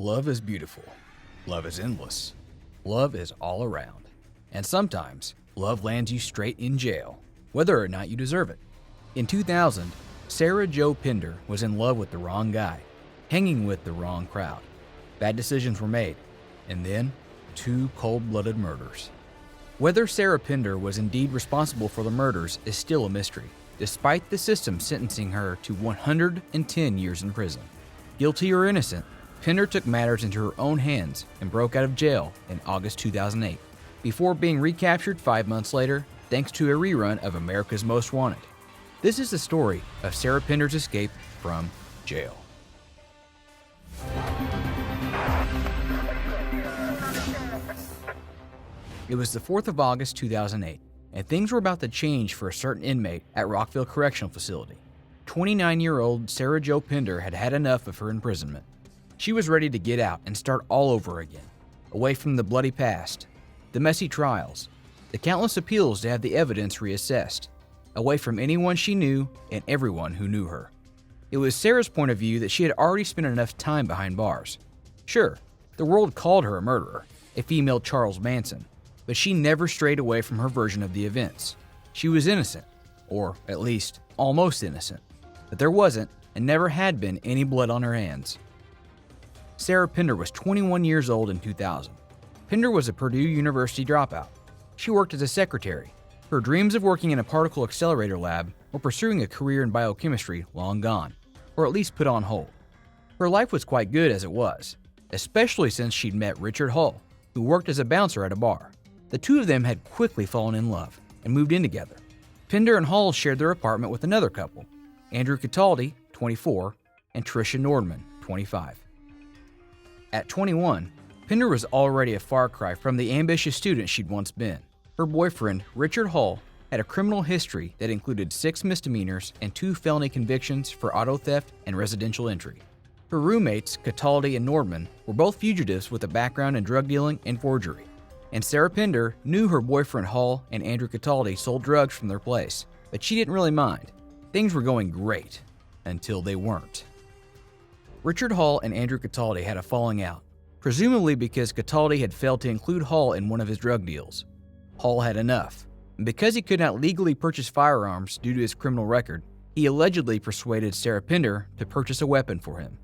Love is beautiful. Love is endless. Love is all around. And sometimes, love lands you straight in jail, whether or not you deserve it. In 2000, Sarah Jo Pender was in love with the wrong guy, hanging with the wrong crowd. Bad decisions were made, and then, 2 cold-blooded murders. Whether Sarah Pender was indeed responsible for the murders is still a mystery, despite the system sentencing her to 110 years in prison. Guilty or innocent, Pender took matters into her own hands and broke out of jail in August 2008, before being recaptured 5 months later thanks to a rerun of America's Most Wanted. This is the story of Sarah Pender's escape from jail. It was the 4th of August 2008, and things were about to change for a certain inmate at Rockville Correctional Facility. 29-year-old Sarah Jo Pender had had enough of her imprisonment. She was ready to get out and start all over again, away from the bloody past, the messy trials, the countless appeals to have the evidence reassessed, away from anyone she knew and everyone who knew her. It was Sarah's point of view that she had already spent enough time behind bars. Sure, the world called her a murderer, a female Charles Manson, but she never strayed away from her version of the events. She was innocent, or at least almost innocent, but there wasn't and never had been any blood on her hands. Sarah Pender was 21 years old in 2000. Pender was a Purdue University dropout. She worked as a secretary. Her dreams of working in a particle accelerator lab or pursuing a career in biochemistry long gone, or at least put on hold. Her life was quite good as it was, especially since she'd met Richard Hull, who worked as a bouncer at a bar. The two of them had quickly fallen in love and moved in together. Pender and Hull shared their apartment with another couple, Andrew Cataldi, 24, and Tricia Nordman, 25. At 21, Pender was already a far cry from the ambitious student she'd once been. Her boyfriend, Richard Hull, had a criminal history that included 6 misdemeanors and 2 felony convictions for auto theft and residential entry. Her roommates, Cataldi and Nordman, were both fugitives with a background in drug dealing and forgery. And Sarah Pender knew her boyfriend Hull and Andrew Cataldi sold drugs from their place, but she didn't really mind. Things were going great, until they weren't. Richard Hull and Andrew Cataldi had a falling out, presumably because Cataldi had failed to include Hull in one of his drug deals. Hull had enough, and because he could not legally purchase firearms due to his criminal record, he allegedly persuaded Sarah Pender to purchase a weapon for him.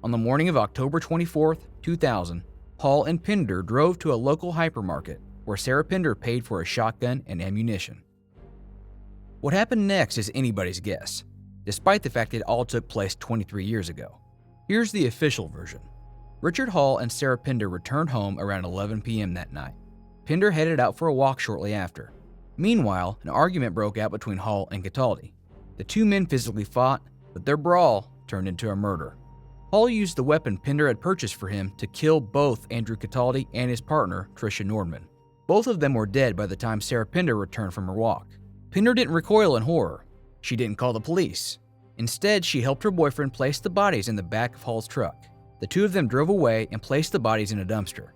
On the morning of October 24, 2000, Hull and Pender drove to a local hypermarket where Sarah Pender paid for a shotgun and ammunition. What happened next is anybody's guess, despite the fact it all took place 23 years ago. Here's the official version. Richard Hull and Sarah Pender returned home around 11 p.m. that night. Pender headed out for a walk shortly after. Meanwhile, an argument broke out between Hull and Cataldi. The two men physically fought, but their brawl turned into a murder. Hull used the weapon Pender had purchased for him to kill both Andrew Cataldi and his partner, Tricia Nordman. Both of them were dead by the time Sarah Pender returned from her walk. Pender didn't recoil in horror. She didn't call the police. Instead, she helped her boyfriend place the bodies in the back of Hull's truck. The two of them drove away and placed the bodies in a dumpster.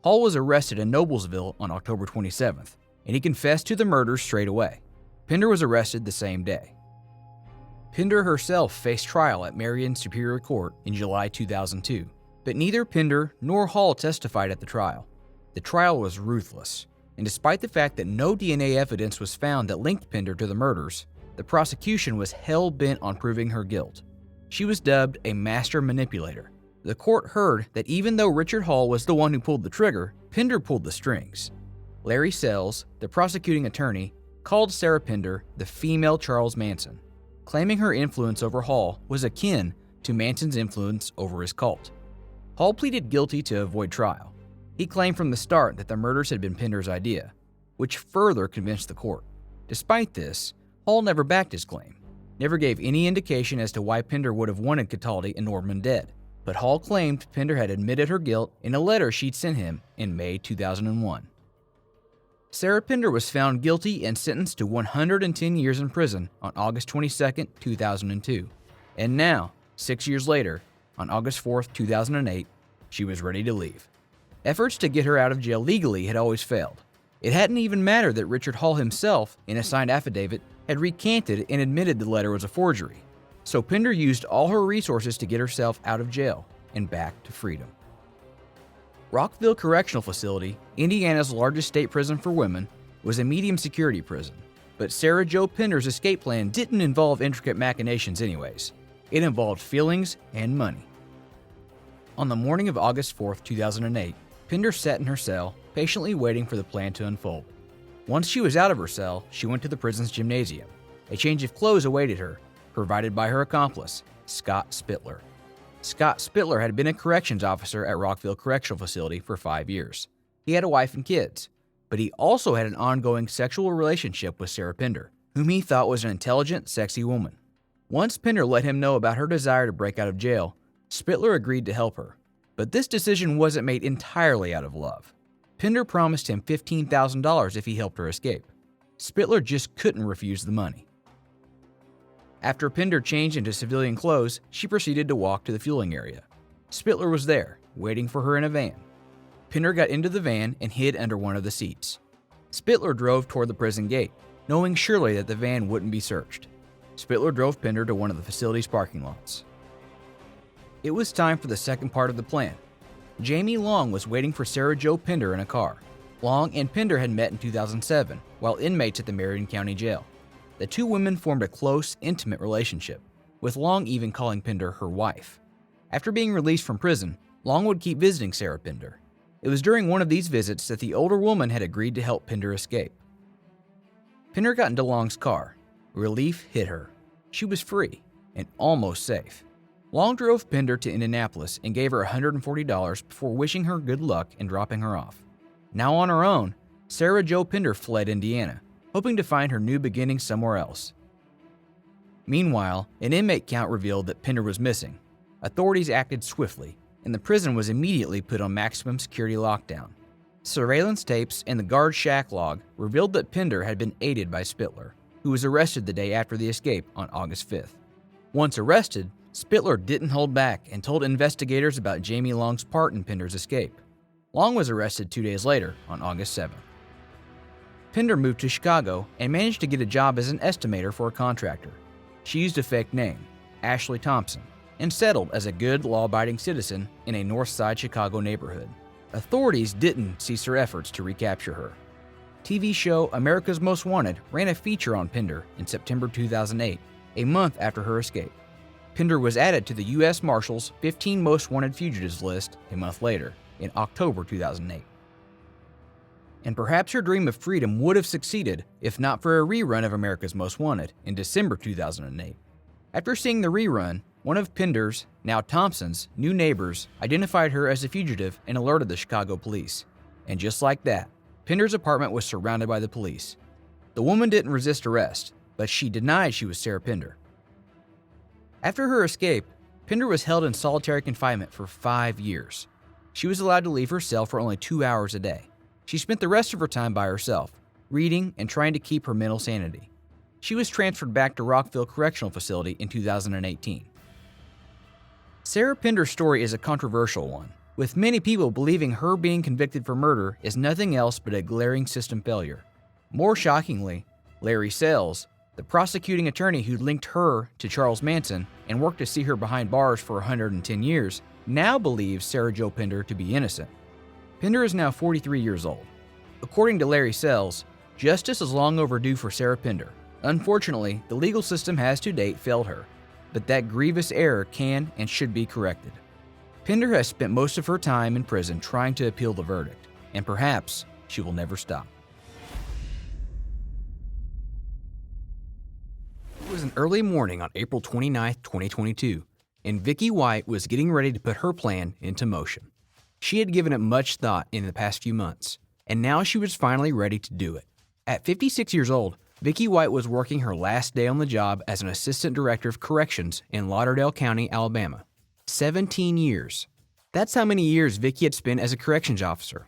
Hull was arrested in Noblesville on October 27th, and he confessed to the murders straight away. Pender was arrested the same day. Pender herself faced trial at Marion Superior Court in July 2002, but neither Pender nor Hull testified at the trial. The trial was ruthless, and despite the fact that no DNA evidence was found that linked Pender to the murders, the prosecution was hell-bent on proving her guilt. She was dubbed a master manipulator. The court heard that even though Richard Hull was the one who pulled the trigger, Pender pulled the strings. Larry Sells, the prosecuting attorney, called Sarah Pender the female Charles Manson, claiming her influence over Hull was akin to Manson's influence over his cult. Hull pleaded guilty to avoid trial. He claimed from the start that the murders had been Pender's idea, which further convinced the court. Despite this, Hull never backed his claim, never gave any indication as to why Pender would have wanted Cataldi and Nordman dead, but Hull claimed Pender had admitted her guilt in a letter she'd sent him in May 2001. Sarah Pender was found guilty and sentenced to 110 years in prison on August 22, 2002. And now, 6 years later, on August 4, 2008, she was ready to leave. Efforts to get her out of jail legally had always failed. It hadn't even mattered that Richard Hull himself, in a signed affidavit, had recanted and admitted the letter was a forgery. So Pender used all her resources to get herself out of jail. and back to freedom. Rockville Correctional Facility, Indiana's largest state prison for women, was a medium security prison. But Sarah Jo Pender's escape plan didn't involve intricate machinations anyways. It involved feelings and money. On the morning of August 4, 2008, Pender sat in her cell, patiently waiting for the plan to unfold. Once she was out of her cell, she went to the prison's gymnasium. A change of clothes awaited her, provided by her accomplice, Scott Spittler. Scott Spittler had been a corrections officer at Rockville Correctional Facility for 5 years. He had a wife and kids, but he also had an ongoing sexual relationship with Sarah Pender, whom he thought was an intelligent, sexy woman. Once Pender let him know about her desire to break out of jail, Spittler agreed to help her. But this decision wasn't made entirely out of love. Pender promised him $15,000 if he helped her escape. Spittler just couldn't refuse the money. After Pender changed into civilian clothes, she proceeded to walk to the fueling area. Spittler was there, waiting for her in a van. Pender got into the van and hid under one of the seats. Spittler drove toward the prison gate, knowing surely that the van wouldn't be searched. Spittler drove Pender to one of the facility's parking lots. It was time for the second part of the plan. Jamie Long was waiting for Sarah Jo Pender in a car. Long and Pender had met in 2007 while inmates at the Marion County Jail. The two women formed a close, intimate relationship, with Long even calling Pender her wife. After being released from prison, Long would keep visiting Sarah Pender. It was during one of these visits that the older woman had agreed to help Pender escape. Pender got into Long's car. Relief hit her. She was free and almost safe. Long drove Pender to Indianapolis and gave her $140 before wishing her good luck and dropping her off. Now on her own, Sarah Jo Pender fled Indiana, hoping to find her new beginning somewhere else. Meanwhile, an inmate count revealed that Pender was missing. Authorities acted swiftly, and the prison was immediately put on maximum security lockdown. Surveillance tapes and the guard shack log revealed that Pender had been aided by Spittler, who was arrested the day after the escape on August 5th. Once arrested, Spittler didn't hold back and told investigators about Jamie Long's part in Pender's escape. Long was arrested 2 days later on August 7th. Pender moved to Chicago and managed to get a job as an estimator for a contractor. She used a fake name, Ashley Thompson, and settled as a good, law-abiding citizen in a North Side Chicago neighborhood. Authorities didn't cease their efforts to recapture her. TV show America's Most Wanted ran a feature on Pender in September 2008, a month after her escape. Pender was added to the U.S. Marshals 15 Most Wanted Fugitives list a month later, in October 2008. And perhaps her dream of freedom would have succeeded if not for a rerun of America's Most Wanted in December 2008. After seeing the rerun, one of Pender's, now Thompson's, new neighbors identified her as a fugitive and alerted the Chicago police. And just like that, Pender's apartment was surrounded by the police. The woman didn't resist arrest, but she denied she was Sarah Pender. After her escape, Pender was held in solitary confinement for 5 years. She was allowed to leave her cell for only 2 hours a day. She spent the rest of her time by herself, reading and trying to keep her mental sanity. She was transferred back to Rockville Correctional Facility in 2018. Sarah Pender's story is a controversial one, with many people believing her being convicted for murder is nothing else but a glaring system failure. More shockingly, Larry Sells, the prosecuting attorney who linked her to Charles Manson and worked to see her behind bars for 110 years, now believes Sarah Jo Pender to be innocent. Pender is now 43 years old. According to Larry Sells, justice is long overdue for Sarah Pender. Unfortunately, the legal system has to date failed her, but that grievous error can and should be corrected. Pender has spent most of her time in prison trying to appeal the verdict, and perhaps she will never stop. It was an early morning on April 29, 2022, and Vicky White was getting ready to put her plan into motion. She had given it much thought in the past few months, and now she was finally ready to do it. At 56 years old, Vicky White was working her last day on the job as an assistant director of corrections in Lauderdale County, Alabama. 17 years. That's how many years Vicky had spent as a corrections officer.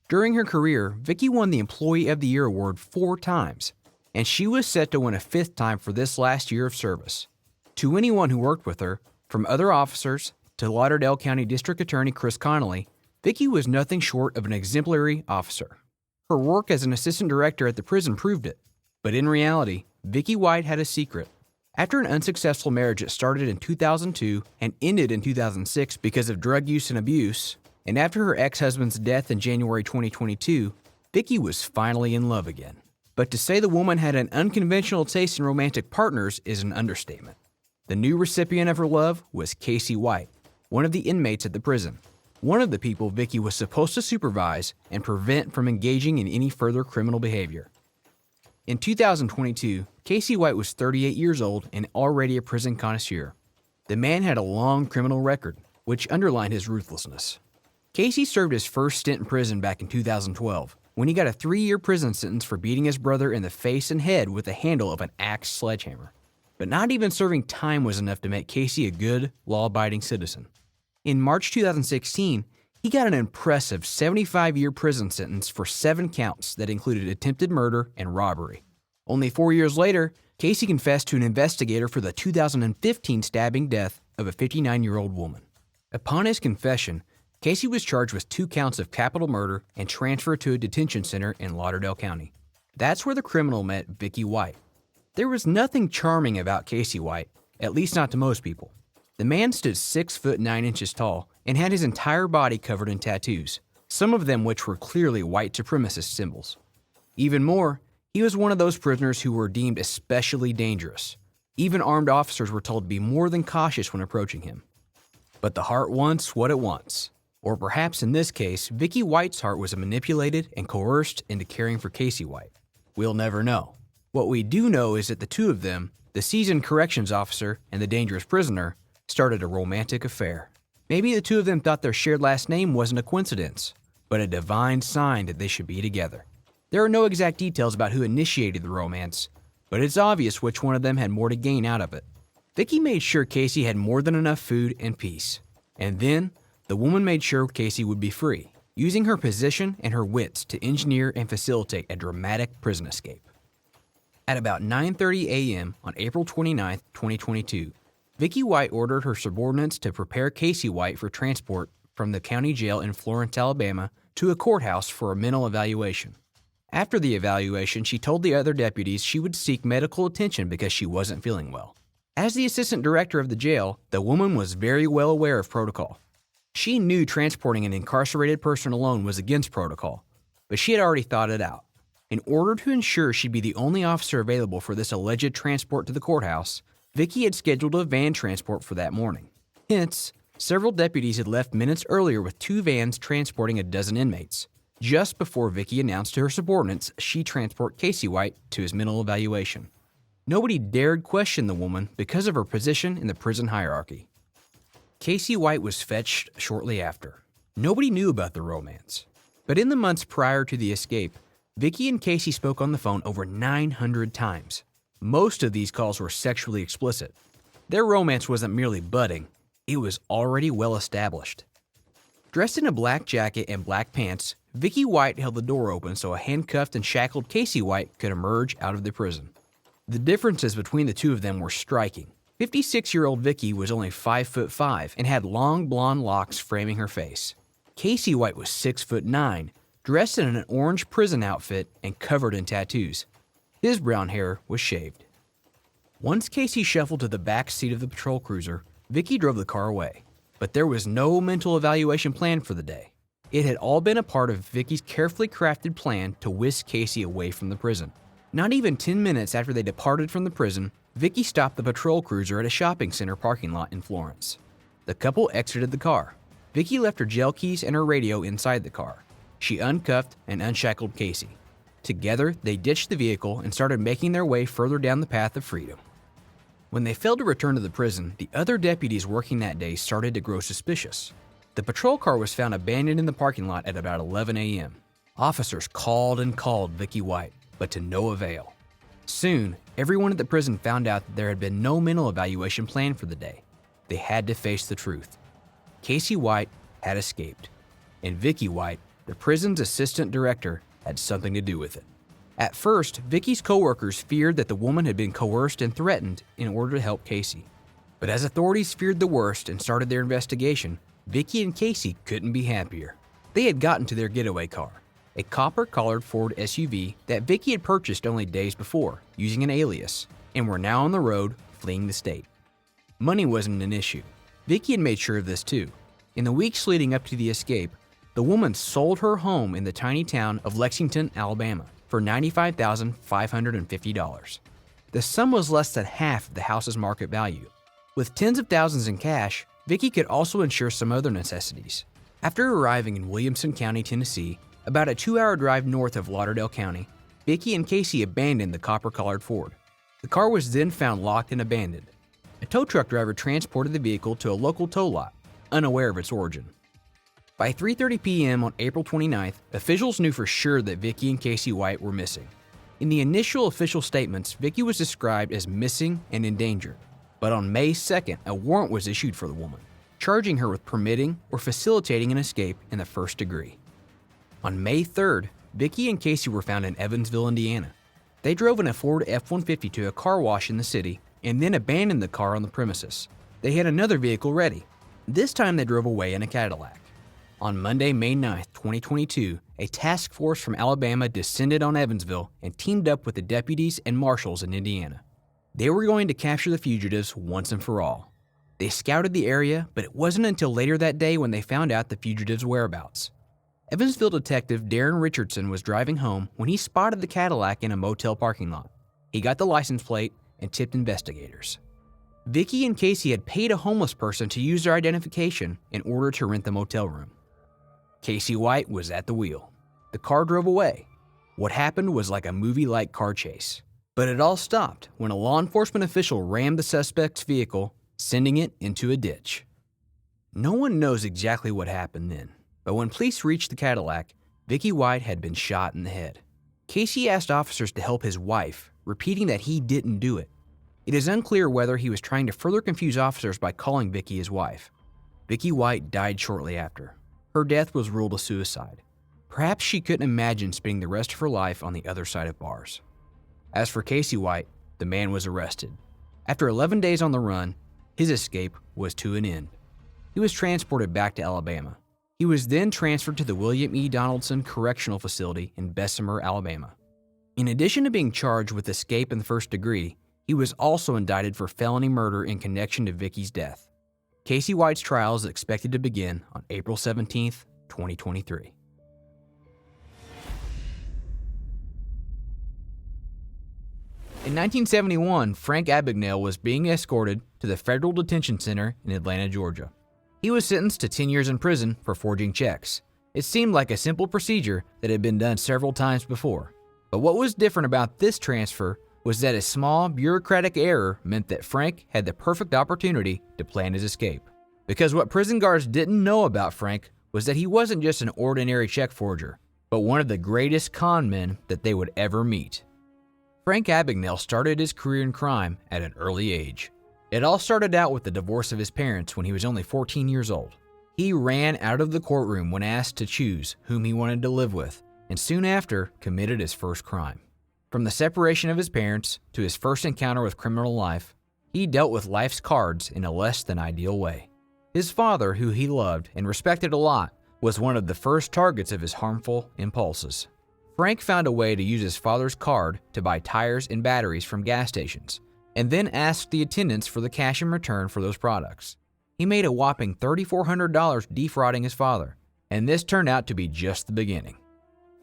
During her career, Vicky won the Employee of the Year award 4 times, and she was set to win a 5th time for this last year of service. To anyone who worked with her, from other officers to Lauderdale County District Attorney Chris Connolly, Vicky was nothing short of an exemplary officer. Her work as an assistant director at the prison proved it. But in reality, Vicky White had a secret. After an unsuccessful marriage that started in 2002 and ended in 2006 because of drug use and abuse, and after her ex-husband's death in January 2022, Vicky was finally in love again. But to say the woman had an unconventional taste in romantic partners is an understatement. The new recipient of her love was Casey White, one of the inmates at the prison, one of the people Vicky was supposed to supervise and prevent from engaging in any further criminal behavior. In 2022, Casey White was 38 years old and already a prison connoisseur. The man had a long criminal record, which underlined his ruthlessness. Casey served his first stint in prison back in 2012, when he got a 3-year prison sentence for beating his brother in the face and head with the handle of an Axe sledgehammer. But not even serving time was enough to make Casey a good, law-abiding citizen. In March 2016, he got an impressive 75-year prison sentence for 7 counts that included attempted murder and robbery. Only 4 years later, Casey confessed to an investigator for the 2015 stabbing death of a 59-year-old woman. Upon his confession, Casey was charged with 2 counts of capital murder and transferred to a detention center in Lauderdale County. That's where the criminal met Vicky White. There was nothing charming about Casey White, at least not to most people. The man stood 6 foot 9 inches tall and had his entire body covered in tattoos, some of them which were clearly white supremacist symbols. Even more, he was one of those prisoners who were deemed especially dangerous. Even armed officers were told to be more than cautious when approaching him. But the heart wants what it wants. Or perhaps in this case, Vicky White's heart was manipulated and coerced into caring for Casey White. We'll never know. What we do know is that the two of them, the seasoned corrections officer and the dangerous prisoner, started a romantic affair. Maybe the two of them thought their shared last name wasn't a coincidence, but a divine sign that they should be together. There are no exact details about who initiated the romance, but it's obvious which one of them had more to gain out of it. Vicky made sure Casey had more than enough food and peace, and then the woman made sure Casey would be free, using her position and her wits to engineer and facilitate a dramatic prison escape. At about 9:30 a.m. on April 29, 2022, Vicky White ordered her subordinates to prepare Casey White for transport from the county jail in Florence, Alabama, to a courthouse for a mental evaluation. After the evaluation, she told the other deputies she would seek medical attention because she wasn't feeling well. As the assistant director of the jail, the woman was very well aware of protocol. She knew transporting an incarcerated person alone was against protocol, but she had already thought it out. In order to ensure she'd be the only officer available for this alleged transport to the courthouse, Vicky had scheduled a van transport for that morning. Hence, several deputies had left minutes earlier with 2 vans transporting a dozen inmates, just before Vicky announced to her subordinates she'd transport Casey White to his mental evaluation. Nobody dared question the woman because of her position in the prison hierarchy. Casey White was fetched shortly after. Nobody knew about the romance. But in the months prior to the escape, Vicky and Casey spoke on the phone over 900 times. Most of these calls were sexually explicit. Their romance wasn't merely budding, it was already well established. Dressed in a black jacket and black pants, Vicky White held the door open so a handcuffed and shackled Casey White could emerge out of the prison. The differences between the two of them were striking. 56-year-old Vicky was only 5'5" and had long blonde locks framing her face. Casey White was 6'9", dressed in an orange prison outfit and covered in tattoos. His brown hair was shaved. Once Casey shuffled to the back seat of the patrol cruiser, Vicky drove the car away. But there was no mental evaluation planned for the day. It had all been a part of Vicky's carefully crafted plan to whisk Casey away from the prison. Not even 10 minutes after they departed from the prison, Vicky stopped the patrol cruiser at a shopping center parking lot in Florence. The couple exited the car. Vicky left her jail keys and her radio inside the car. She uncuffed and unshackled Casey. Together, they ditched the vehicle and started making their way further down the path of freedom. When they failed to return to the prison, the other deputies working that day started to grow suspicious. The patrol car was found abandoned in the parking lot at about 11 a.m. Officers called and called Vicky White, but to no avail. Soon, everyone at the prison found out that there had been no mental evaluation planned for the day. They had to face the truth. Casey White had escaped, and Vicky White, the prison's assistant director, had something to do with it. At first, Vicky's coworkers feared that the woman had been coerced and threatened in order to help Casey. But as authorities feared the worst and started their investigation, Vicky and Casey couldn't be happier. They had gotten to their getaway car, a copper-collared Ford SUV that Vicky had purchased only days before, using an alias, and were now on the road, fleeing the state. Money wasn't an issue. Vicky had made sure of this too. In the weeks leading up to the escape, the woman sold her home in the tiny town of Lexington, Alabama, for $95,550. The sum was less than half of the house's market value. With tens of thousands in cash, Vicky could also insure some other necessities. After arriving in Williamson County, Tennessee, about a 2-hour drive north of Lauderdale County, Vicky and Casey abandoned the copper-colored Ford. The car was then found locked and abandoned. A tow truck driver transported the vehicle to a local tow lot, unaware of its origin. By 3:30 p.m. on April 29th, officials knew for sure that Vicky and Casey White were missing. In the initial official statements, Vicky was described as missing and endangered. But on May 2nd, a warrant was issued for the woman, charging her with permitting or facilitating an escape in the first degree. On May 3rd, Vicky and Casey were found in Evansville, Indiana. They drove in a Ford F-150 to a car wash in the city and then abandoned the car on the premises. They had another vehicle ready. This time they drove away in a Cadillac. On Monday, May 9th, 2022, a task force from Alabama descended on Evansville and teamed up with the deputies and marshals in Indiana. They were going to capture the fugitives once and for all. They scouted the area, but it wasn't until later that day when they found out the fugitives' whereabouts. Evansville detective Darren Richardson was driving home when he spotted the Cadillac in a motel parking lot. He got the license plate and tipped investigators. Vicky and Casey had paid a homeless person to use their identification in order to rent the motel room. Casey White was at the wheel. The car drove away. What happened was like a movie-like car chase. But it all stopped when a law enforcement official rammed the suspect's vehicle, sending it into a ditch. No one knows exactly what happened then, but when police reached the Cadillac, Vicky White had been shot in the head. Casey asked officers to help his wife, repeating that he didn't do it. It is unclear whether he was trying to further confuse officers by calling Vicky his wife. Vicky White died shortly after. Her death was ruled a suicide. Perhaps she couldn't imagine spending the rest of her life on the other side of bars. As for Casey White, the man was arrested. After 11 days on the run, his escape was to an end. He was transported back to Alabama. He was then transferred to the William E. Donaldson Correctional Facility in Bessemer, Alabama. In addition to being charged with escape in the first degree, he was also indicted for felony murder in connection to Vicky's death. Casey White's trial is expected to begin on April 17, 2023. In 1971, Frank Abagnale was being escorted to the Federal Detention Center in Atlanta, Georgia. He was sentenced to 10 years in prison for forging checks. It seemed like a simple procedure that had been done several times before. But what was different about this transfer was that a small bureaucratic error meant that Frank had the perfect opportunity to plan his escape. Because what prison guards didn't know about Frank was that he wasn't just an ordinary check forger, but one of the greatest con men that they would ever meet. Frank Abagnale started his career in crime at an early age. It all started out with the divorce of his parents when he was only 14 years old. He ran out of the courtroom when asked to choose whom he wanted to live with, and soon after committed his first crime. From the separation of his parents to his first encounter with criminal life, he dealt with life's cards in a less than ideal way. His father, who he loved and respected a lot, was one of the first targets of his harmful impulses. Frank found a way to use his father's card to buy tires and batteries from gas stations, and then asked the attendants for the cash in return for those products. He made a whopping $3,400 defrauding his father, and this turned out to be just the beginning.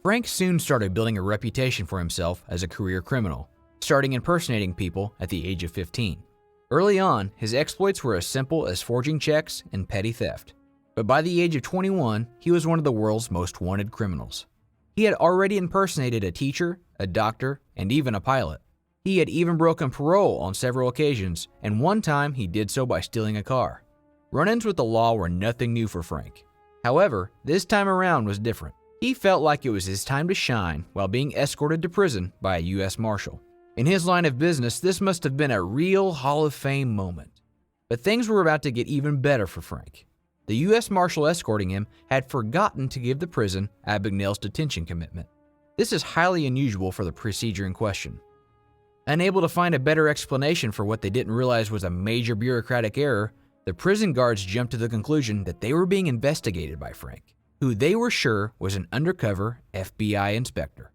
Frank soon started building a reputation for himself as a career criminal, starting impersonating people at the age of 15. Early on, his exploits were as simple as forging checks and petty theft. But by the age of 21, he was one of the world's most wanted criminals. He had already impersonated a teacher, a doctor, and even a pilot. He had even broken parole on several occasions, and one time he did so by stealing a car. Run-ins with the law were nothing new for Frank. However, this time around was different. He felt like it was his time to shine while being escorted to prison by a U.S. Marshal. In his line of business, this must have been a real Hall of Fame moment. But things were about to get even better for Frank. The U.S. Marshal escorting him had forgotten to give the prison Abagnale's detention commitment. This is highly unusual for the procedure in question. Unable to find a better explanation for what they didn't realize was a major bureaucratic error, the prison guards jumped to the conclusion that they were being investigated by Frank, who they were sure was an undercover FBI inspector.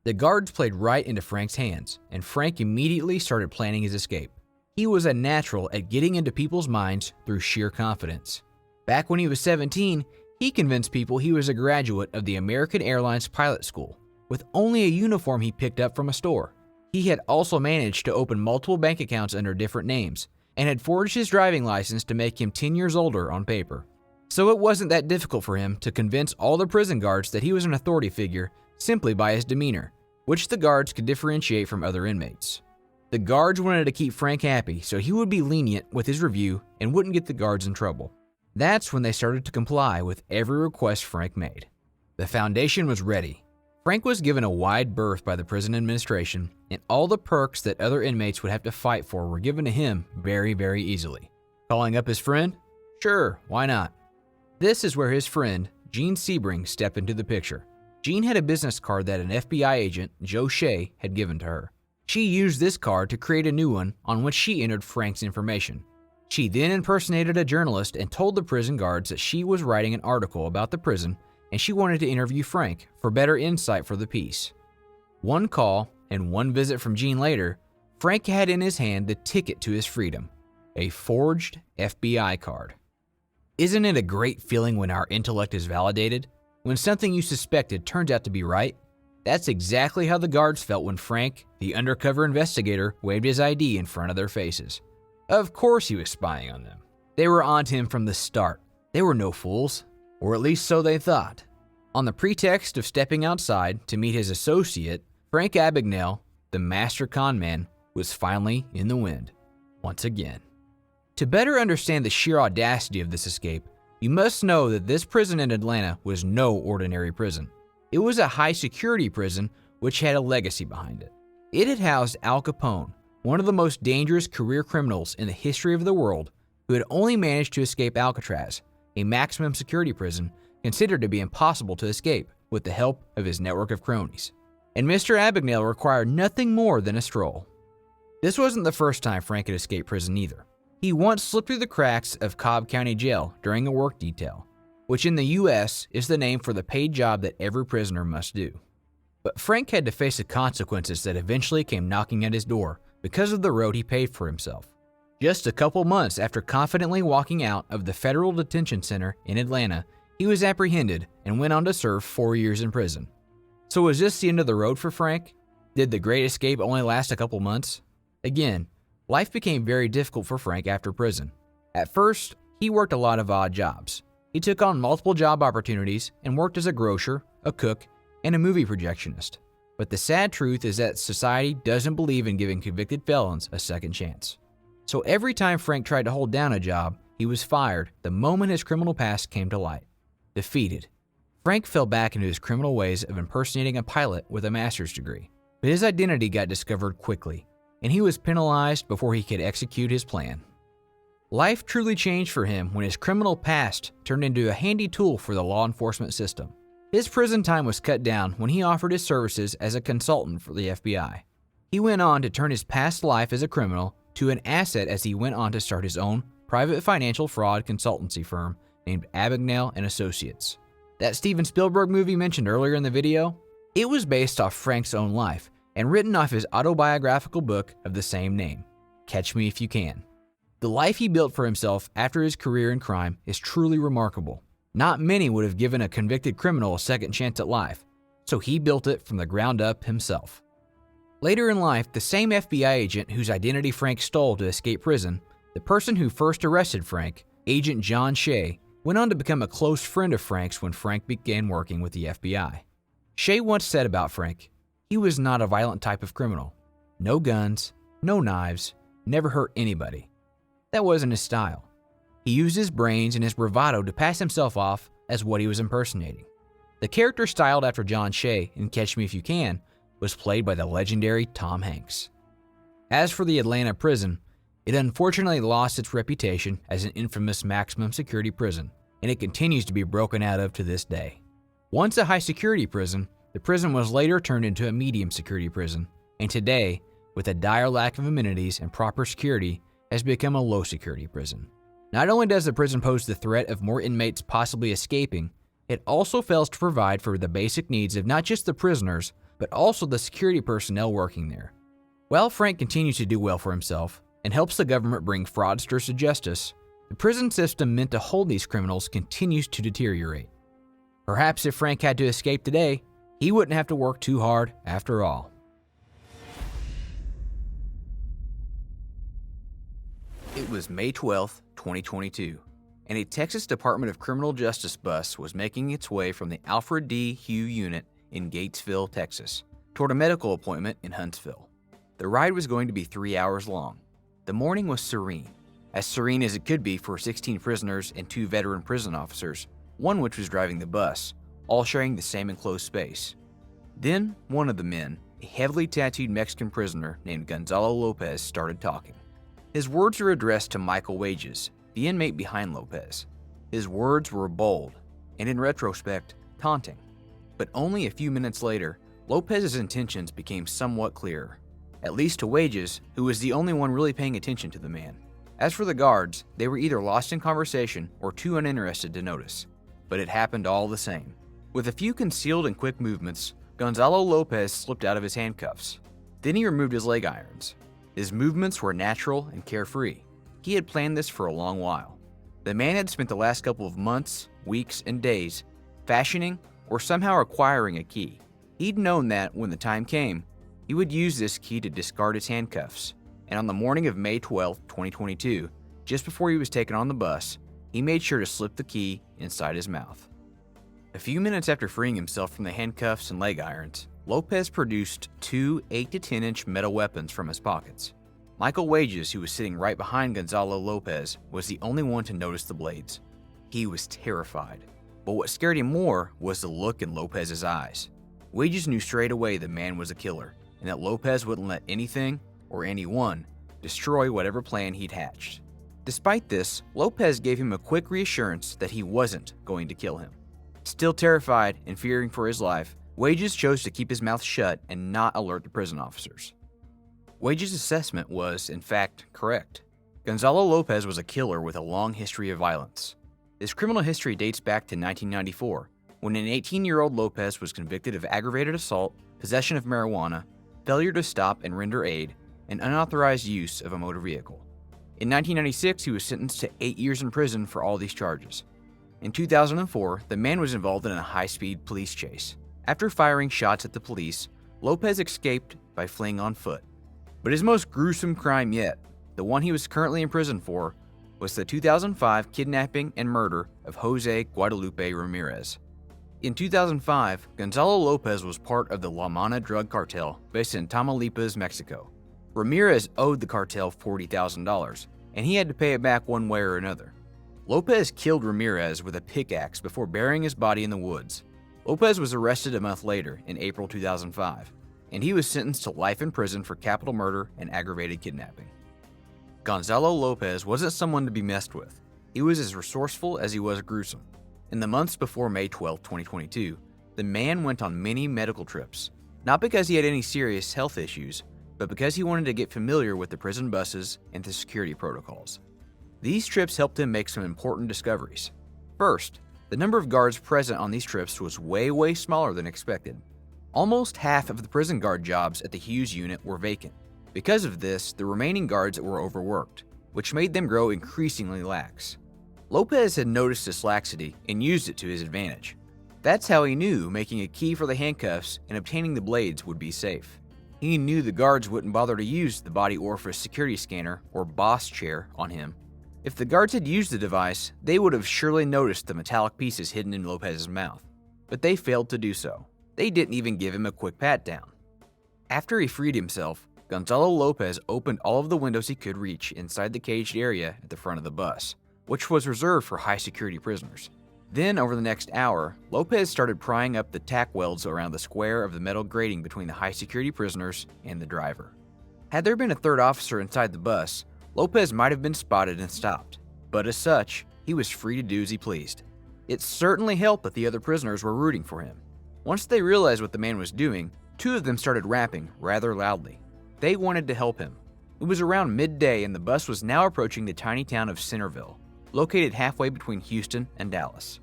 The guards played right into Frank's hands, and Frank immediately started planning his escape. He was a natural at getting into people's minds through sheer confidence. Back when he was 17, he convinced people he was a graduate of the American Airlines pilot school, with only a uniform he picked up from a store. He had also managed to open multiple bank accounts under different names, and had forged his driving license to make him 10 years older on paper. So it wasn't that difficult for him to convince all the prison guards that he was an authority figure simply by his demeanor, which the guards could differentiate from other inmates. The guards wanted to keep Frank happy, so he would be lenient with his review and wouldn't get the guards in trouble. That's when they started to comply with every request Frank made. The foundation was ready. Frank was given a wide berth by the prison administration, and all the perks that other inmates would have to fight for were given to him very, very easily. Calling up his friend? Sure, why not? This is where his friend, Jean Sebring, stepped into the picture. Jean had a business card that an FBI agent, Joe Shea, had given to her. She used this card to create a new one on which she entered Frank's information. She then impersonated a journalist and told the prison guards that she was writing an article about the prison and she wanted to interview Frank for better insight for the piece. One call and one visit from Jean later, Frank had in his hand the ticket to his freedom, a forged FBI card. Isn't it a great feeling when our intellect is validated? When something you suspected turns out to be right? That's exactly how the guards felt when Frank, the undercover investigator, waved his ID in front of their faces. Of course he was spying on them. They were onto him from the start. They were no fools, or at least so they thought. On the pretext of stepping outside to meet his associate, Frank Abagnale, the master con man, was finally in the wind, once again. To better understand the sheer audacity of this escape, you must know that this prison in Atlanta was no ordinary prison. It was a high-security prison which had a legacy behind it. It had housed Al Capone, one of the most dangerous career criminals in the history of the world, who had only managed to escape Alcatraz, a maximum security prison considered to be impossible to escape with the help of his network of cronies. And Mr. Abagnale required nothing more than a stroll. This wasn't the first time Frank had escaped prison either. He once slipped through the cracks of Cobb County Jail during a work detail, which in the U.S. is the name for the paid job that every prisoner must do. But Frank had to face the consequences that eventually came knocking at his door because of the road he paved for himself. Just a couple months after confidently walking out of the federal detention center in Atlanta, he was apprehended and went on to serve 4 years in prison. So was this the end of the road for Frank? Did the Great Escape only last a couple months? Again, life became very difficult for Frank after prison. At first, he worked a lot of odd jobs. He took on multiple job opportunities and worked as a grocer, a cook, and a movie projectionist. But the sad truth is that society doesn't believe in giving convicted felons a second chance. So every time Frank tried to hold down a job, he was fired the moment his criminal past came to light. Defeated, Frank fell back into his criminal ways of impersonating a pilot with a master's degree. But his identity got discovered quickly, and he was penalized before he could execute his plan. Life truly changed for him when his criminal past turned into a handy tool for the law enforcement system. His prison time was cut down when he offered his services as a consultant for the FBI. He went on to turn his past life as a criminal to an asset as he went on to start his own private financial fraud consultancy firm named Abagnale and Associates. That Steven Spielberg movie mentioned earlier in the video, it was based off Frank's own life and written off his autobiographical book of the same name, Catch Me If You Can. The life he built for himself after his career in crime is truly remarkable. Not many would have given a convicted criminal a second chance at life, so he built it from the ground up himself. Later in life, the same FBI agent whose identity Frank stole to escape prison, the person who first arrested Frank, Agent John Shea, went on to become a close friend of Frank's when Frank began working with the FBI. Shea once said about Frank, he was not a violent type of criminal. No guns, no knives, never hurt anybody. That wasn't his style. He used his brains and his bravado to pass himself off as what he was impersonating. The character styled after John Shea in Catch Me If You Can was played by the legendary Tom Hanks. As for the Atlanta prison, it unfortunately lost its reputation as an infamous maximum security prison, and it continues to be broken out of to this day. Once a high security prison, the prison was later turned into a medium security prison, and today, with a dire lack of amenities and proper security, has become a low security prison. Not only does the prison pose the threat of more inmates possibly escaping, it also fails to provide for the basic needs of not just the prisoners, but also the security personnel working there. While Frank continues to do well for himself, and helps the government bring fraudsters to justice, the prison system meant to hold these criminals continues to deteriorate. Perhaps if Frank had to escape today, he wouldn't have to work too hard after all. It was May 12, 2022, and a Texas Department of Criminal Justice bus was making its way from the Alfred D. Hugh unit in Gatesville, Texas, toward a medical appointment in Huntsville. The ride was going to be 3 hours long. The morning was serene as it could be for 16 prisoners and 2 veteran prison officers, one which was driving the bus, all sharing the same enclosed space. Then, one of the men, a heavily tattooed Mexican prisoner named Gonzalez Lopez, started talking. His words were addressed to Michael Wages, the inmate behind Lopez. His words were bold, and in retrospect, taunting. But only a few minutes later, Lopez's intentions became somewhat clearer, at least to Wages, who was the only one really paying attention to the man. As for the guards, they were either lost in conversation or too uninterested to notice. But it happened all the same. With a few concealed and quick movements, Gonzalo Lopez slipped out of his handcuffs. Then he removed his leg irons. His movements were natural and carefree. He had planned this for a long while. The man had spent the last couple of months, weeks, and days fashioning or somehow acquiring a key. He'd known that, when the time came, he would use this key to discard his handcuffs. And on the morning of May 12, 2022, just before he was taken on the bus, he made sure to slip the key inside his mouth. A few minutes after freeing himself from the handcuffs and leg irons, Lopez produced 2 8 to 10 inch metal weapons from his pockets. Michael Wages, who was sitting right behind Gonzalo Lopez, was the only one to notice the blades. He was terrified, but what scared him more was the look in Lopez's eyes. Wages knew straight away the man was a killer, and that Lopez wouldn't let anything or anyone destroy whatever plan he'd hatched. Despite this, Lopez gave him a quick reassurance that he wasn't going to kill him. Still terrified and fearing for his life, Wages chose to keep his mouth shut and not alert the prison officers. Wages' assessment was, in fact, correct. Gonzalo Lopez was a killer with a long history of violence. His criminal history dates back to 1994, when an 18-year-old Lopez was convicted of aggravated assault, possession of marijuana, failure to stop and render aid, and unauthorized use of a motor vehicle. In 1996, he was sentenced to 8 years in prison for all these charges. In 2004, the man was involved in a high-speed police chase. After firing shots at the police, Lopez escaped by fleeing on foot. But his most gruesome crime yet, the one he was currently in prison for, was the 2005 kidnapping and murder of Jose Guadalupe Ramirez. In 2005, Gonzalo Lopez was part of the La Mana drug cartel based in Tamaulipas, Mexico. Ramirez owed the cartel $40,000, and he had to pay it back one way or another. Lopez killed Ramirez with a pickaxe before burying his body in the woods. Lopez was arrested a month later, in April 2005, and he was sentenced to life in prison for capital murder and aggravated kidnapping. Gonzalo Lopez wasn't someone to be messed with. He was as resourceful as he was gruesome. In the months before May 12, 2022, the man went on many medical trips, not because he had any serious health issues, but because he wanted to get familiar with the prison buses and the security protocols. These trips helped him make some important discoveries. First, the number of guards present on these trips was way smaller than expected. Almost half of the prison guard jobs at the Hughes unit were vacant. Because of this, the remaining guards were overworked, which made them grow increasingly lax. Lopez had noticed this laxity and used it to his advantage. That's how he knew making a key for the handcuffs and obtaining the blades would be safe. He knew the guards wouldn't bother to use the body orifice security scanner or boss chair on him. If the guards had used the device, they would have surely noticed the metallic pieces hidden in Lopez's mouth. But they failed to do so. They didn't even give him a quick pat down. After he freed himself, Gonzalo Lopez opened all of the windows he could reach inside the caged area at the front of the bus, which was reserved for high-security prisoners. Then, over the next hour, Lopez started prying up the tack welds around the square of the metal grating between the high-security prisoners and the driver. Had there been a third officer inside the bus, Lopez might have been spotted and stopped, but as such, he was free to do as he pleased. It certainly helped that the other prisoners were rooting for him. Once they realized what the man was doing, 2 of them started rapping rather loudly. They wanted to help him. It was around midday and the bus was now approaching the tiny town of Centerville, located halfway between Houston and Dallas.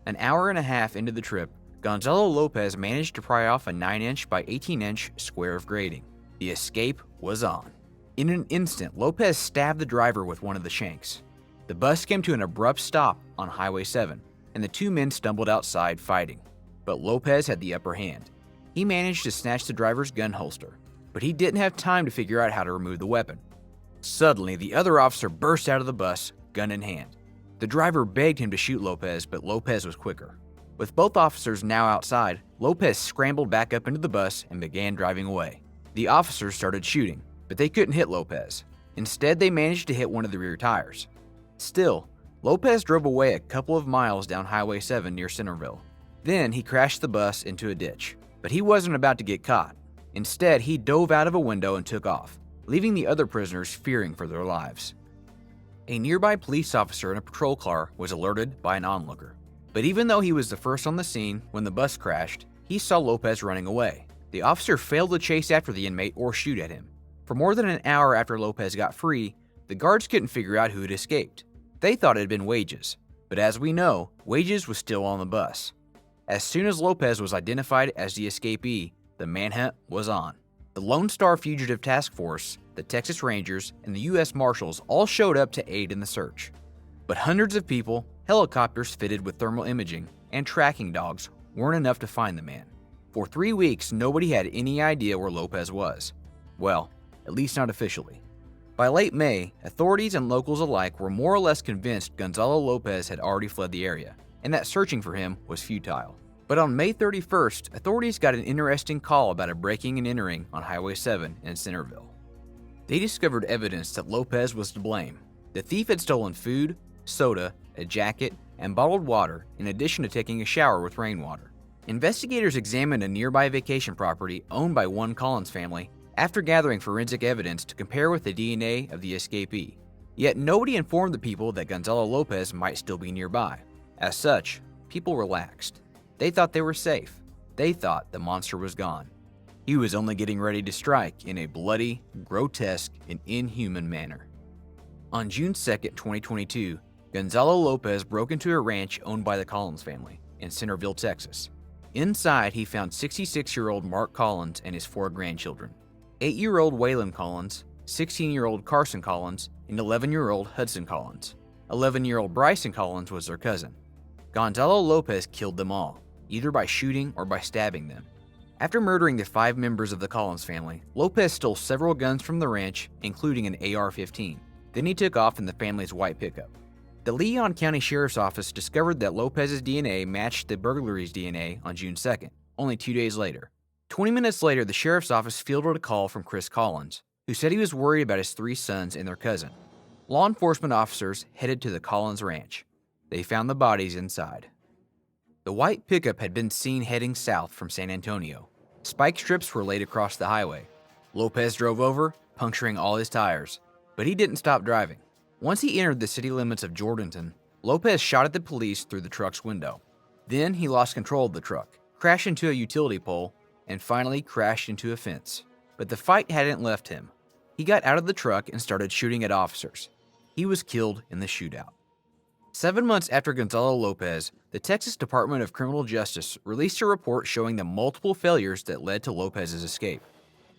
An hour and a half into the trip, Gonzalo Lopez managed to pry off a 9-inch by 18-inch square of grating. The escape was on. In an instant, Lopez stabbed the driver with one of the shanks. The bus came to an abrupt stop on Highway 7, and the two men stumbled outside fighting. But Lopez had the upper hand. He managed to snatch the driver's gun holster, but he didn't have time to figure out how to remove the weapon. Suddenly, the other officer burst out of the bus, gun in hand. The driver begged him to shoot Lopez, but Lopez was quicker. With both officers now outside, Lopez scrambled back up into the bus and began driving away. The officers started shooting, but they couldn't hit Lopez. Instead, they managed to hit one of the rear tires. Still, Lopez drove away a couple of miles down Highway 7 near Centerville. Then he crashed the bus into a ditch, but he wasn't about to get caught. Instead, he dove out of a window and took off, leaving the other prisoners fearing for their lives. A nearby police officer in a patrol car was alerted by an onlooker. But even though he was the first on the scene when the bus crashed, he saw Lopez running away. The officer failed to chase after the inmate or shoot at him. For more than an hour after Lopez got free, the guards couldn't figure out who had escaped. They thought it had been Wages, but as we know, Wages was still on the bus. As soon as Lopez was identified as the escapee, the manhunt was on. The Lone Star Fugitive Task Force, the Texas Rangers, and the U.S. Marshals all showed up to aid in the search. But hundreds of people, helicopters fitted with thermal imaging, and tracking dogs weren't enough to find the man. For 3 weeks, nobody had any idea where Lopez was. Well, at least not officially. By late May, authorities and locals alike were more or less convinced Gonzalo Lopez had already fled the area, and that searching for him was futile. But on May 31st, authorities got an interesting call about a breaking and entering on Highway 7 in Centerville. They discovered evidence that Lopez was to blame. The thief had stolen food, soda, a jacket, and bottled water in addition to taking a shower with rainwater. Investigators examined a nearby vacation property owned by one Collins family after gathering forensic evidence to compare with the DNA of the escapee. Yet nobody informed the people that Gonzalo Lopez might still be nearby. As such, people relaxed. They thought they were safe. They thought the monster was gone. He was only getting ready to strike in a bloody, grotesque, and inhuman manner. On June 2, 2022, Gonzalo Lopez broke into a ranch owned by the Collins family in Centerville, Texas. Inside, he found 66-year-old Mark Collins and his 4 grandchildren, 8-year-old Waylon Collins, 16-year-old Carson Collins, and 11-year-old Hudson Collins. 11-year-old Bryson Collins was their cousin. Gonzalo Lopez killed them all, either by shooting or by stabbing them. After murdering the 5 members of the Collins family, Lopez stole several guns from the ranch, including an AR-15. Then he took off in the family's white pickup. The Leon County Sheriff's Office discovered that Lopez's DNA matched the burglary's DNA on June 2nd, only 2 days later. 20 minutes later, the Sheriff's Office fielded a call from Chris Collins, who said he was worried about his 3 sons and their cousin. Law enforcement officers headed to the Collins ranch. They found the bodies inside. The white pickup had been seen heading south from San Antonio. Spike strips were laid across the highway. Lopez drove over, puncturing all his tires, but he didn't stop driving. Once he entered the city limits of Jordanton, Lopez shot at the police through the truck's window. Then he lost control of the truck, crashed into a utility pole, and finally crashed into a fence. But the fight hadn't left him. He got out of the truck and started shooting at officers. He was killed in the shootout. 7 months after Gonzalo Lopez, the Texas Department of Criminal Justice released a report showing the multiple failures that led to Lopez's escape.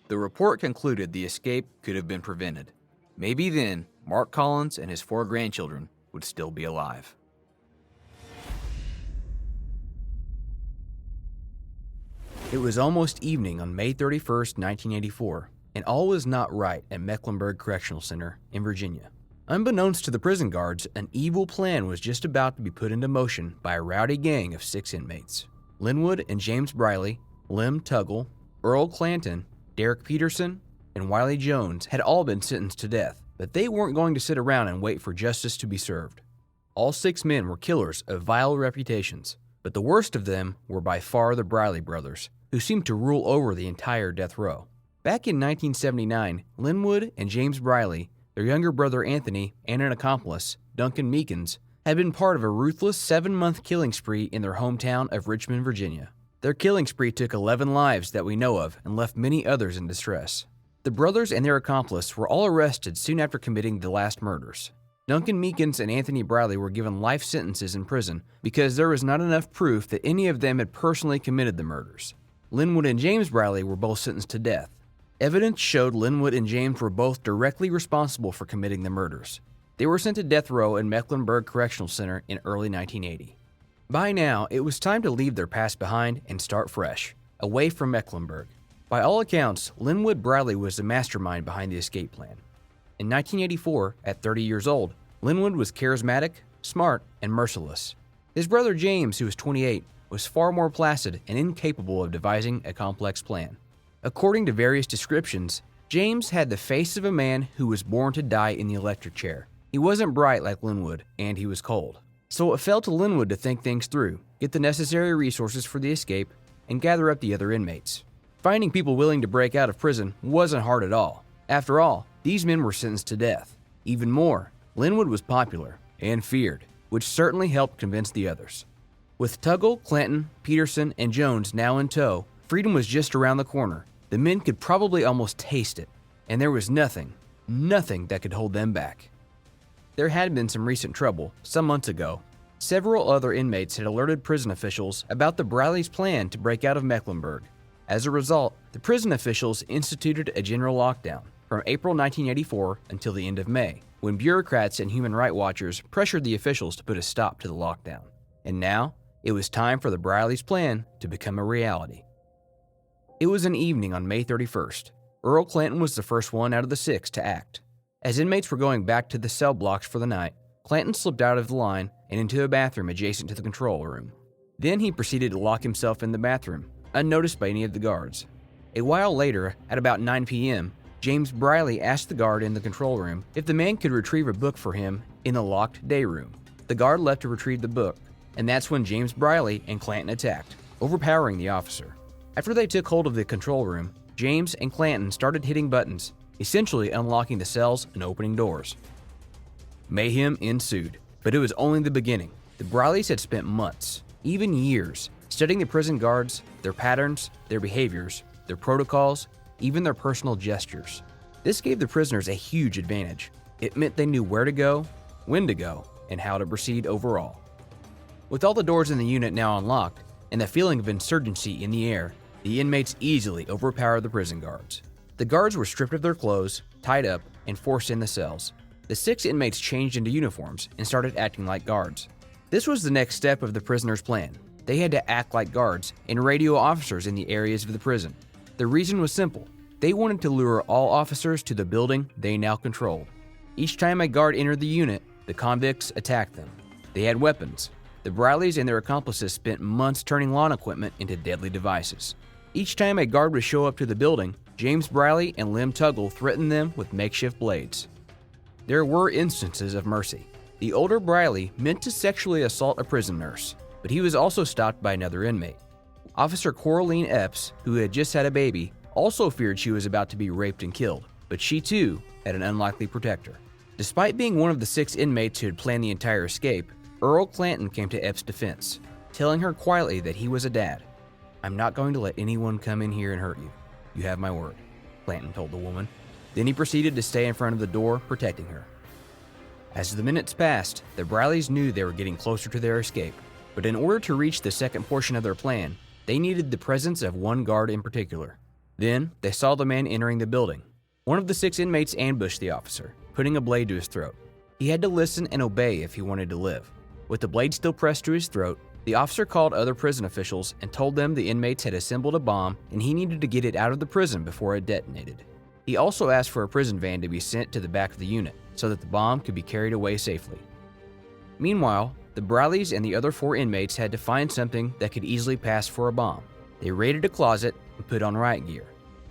The report concluded the escape could have been prevented. Maybe then, Mark Collins and his 4 grandchildren would still be alive. It was almost evening on May 31st, 1984, and all was not right at Mecklenburg Correctional Center in Virginia. Unbeknownst to the prison guards, an evil plan was just about to be put into motion by a rowdy gang of 6 inmates. Linwood and James Briley, Lem Tuggle, Earl Clanton, Derek Peterson, and Wiley Jones had all been sentenced to death, but they weren't going to sit around and wait for justice to be served. All 6 men were killers of vile reputations, but the worst of them were by far the Briley brothers, who seemed to rule over the entire death row. Back in 1979, Linwood and James Briley, their younger brother Anthony, and an accomplice, Duncan Meekins, had been part of a ruthless 7-month killing spree in their hometown of Richmond, Virginia. Their killing spree took 11 lives that we know of and left many others in distress. The brothers and their accomplice were all arrested soon after committing the last murders. Duncan Meekins and Anthony Briley were given life sentences in prison because there was not enough proof that any of them had personally committed the murders. Linwood and James Briley were both sentenced to death. Evidence showed Linwood and James were both directly responsible for committing the murders. They were sent to death row in Mecklenburg Correctional Center in early 1980. By now, it was time to leave their past behind and start fresh, away from Mecklenburg. By all accounts, Linwood Briley was the mastermind behind the escape plan. In 1984, at 30 years old, Linwood was charismatic, smart, and merciless. His brother James, who was 28, was far more placid and incapable of devising a complex plan. According to various descriptions, James had the face of a man who was born to die in the electric chair. He wasn't bright like Linwood, and he was cold. So it fell to Linwood to think things through, get the necessary resources for the escape, and gather up the other inmates. Finding people willing to break out of prison wasn't hard at all. After all, these men were sentenced to death. Even more, Linwood was popular and feared, which certainly helped convince the others. With Tuggle, Clanton, Peterson, and Jones now in tow, freedom was just around the corner. The men could probably almost taste it, and there was nothing that could hold them back. There had been some recent trouble, some months ago. Several other inmates had alerted prison officials about the Brileys' plan to break out of Mecklenburg. As a result, the prison officials instituted a general lockdown from April 1984 until the end of May, when bureaucrats and human rights watchers pressured the officials to put a stop to the lockdown. And now, it was time for the Brileys' plan to become a reality. It was an evening on May 31st. Earl Clanton was the first one out of the 6 to act. As inmates were going back to the cell blocks for the night, Clanton slipped out of the line and into a bathroom adjacent to the control room. Then he proceeded to lock himself in the bathroom, unnoticed by any of the guards. A while later, at about 9 p.m., James Briley asked the guard in the control room if the man could retrieve a book for him in the locked day room. The guard left to retrieve the book, and that's when James Briley and Clanton attacked, overpowering the officer. After they took hold of the control room, James and Clanton started hitting buttons, essentially unlocking the cells and opening doors. Mayhem ensued, but it was only the beginning. The Brileys had spent months, even years, studying the prison guards, their patterns, their behaviors, their protocols, even their personal gestures. This gave the prisoners a huge advantage. It meant they knew where to go, when to go, and how to proceed overall. With all the doors in the unit now unlocked, and the feeling of insurgency in the air, the inmates easily overpowered the prison guards. The guards were stripped of their clothes, tied up, and forced in the cells. The 6 inmates changed into uniforms and started acting like guards. This was the next step of the prisoners' plan. They had to act like guards and radio officers in the areas of the prison. The reason was simple. They wanted to lure all officers to the building they now controlled. Each time a guard entered the unit, the convicts attacked them. They had weapons. The Brileys and their accomplices spent months turning lawn equipment into deadly devices. Each time a guard would show up to the building, James Briley and Lem Tuggle threatened them with makeshift blades. There were instances of mercy. The older Briley meant to sexually assault a prison nurse, but he was also stopped by another inmate. Officer Coraline Epps, who had just had a baby, also feared she was about to be raped and killed, but she too had an unlikely protector. Despite being one of the 6 inmates who had planned the entire escape, Earl Clanton came to Epps' defense, telling her quietly that he was a dad. "I'm not going to let anyone come in here and hurt you. You have my word," Clanton told the woman. Then he proceeded to stay in front of the door, protecting her. As the minutes passed, the Brileys knew they were getting closer to their escape, but in order to reach the second portion of their plan, they needed the presence of one guard in particular. Then, they saw the man entering the building. One of the 6 inmates ambushed the officer, putting a blade to his throat. He had to listen and obey if he wanted to live. With the blade still pressed to his throat, the officer called other prison officials and told them the inmates had assembled a bomb and he needed to get it out of the prison before it detonated. He also asked for a prison van to be sent to the back of the unit so that the bomb could be carried away safely. Meanwhile, the Brileys and the other 4 inmates had to find something that could easily pass for a bomb. They raided a closet and put on riot gear.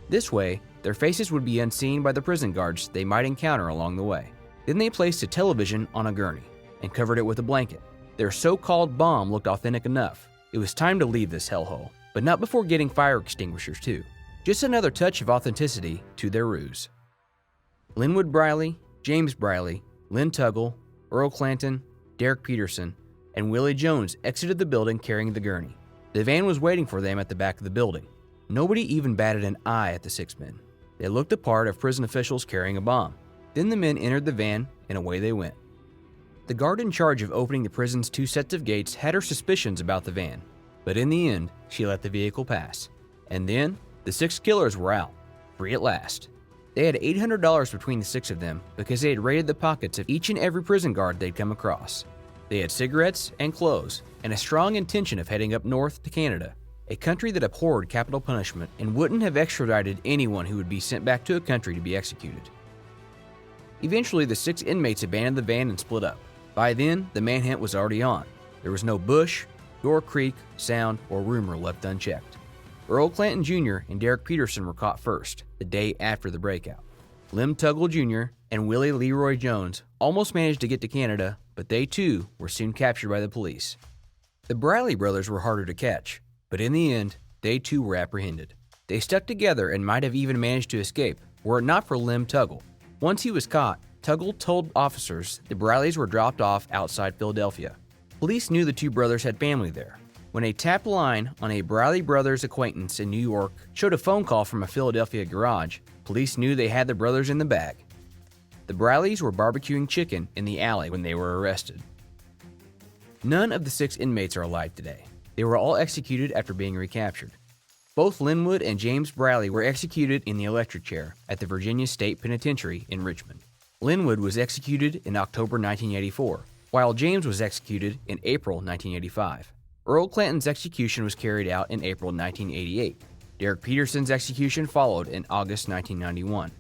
This way, their faces would be unseen by the prison guards they might encounter along the way. Then they placed a television on a gurney and covered it with a blanket. Their so-called bomb looked authentic enough. It was time to leave this hellhole, but not before getting fire extinguishers too. Just another touch of authenticity to their ruse. Linwood Briley, James Briley, Lynn Tuggle, Earl Clanton, Derek Peterson, and Willie Jones exited the building carrying the gurney. The van was waiting for them at the back of the building. Nobody even batted an eye at the 6 men. They looked the part of prison officials carrying a bomb. Then the men entered the van and away they went. The guard in charge of opening the prison's 2 sets of gates had her suspicions about the van, but in the end, she let the vehicle pass. And then, the 6 killers were out. Free at last. They had $800 between the six of them because they had raided the pockets of each and every prison guard they'd come across. They had cigarettes and clothes and a strong intention of heading up north to Canada, a country that abhorred capital punishment and wouldn't have extradited anyone who would be sent back to a country to be executed. Eventually, the 6 inmates abandoned the van and split up. By then, the manhunt was already on. There was no bush, door creak, sound, or rumor left unchecked. Earl Clanton Jr. and Derek Peterson were caught first, the day after the breakout. Lem Tuggle Jr. and Willie Leroy Jones almost managed to get to Canada, but they too were soon captured by the police. The Briley brothers were harder to catch, but in the end, they too were apprehended. They stuck together and might have even managed to escape, were it not for Lem Tuggle. Once he was caught, Tuggle told officers the Brileys were dropped off outside Philadelphia. Police knew the two brothers had family there. When a tapped line on a Briley brothers acquaintance in New York showed a phone call from a Philadelphia garage, police knew they had the brothers in the bag. The Brileys were barbecuing chicken in the alley when they were arrested. None of the 6 inmates are alive today. They were all executed after being recaptured. Both Linwood and James Briley were executed in the electric chair at the Virginia State Penitentiary in Richmond. Linwood was executed in October 1984, while James was executed in April 1985. Earl Clanton's execution was carried out in April 1988. Derek Peterson's execution followed in August 1991.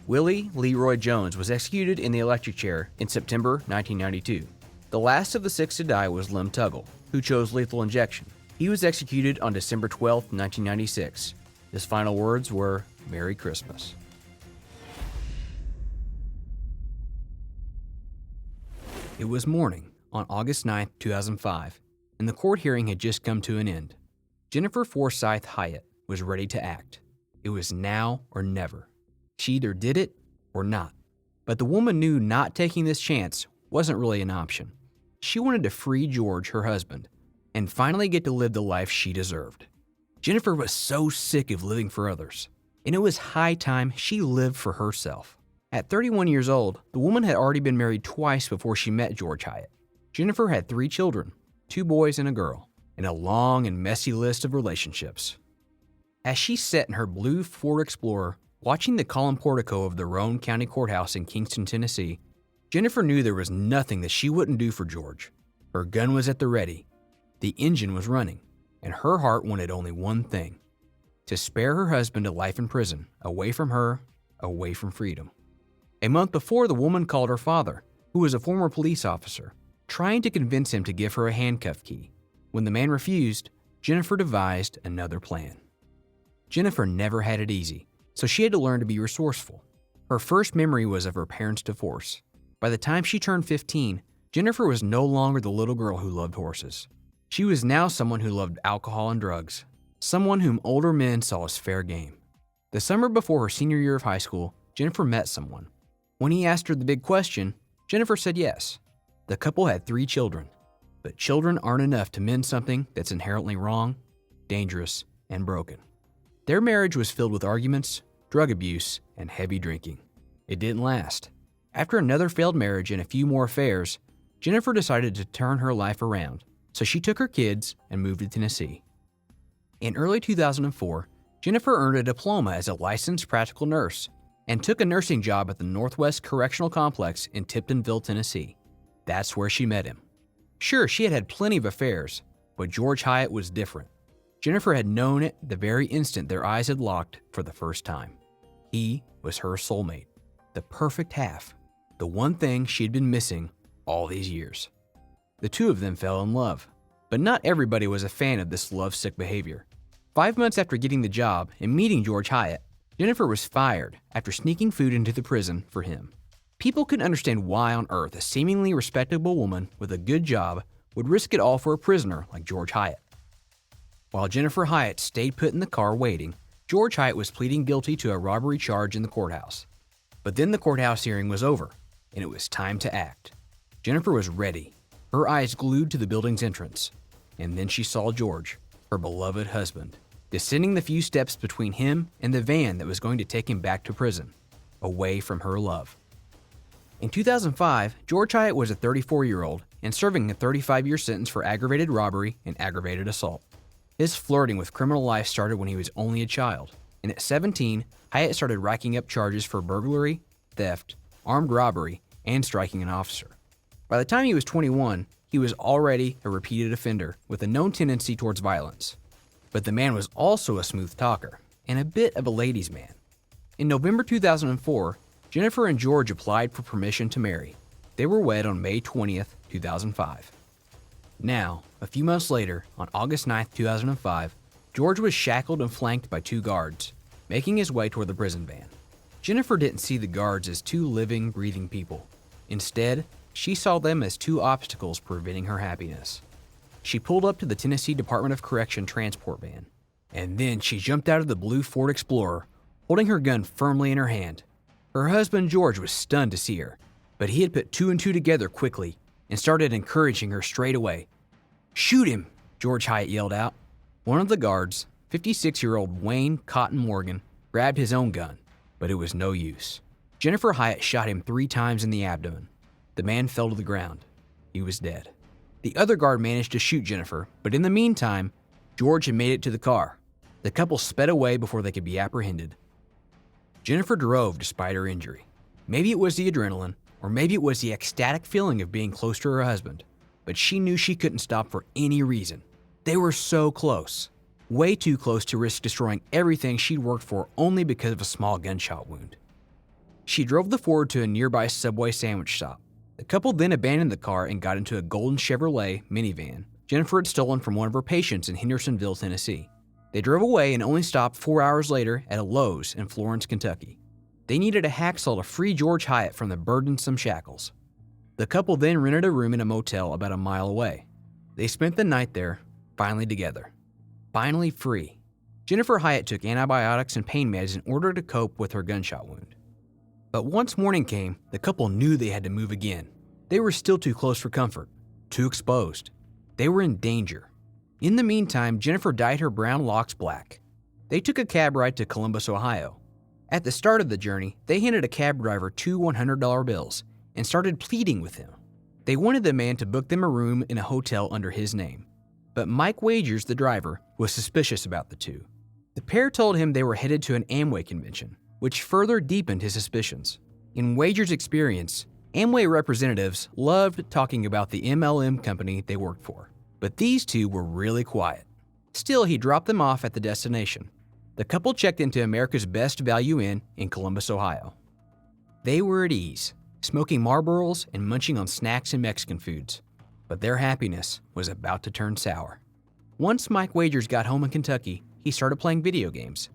Willie Leroy Jones was executed in the electric chair in September 1992. The last of the 6 to die was Lem Tuggle, who chose lethal injection. He was executed on December 12, 1996. His final words were, "Merry Christmas." It was morning on August 9, 2005, and the court hearing had just come to an end. Jennifer Forsyth Hyatte was ready to act. It was now or never. She either did it or not. But the woman knew not taking this chance wasn't really an option. She wanted to free George, her husband, and finally get to live the life she deserved. Jennifer was so sick of living for others, and it was high time she lived for herself. At 31 years old, the woman had already been married twice before she met George Hyatte. Jennifer had 3 children, 2 boys and a girl, and a long and messy list of relationships. As she sat in her blue Ford Explorer, watching the column portico of the Roane County Courthouse in Kingston, Tennessee, Jennifer knew there was nothing that she wouldn't do for George. Her gun was at the ready, the engine was running, and her heart wanted only one thing: to spare her husband a life in prison, away from her, away from freedom. A month before, the woman called her father, who was a former police officer, trying to convince him to give her a handcuff key. When the man refused, Jennifer devised another plan. Jennifer never had it easy, so she had to learn to be resourceful. Her first memory was of her parents' divorce. By the time she turned 15, Jennifer was no longer the little girl who loved horses. She was now someone who loved alcohol and drugs, someone whom older men saw as fair game. The summer before her senior year of high school, Jennifer met someone. When he asked her the big question, Jennifer said yes. The couple had 3 children, but children aren't enough to mend something that's inherently wrong, dangerous, and broken. Their marriage was filled with arguments, drug abuse, and heavy drinking. It didn't last. After another failed marriage and a few more affairs, Jennifer decided to turn her life around, so she took her kids and moved to Tennessee. In early 2004, Jennifer earned a diploma as a licensed practical nurse and took a nursing job at the Northwest Correctional Complex in Tiptonville, Tennessee. That's where she met him. Sure, she had had plenty of affairs, but George Hyatte was different. Jennifer had known it the very instant their eyes had locked for the first time. He was her soulmate, the perfect half, the one thing she'd been missing all these years. The two of them fell in love, but not everybody was a fan of this lovesick behavior. 5 months after getting the job and meeting George Hyatte, Jennifer was fired after sneaking food into the prison for him. People couldn't understand why on earth a seemingly respectable woman with a good job would risk it all for a prisoner like George Hyatte. While Jennifer Hyatte stayed put in the car waiting, George Hyatte was pleading guilty to a robbery charge in the courthouse. But then the courthouse hearing was over, and it was time to act. Jennifer was ready, her eyes glued to the building's entrance, and then she saw George, her beloved husband, descending the few steps between him and the van that was going to take him back to prison, away from her love. In 2005, George Hyatte was a 34-year-old and serving a 35-year sentence for aggravated robbery and aggravated assault. His flirting with criminal life started when he was only a child. and at 17, Hyatte started racking up charges for burglary, theft, armed robbery, and striking an officer. By the time he was 21, he was already a repeated offender with a known tendency towards violence. But the man was also a smooth talker and a bit of a ladies' man. In November 2004, Jennifer and George applied for permission to marry. They were wed on May 20th, 2005. Now, a few months later, on August 9th, 2005, George was shackled and flanked by 2 guards, making his way toward the prison van. Jennifer didn't see the guards as 2 living, breathing people. Instead, she saw them as 2 obstacles preventing her happiness. She pulled up to the Tennessee Department of Correction transport van, and then she jumped out of the blue Ford Explorer, holding her gun firmly in her hand. Her husband George was stunned to see her, but he had put 2 and 2 together quickly and started encouraging her straight away. "Shoot him," George Hyatte yelled out. One of the guards, 56-year-old Wayne Cotton Morgan, grabbed his own gun, but it was no use. Jennifer Hyatte shot him 3 times in the abdomen. The man fell to the ground. He was dead. The other guard managed to shoot Jennifer, but in the meantime, George had made it to the car. The couple sped away before they could be apprehended. Jennifer drove despite her injury. Maybe it was the adrenaline, or maybe it was the ecstatic feeling of being close to her husband, but she knew she couldn't stop for any reason. They were so close. Way too close to risk destroying everything she'd worked for only because of a small gunshot wound. She drove the Ford to a nearby Subway sandwich shop. The couple then abandoned the car and got into a golden Chevrolet minivan Jennifer had stolen from one of her patients in Hendersonville, Tennessee. They drove away and only stopped 4 hours later at a Lowe's in Florence, Kentucky. They needed a hacksaw to free George Hyatte from the burdensome shackles. The couple then rented a room in a motel about a mile away. They spent the night there, finally together. Finally free. Jennifer Hyatte took antibiotics and pain meds in order to cope with her gunshot wound. But once morning came, the couple knew they had to move again. They were still too close for comfort, too exposed. They were in danger. In the meantime, Jennifer dyed her brown locks black. They took a cab ride to Columbus, Ohio. At the start of the journey, they handed a cab driver 2 $100 bills and started pleading with him. They wanted the man to book them a room in a hotel under his name. But Mike Wagers, the driver, was suspicious about the two. The pair told him they were headed to an Amway convention, which further deepened his suspicions. In Wagers' experience, Amway representatives loved talking about the MLM company they worked for, but these two were really quiet. Still, he dropped them off at the destination. The couple checked into America's Best Value Inn in Columbus, Ohio. They were at ease, smoking Marlboros and munching on snacks and Mexican foods, but their happiness was about to turn sour. Once Mike Wagers got home in Kentucky, he started playing video games.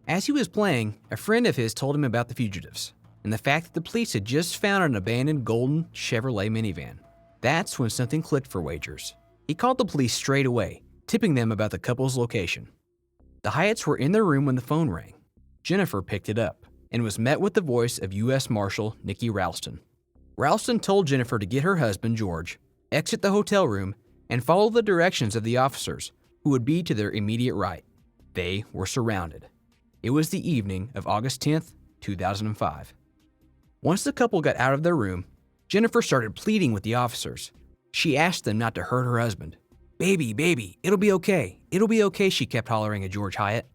As he was playing, a friend of his told him about the fugitives and the fact that the police had just found an abandoned golden Chevrolet minivan. That's when something clicked for Wagers. He called the police straight away, tipping them about the couple's location. The Hyattes were in their room when the phone rang. Jennifer picked it up and was met with the voice of U.S. Marshal Nikki Ralston. Ralston told Jennifer to get her husband, George, exit the hotel room, and follow the directions of the officers, who would be to their immediate right. They were surrounded. It was the evening of August 10th, 2005. Once the couple got out of their room, Jennifer started pleading with the officers. She asked them not to hurt her husband. "Baby, baby, it'll be okay. It'll be okay," she kept hollering at George Hyatte.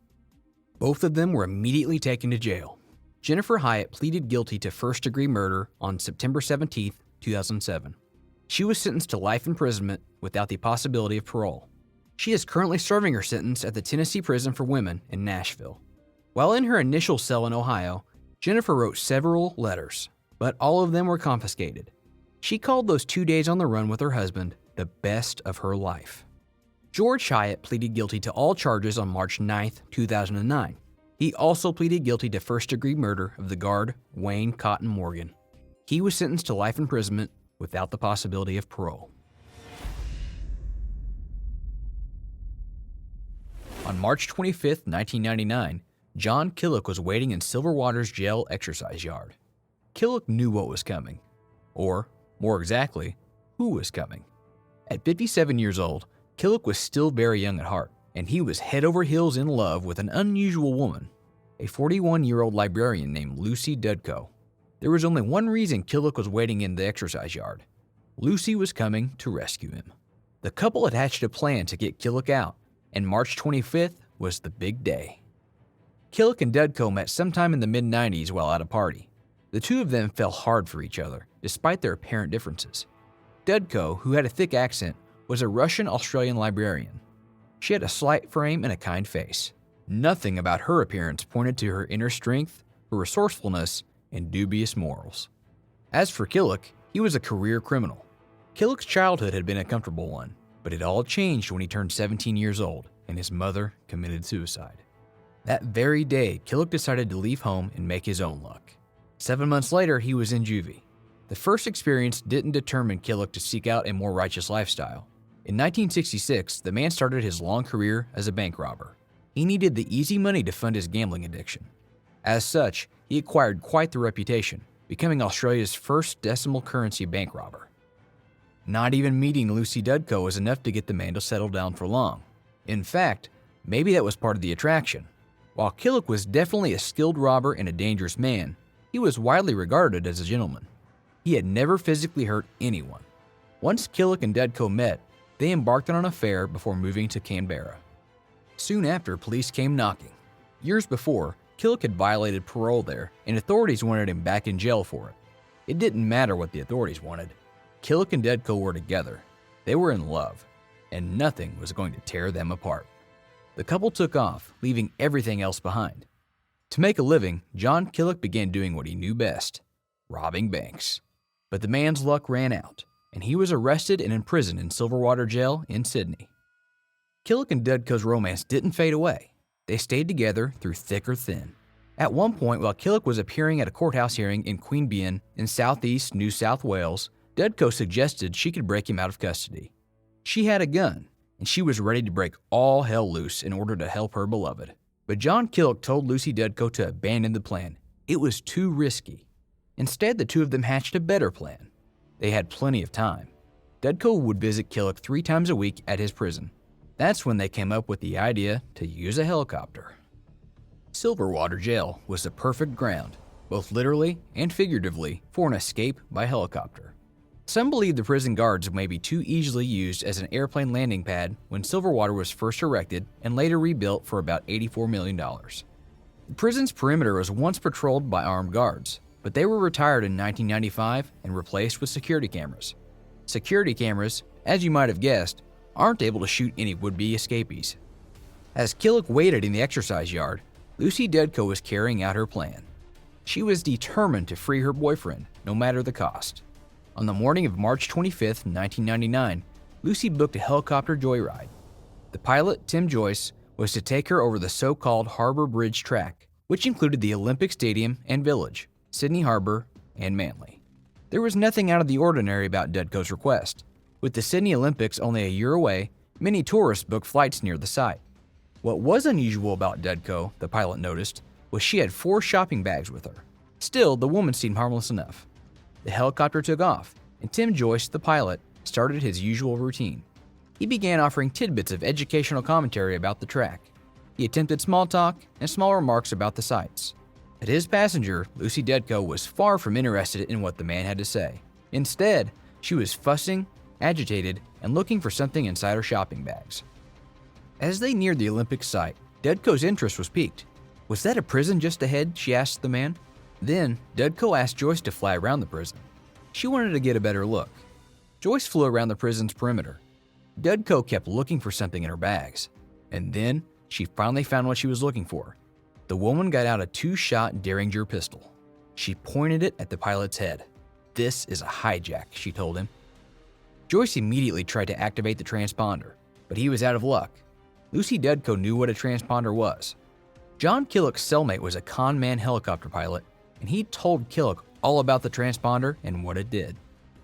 Both of them were immediately taken to jail. Jennifer Hyatte pleaded guilty to first-degree murder on September 17, 2007. She was sentenced to life imprisonment without the possibility of parole. She is currently serving her sentence at the Tennessee Prison for Women in Nashville. While in her initial cell in Ohio, Jennifer wrote several letters, but all of them were confiscated. She called those 2 days on the run with her husband the best of her life. George Hyatte pleaded guilty to all charges on March 9, 2009. He also pleaded guilty to first-degree murder of the guard Wayne Cotton Morgan. He was sentenced to life imprisonment without the possibility of parole. On March 25, 1999, John Killick was waiting in Silverwater's jail exercise yard. Killick knew what was coming, or, more exactly, who was coming. At 57 years old, Killick was still very young at heart, and he was head over heels in love with an unusual woman, a 41-year-old librarian named Lucy Dudko. There was only one reason Killick was waiting in the exercise yard. Lucy was coming to rescue him. The couple had hatched a plan to get Killick out, and March 25th was the big day. Killick and Dedko met sometime in the mid-90s while at a party. The two of them fell hard for each other, despite their apparent differences. Dedko, who had a thick accent, was a Russian-Australian librarian. She had a slight frame and a kind face. Nothing about her appearance pointed to her inner strength, her resourcefulness, and dubious morals. As for Killick, he was a career criminal. Killick's childhood had been a comfortable one, but it all changed when he turned 17 years old and his mother committed suicide. That very day, Killick decided to leave home and make his own luck. 7 months later, he was in juvie. The first experience didn't determine Killick to seek out a more righteous lifestyle. In 1966, the man started his long career as a bank robber. He needed the easy money to fund his gambling addiction. As such, he acquired quite the reputation, becoming Australia's first decimal currency bank robber. Not even meeting Lucy Dedko was enough to get the man to settle down for long. In fact, maybe that was part of the attraction. While Killick was definitely a skilled robber and a dangerous man, he was widely regarded as a gentleman. He had never physically hurt anyone. Once Killick and Dedko met, they embarked on an affair before moving to Canberra. Soon after, police came knocking. Years before, Killick had violated parole there, and authorities wanted him back in jail for it. It didn't matter what the authorities wanted. Killick and Dedko were together. They were in love, and nothing was going to tear them apart. The couple took off, leaving everything else behind. To make a living, John Killick began doing what he knew best, robbing banks. But the man's luck ran out, and he was arrested and imprisoned in Silverwater Jail in Sydney. Killick and Dedko's romance didn't fade away. They stayed together through thick or thin. At one point, while Killick was appearing at a courthouse hearing in Queanbeyan in southeast New South Wales, Dedko suggested she could break him out of custody. She had a gun, and she was ready to break all hell loose in order to help her beloved. But John Killick told Lucy Dedko to abandon the plan. It was too risky. Instead, the two of them hatched a better plan. They had plenty of time. Dedko would visit Killick 3 times a week at his prison. That's when they came up with the idea to use a helicopter. Silverwater Jail was the perfect ground, both literally and figuratively, for an escape by helicopter. Some believe the prison guards may be too easily used as an airplane landing pad when Silverwater was first erected and later rebuilt for about $84 million. The prison's perimeter was once patrolled by armed guards, but they were retired in 1995 and replaced with security cameras. Security cameras, as you might have guessed, aren't able to shoot any would-be escapees. As Killick waited in the exercise yard, Lucy Dedko was carrying out her plan. She was determined to free her boyfriend, no matter the cost. On the morning of March 25, 1999, Lucy booked a helicopter joyride. The pilot, Tim Joyce, was to take her over the so-called Harbor Bridge track, which included the Olympic Stadium and Village, Sydney Harbor, and Manly. There was nothing out of the ordinary about Dedko's request. With the Sydney Olympics only a year away, many tourists booked flights near the site. What was unusual about Dedko, the pilot noticed, was she had 4 shopping bags with her. Still, the woman seemed harmless enough. The helicopter took off, and Tim Joyce, the pilot, started his usual routine. He began offering tidbits of educational commentary about the track. He attempted small talk and small remarks about the sights. But his passenger, Lucy Dedko, was far from interested in what the man had to say. Instead, she was fussing, agitated, and looking for something inside her shopping bags. As they neared the Olympic site, Dedko's interest was piqued. "Was that a prison just ahead?" she asked the man. Then, Dedko asked Joyce to fly around the prison. She wanted to get a better look. Joyce flew around the prison's perimeter. Dedko kept looking for something in her bags. And then, she finally found what she was looking for. The woman got out a 2-shot Derringer pistol. She pointed it at the pilot's head. "This is a hijack," she told him. Joyce immediately tried to activate the transponder, but he was out of luck. Lucy Dedko knew what a transponder was. John Killick's cellmate was a con man helicopter pilot, and he told Killick all about the transponder and what it did.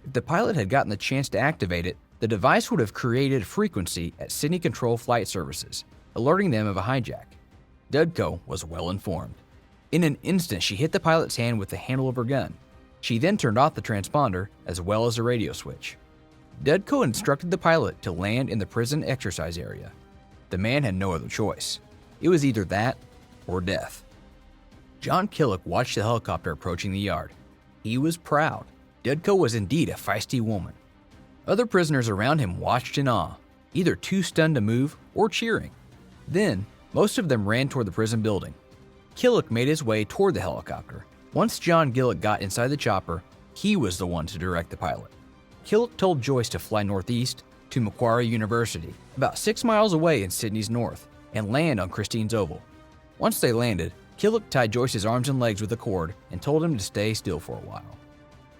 If the pilot had gotten the chance to activate it, the device would have created a frequency at Sydney Control Flight Services, alerting them of a hijack. Dedko was well informed. In an instant, she hit the pilot's hand with the handle of her gun. She then turned off the transponder as well as the radio switch. Dedko instructed the pilot to land in the prison exercise area. The man had no other choice. It was either that or death. John Killick watched the helicopter approaching the yard. He was proud. Dedko was indeed a feisty woman. Other prisoners around him watched in awe, either too stunned to move or cheering. Then, most of them ran toward the prison building. Killick made his way toward the helicopter. Once John Gillick got inside the chopper, he was the one to direct the pilot. Killick told Joyce to fly northeast to Macquarie University, about 6 miles away in Sydney's north, and land on Christine's Oval. Once they landed, Killick tied Joyce's arms and legs with a cord and told him to stay still for a while.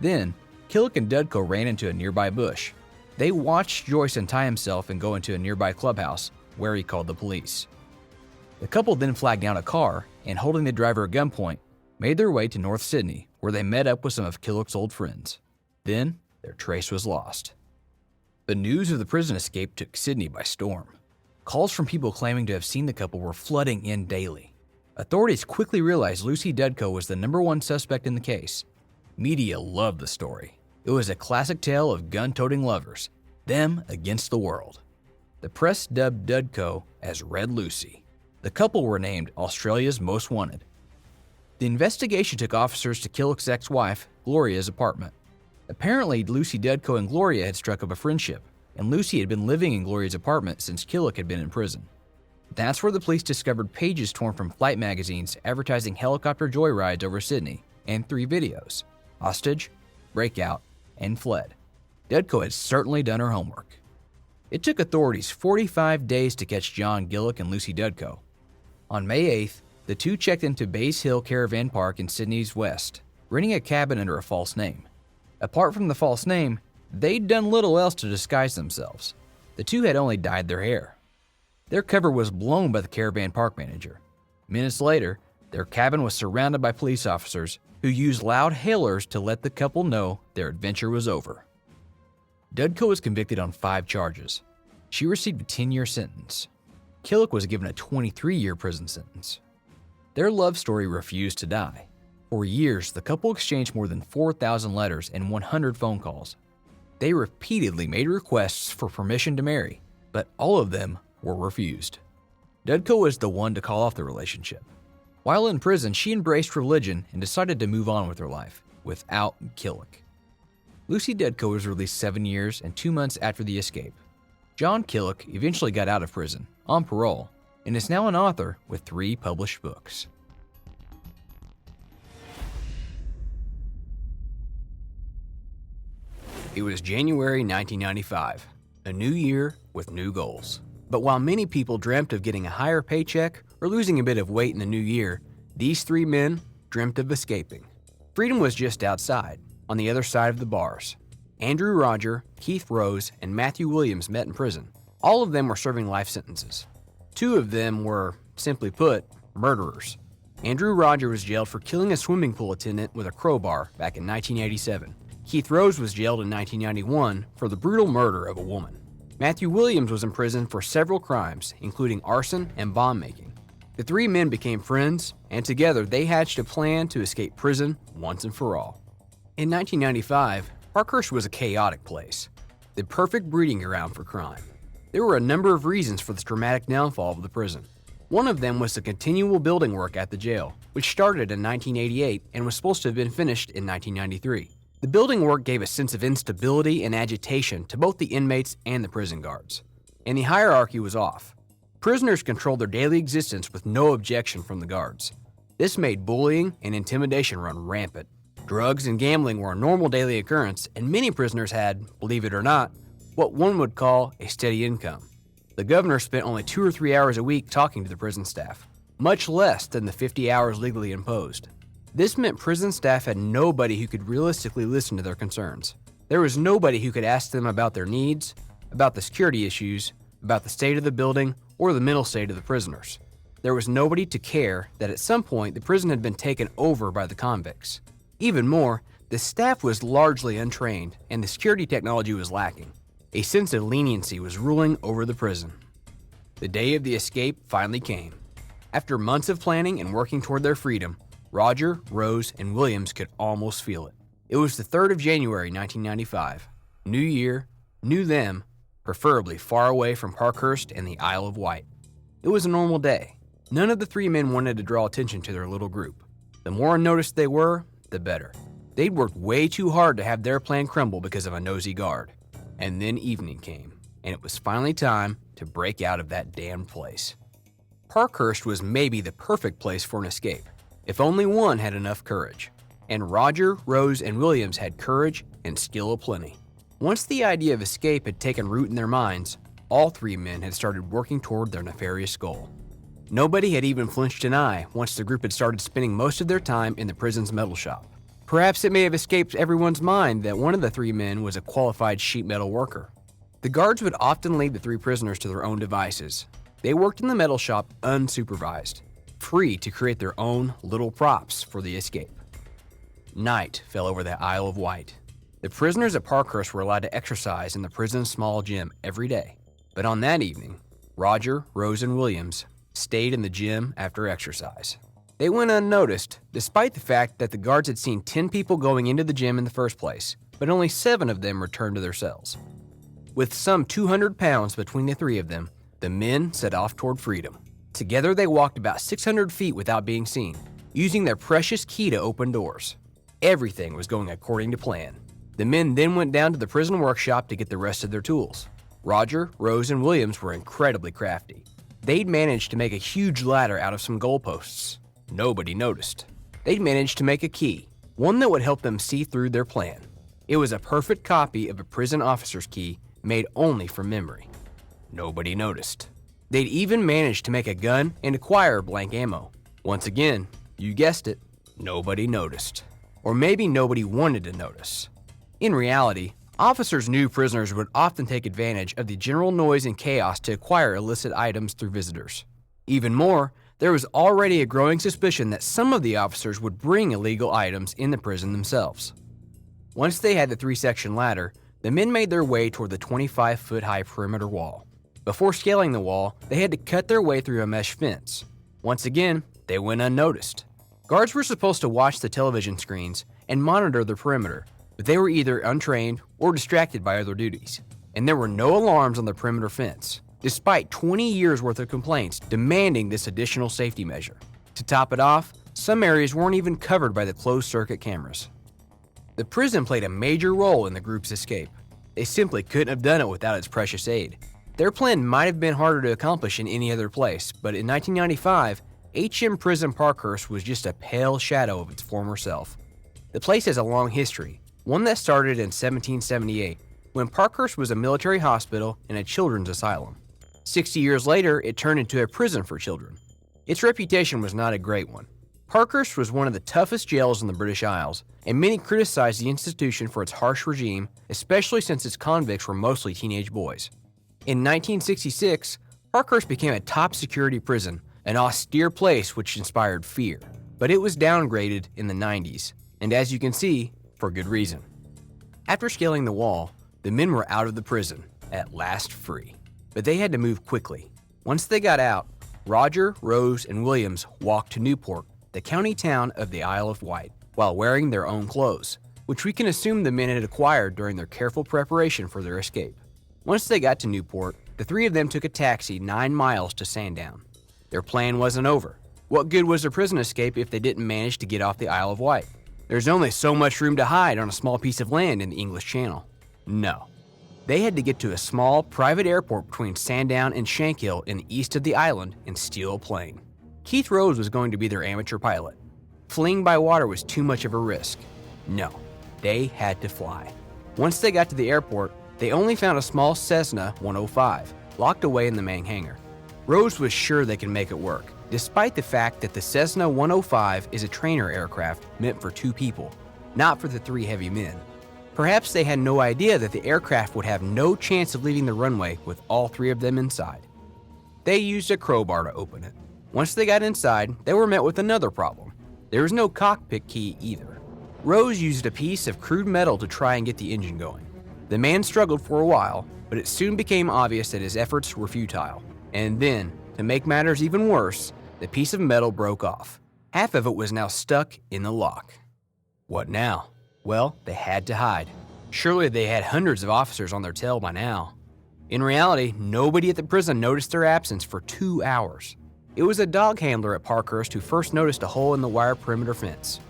Then, Killick and Dudko ran into a nearby bush. They watched Joyce untie himself and go into a nearby clubhouse, where he called the police. The couple then flagged down a car and, holding the driver at gunpoint, made their way to North Sydney, where they met up with some of Killick's old friends. Then, their trace was lost. The news of the prison escape took Sydney by storm. Calls from people claiming to have seen the couple were flooding in daily. Authorities quickly realized Lucy Dudko was the #1 suspect in the case. Media loved the story. It was a classic tale of gun-toting lovers, them against the world. The press dubbed Dudko as Red Lucy. The couple were named Australia's Most Wanted. The investigation took officers to Killick's ex-wife, Gloria's apartment. Apparently, Lucy Dudko and Gloria had struck up a friendship, and Lucy had been living in Gloria's apartment since Killick had been in prison. That's where the police discovered pages torn from flight magazines advertising helicopter joyrides over Sydney, and 3 videos: Hostage, Breakout, and Fled. Dudko had certainly done her homework. It took authorities 45 days to catch John Gillick and Lucy Dudko. On May 8th, the two checked into Bays Hill Caravan Park in Sydney's west, renting a cabin under a false name. Apart from the false name, they'd done little else to disguise themselves. The two had only dyed their hair. Their cover was blown by the caravan park manager. Minutes later, their cabin was surrounded by police officers who used loud hailers to let the couple know their adventure was over. Dudko was convicted on 5 charges. She received a 10-year sentence. Killick was given a 23-year prison sentence. Their love story refused to die. For years, the couple exchanged more than 4,000 letters and 100 phone calls. They repeatedly made requests for permission to marry, but all of them were refused. Dudko was the one to call off the relationship. While in prison, she embraced religion and decided to move on with her life, without Killick. Lucy Dudko was released 7 years and 2 months after the escape. John Killick eventually got out of prison, on parole, and is now an author with 3 published books. It was January 1995, a new year with new goals. But while many people dreamt of getting a higher paycheck or losing a bit of weight in the new year, these 3 men dreamt of escaping. Freedom was just outside, on the other side of the bars. Andrew Roger, Keith Rose, and Matthew Williams met in prison. All of them were serving life sentences. 2 of them were, simply put, murderers. Andrew Roger was jailed for killing a swimming pool attendant with a crowbar back in 1987. Keith Rose was jailed in 1991 for the brutal murder of a woman. Matthew Williams was in prison for several crimes, including arson and bomb making. The 3 men became friends, and together they hatched a plan to escape prison once and for all. In 1995, Parkhurst was a chaotic place, the perfect breeding ground for crime. There were a number of reasons for this dramatic downfall of the prison. One of them was the continual building work at the jail, which started in 1988 and was supposed to have been finished in 1993. The building work gave a sense of instability and agitation to both the inmates and the prison guards. And the hierarchy was off. Prisoners controlled their daily existence with no objection from the guards. This made bullying and intimidation run rampant. Drugs and gambling were a normal daily occurrence, and many prisoners had, believe it or not, what one would call a steady income. The governor spent only 2 or 3 hours a week talking to the prison staff, much less than the 50 hours legally imposed. This meant prison staff had nobody who could realistically listen to their concerns. There was nobody who could ask them about their needs, about the security issues, about the state of the building, or the mental state of the prisoners. There was nobody to care that at some point the prison had been taken over by the convicts. Even more, the staff was largely untrained and the security technology was lacking. A sense of leniency was ruling over the prison. The day of the escape finally came. After months of planning and working toward their freedom, Roger, Rose, and Williams could almost feel it. It was the 3rd of January 1995. New year, new them, preferably far away from Parkhurst and the Isle of Wight. It was a normal day. None of the 3 men wanted to draw attention to their little group. The more unnoticed they were, the better. They'd worked way too hard to have their plan crumble because of a nosy guard. And then evening came, and it was finally time to break out of that damned place. Parkhurst was maybe the perfect place for an escape, if only one had enough courage. And Roger, Rose, and Williams had courage and skill aplenty. Once the idea of escape had taken root in their minds, all three men had started working toward their nefarious goal. Nobody had even flinched an eye once the group had started spending most of their time in the prison's metal shop. Perhaps it may have escaped everyone's mind that one of the three men was a qualified sheet metal worker. The guards would often leave the three prisoners to their own devices. They worked in the metal shop unsupervised, free to create their own little props for the escape. Night fell over the Isle of Wight. The prisoners at Parkhurst were allowed to exercise in the prison's small gym every day. But on that evening, Roger, Rose, and Williams stayed in the gym after exercise. They went unnoticed, despite the fact that the guards had seen 10 people going into the gym in the first place, but only 7 of them returned to their cells. With some 200 pounds between the three of them, the men set off toward freedom. Together they walked about 600 feet without being seen, using their precious key to open doors. Everything was going according to plan. The men then went down to the prison workshop to get the rest of their tools. Roger, Rose, and Williams were incredibly crafty. They'd managed to make a huge ladder out of some goalposts. Nobody noticed. They'd managed to make a key, one that would help them see through their plan. It was a perfect copy of a prison officer's key made only from memory. Nobody noticed. They'd even managed to make a gun and acquire blank ammo. Once again, you guessed it, nobody noticed. Or maybe nobody wanted to notice. In reality, officers knew prisoners would often take advantage of the general noise and chaos to acquire illicit items through visitors. Even more, there was already a growing suspicion that some of the officers would bring illegal items in the prison themselves. Once they had the 3-section ladder, the men made their way toward the 25-foot-high perimeter wall. Before scaling the wall, they had to cut their way through a mesh fence. Once again, they went unnoticed. Guards were supposed to watch the television screens and monitor the perimeter, but they were either untrained or distracted by other duties. And there were no alarms on the perimeter fence, despite 20 years worth of complaints demanding this additional safety measure. To top it off, some areas weren't even covered by the closed-circuit cameras. The prison played a major role in the group's escape. They simply couldn't have done it without its precious aid. Their plan might have been harder to accomplish in any other place, but in 1995, HM Prison Parkhurst was just a pale shadow of its former self. The place has a long history, one that started in 1778, when Parkhurst was a military hospital and a children's asylum. 60 years later, it turned into a prison for children. Its reputation was not a great one. Parkhurst was one of the toughest jails in the British Isles, and many criticized the institution for its harsh regime, especially since its convicts were mostly teenage boys. In 1966, Parkhurst became a top security prison, an austere place which inspired fear. But it was downgraded in the 90s, and as you can see, for good reason. After scaling the wall, the men were out of the prison, at last free. But they had to move quickly. Once they got out, Roger, Rose, and Williams walked to Newport, the county town of the Isle of Wight, while wearing their own clothes, which we can assume the men had acquired during their careful preparation for their escape. Once they got to Newport, the three of them took a taxi 9 miles to Sandown. Their plan wasn't over. What good was their prison escape if they didn't manage to get off the Isle of Wight? There's only so much room to hide on a small piece of land in the English Channel. No. They had to get to a small, private airport between Sandown and Shankill in the east of the island and steal a plane. Keith Rose was going to be their amateur pilot. Fleeing by water was too much of a risk. No, they had to fly. Once they got to the airport, they only found a small Cessna 105, locked away in the main hangar. Rose was sure they could make it work, despite the fact that the Cessna 105 is a trainer aircraft meant for 2 people, not for the 3 heavy men. Perhaps they had no idea that the aircraft would have no chance of leaving the runway with all 3 of them inside. They used a crowbar to open it. Once they got inside, they were met with another problem. There was no cockpit key either. Rose used a piece of crude metal to try and get the engine going. The man struggled for a while, but it soon became obvious that his efforts were futile. And then, to make matters even worse, the piece of metal broke off. Half of it was now stuck in the lock. What now? Well, they had to hide. Surely they had hundreds of officers on their tail by now. In reality, nobody at the prison noticed their absence for 2 hours. It was a dog handler at Parkhurst who first noticed a hole in the wire perimeter fence.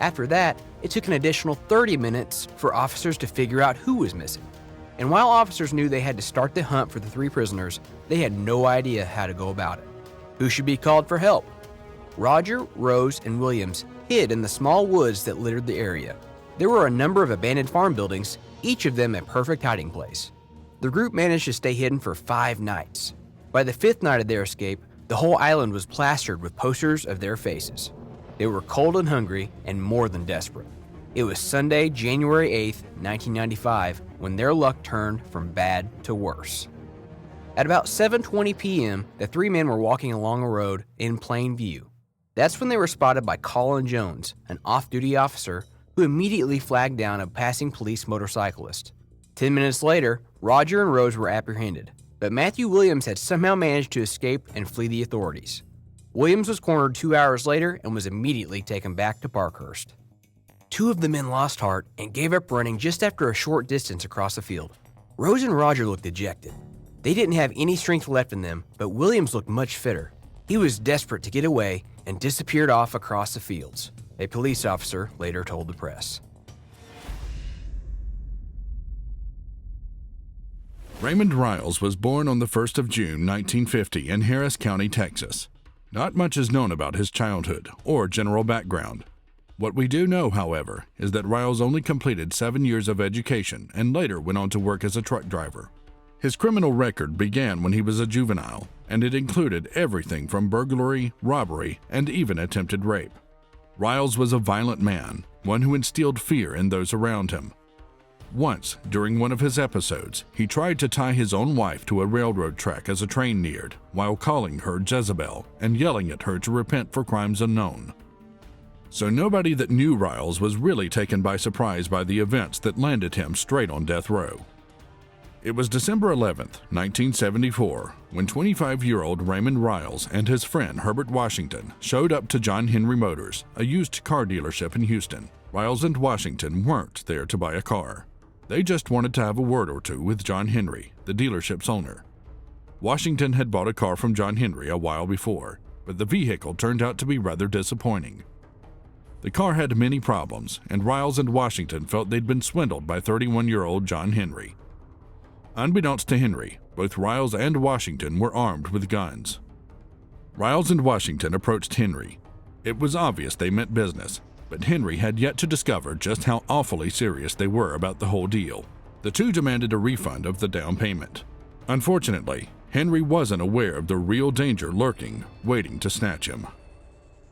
After that, it took an additional 30 minutes for officers to figure out who was missing. And while officers knew they had to start the hunt for the 3 prisoners, they had no idea how to go about it. Who should be called for help? Roger, Rose, and Williams hid in the small woods that littered the area. There were a number of abandoned farm buildings, each of them a perfect hiding place. The group managed to stay hidden for 5 nights. By the 5th night of their escape, the whole island was plastered with posters of their faces. They were cold and hungry and more than desperate. It was Sunday, January 8th, 1995, when their luck turned from bad to worse. At about 7:20 p.m., the 3 men were walking along a road in plain view. That's when they were spotted by Colin Jones, an off-duty officer, who immediately flagged down a passing police motorcyclist. 10 minutes later, Roger and Rose were apprehended, but Matthew Williams had somehow managed to escape and flee the authorities. Williams was cornered 2 hours later and was immediately taken back to Parkhurst. 2 of the men lost heart and gave up running just after a short distance across the field. Rose and Roger looked dejected. They didn't have any strength left in them, but Williams looked much fitter. He was desperate to get away and disappeared off across the fields, a police officer later told the press. Raymond Riles was born on the 1st of June, 1950 in Harris County, Texas. Not much is known about his childhood or general background. What we do know, however, is that Riles only completed 7 years of education and later went on to work as a truck driver. His criminal record began when he was a juvenile, and it included everything from burglary, robbery, and even attempted rape. Riles was a violent man, one who instilled fear in those around him. Once, during one of his episodes, he tried to tie his own wife to a railroad track as a train neared, while calling her Jezebel and yelling at her to repent for crimes unknown. So nobody that knew Riles was really taken by surprise by the events that landed him straight on death row. It was December 11th, 1974, when 25-year-old Raymond Riles and his friend Herbert Washington showed up to John Henry Motors, a used car dealership in Houston. Riles and Washington weren't there to buy a car. They just wanted to have a word or two with John Henry, the dealership's owner. Washington had bought a car from John Henry a while before, but the vehicle turned out to be rather disappointing. The car had many problems, and Riles and Washington felt they'd been swindled by 31-year-old John Henry. Unbeknownst to Henry, both Riles and Washington were armed with guns. Riles and Washington approached Henry. It was obvious they meant business, but Henry had yet to discover just how awfully serious they were about the whole deal. The two demanded a refund of the down payment. Unfortunately, Henry wasn't aware of the real danger lurking, waiting to snatch him.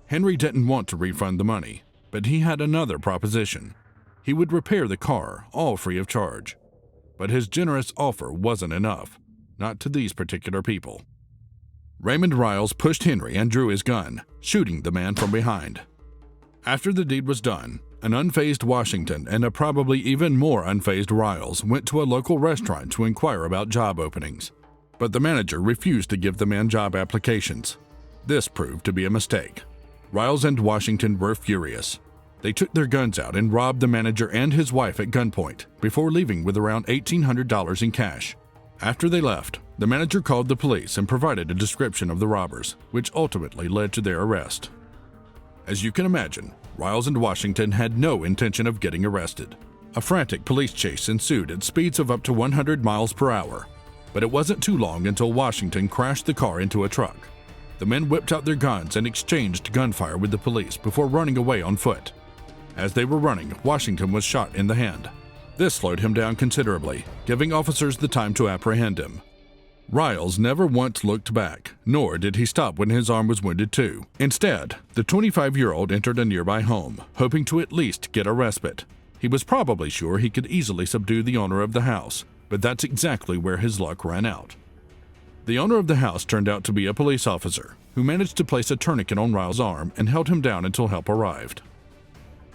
Henry didn't want to refund the money, but he had another proposition. He would repair the car, all free of charge. But his generous offer wasn't enough, not to these particular people. Raymond Riles pushed Henry and drew his gun, shooting the man from behind. After the deed was done, an unfazed Washington and a probably even more unfazed Riles went to a local restaurant to inquire about job openings. But the manager refused to give the man job applications. This proved to be a mistake. Riles and Washington were furious. They took their guns out and robbed the manager and his wife at gunpoint before leaving with around $1,800 in cash. After they left, the manager called the police and provided a description of the robbers, which ultimately led to their arrest. As you can imagine, Riles and Washington had no intention of getting arrested. A frantic police chase ensued at speeds of up to 100 miles per hour, but it wasn't too long until Washington crashed the car into a truck. The men whipped out their guns and exchanged gunfire with the police before running away on foot. As they were running, Washington was shot in the hand. This slowed him down considerably, giving officers the time to apprehend him. Riles never once looked back, nor did he stop when his arm was wounded too. Instead, the 25-year-old entered a nearby home, hoping to at least get a respite. He was probably sure he could easily subdue the owner of the house, but that's exactly where his luck ran out. The owner of the house turned out to be a police officer, who managed to place a tourniquet on Riles' arm and held him down until help arrived.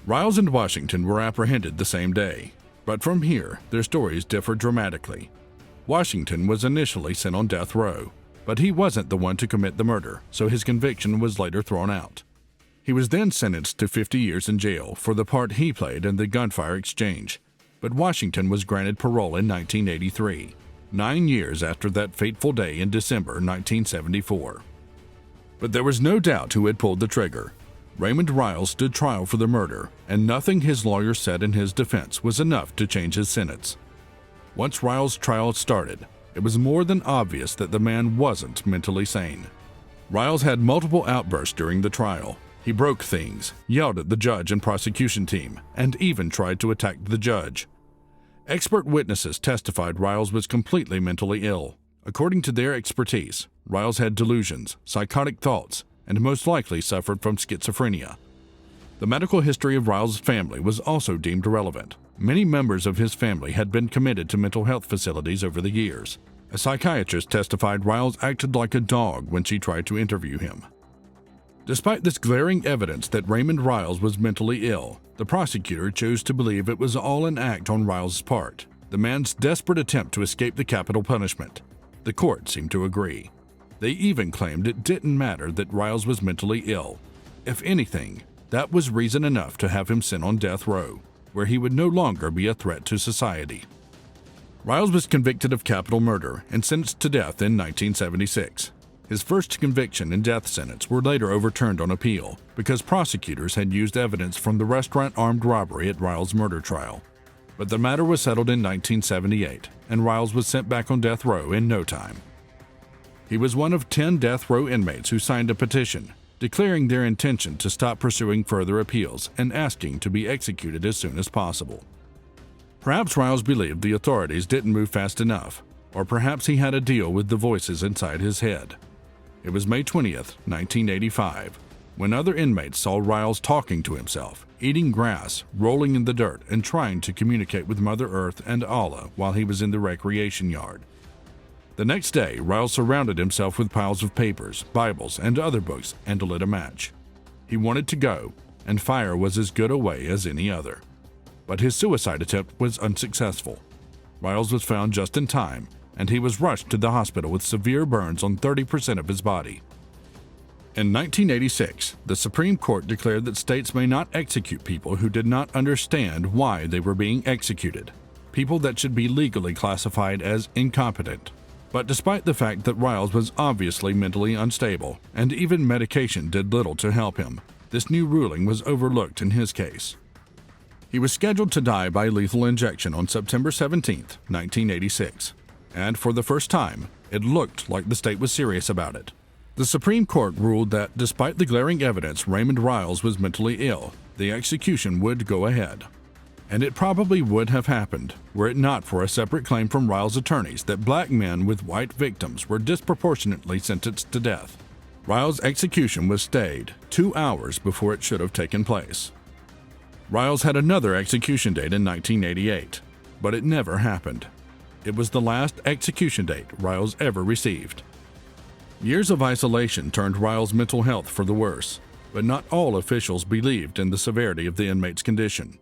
Riles and Washington were apprehended the same day, but from here, their stories differed dramatically. Washington was initially sent on death row, but he wasn't the one to commit the murder, so his conviction was later thrown out. He was then sentenced to 50 years in jail for the part he played in the gunfire exchange, but Washington was granted parole in 1983, 9 years after that fateful day in December 1974. But there was no doubt who had pulled the trigger. Raymond Riles stood trial for the murder, and nothing his lawyer said in his defense was enough to change his sentence. Once Riles' trial started, it was more than obvious that the man wasn't mentally sane. Riles had multiple outbursts during the trial. He broke things, yelled at the judge and prosecution team, and even tried to attack the judge. Expert witnesses testified Riles was completely mentally ill. According to their expertise, Riles had delusions, psychotic thoughts, and most likely suffered from schizophrenia. The medical history of Riles' family was also deemed relevant. Many members of his family had been committed to mental health facilities over the years. A psychiatrist testified Riles acted like a dog when she tried to interview him. Despite this glaring evidence that Raymond Riles was mentally ill, the prosecutor chose to believe it was all an act on Riles' part, the man's desperate attempt to escape the capital punishment. The court seemed to agree. They even claimed it didn't matter that Riles was mentally ill. If anything, that was reason enough to have him sent on death row, where he would no longer be a threat to society. Riles was convicted of capital murder and sentenced to death in 1976. His first conviction and death sentence were later overturned on appeal because prosecutors had used evidence from the restaurant armed robbery at Riles' murder trial. But the matter was settled in 1978, and Riles was sent back on death row in no time. He was one of 10 death row inmates who signed a petition declaring their intention to stop pursuing further appeals and asking to be executed as soon as possible. Perhaps Riles believed the authorities didn't move fast enough, or perhaps he had a deal with the voices inside his head. It was May 20th, 1985, when other inmates saw Riles talking to himself, eating grass, rolling in the dirt, and trying to communicate with Mother Earth and Allah while he was in the recreation yard. The next day, Riles surrounded himself with piles of papers, Bibles, and other books and lit a match. He wanted to go, and fire was as good a way as any other. But his suicide attempt was unsuccessful. Riles was found just in time, and he was rushed to the hospital with severe burns on 30% of his body. In 1986, the Supreme Court declared that states may not execute people who did not understand why they were being executed, people that should be legally classified as incompetent. But despite the fact that Riles was obviously mentally unstable, and even medication did little to help him, this new ruling was overlooked in his case. He was scheduled to die by lethal injection on September 17, 1986, and for the first time, it looked like the state was serious about it. The Supreme Court ruled that despite the glaring evidence Raymond Riles was mentally ill, the execution would go ahead. And it probably would have happened were it not for a separate claim from Riles' attorneys that black men with white victims were disproportionately sentenced to death. Riles' execution was stayed 2 hours before it should have taken place. Riles had another execution date in 1988, but it never happened. It was the last execution date Riles ever received. Years of isolation turned Riles' mental health for the worse, but not all officials believed in the severity of the inmate's condition.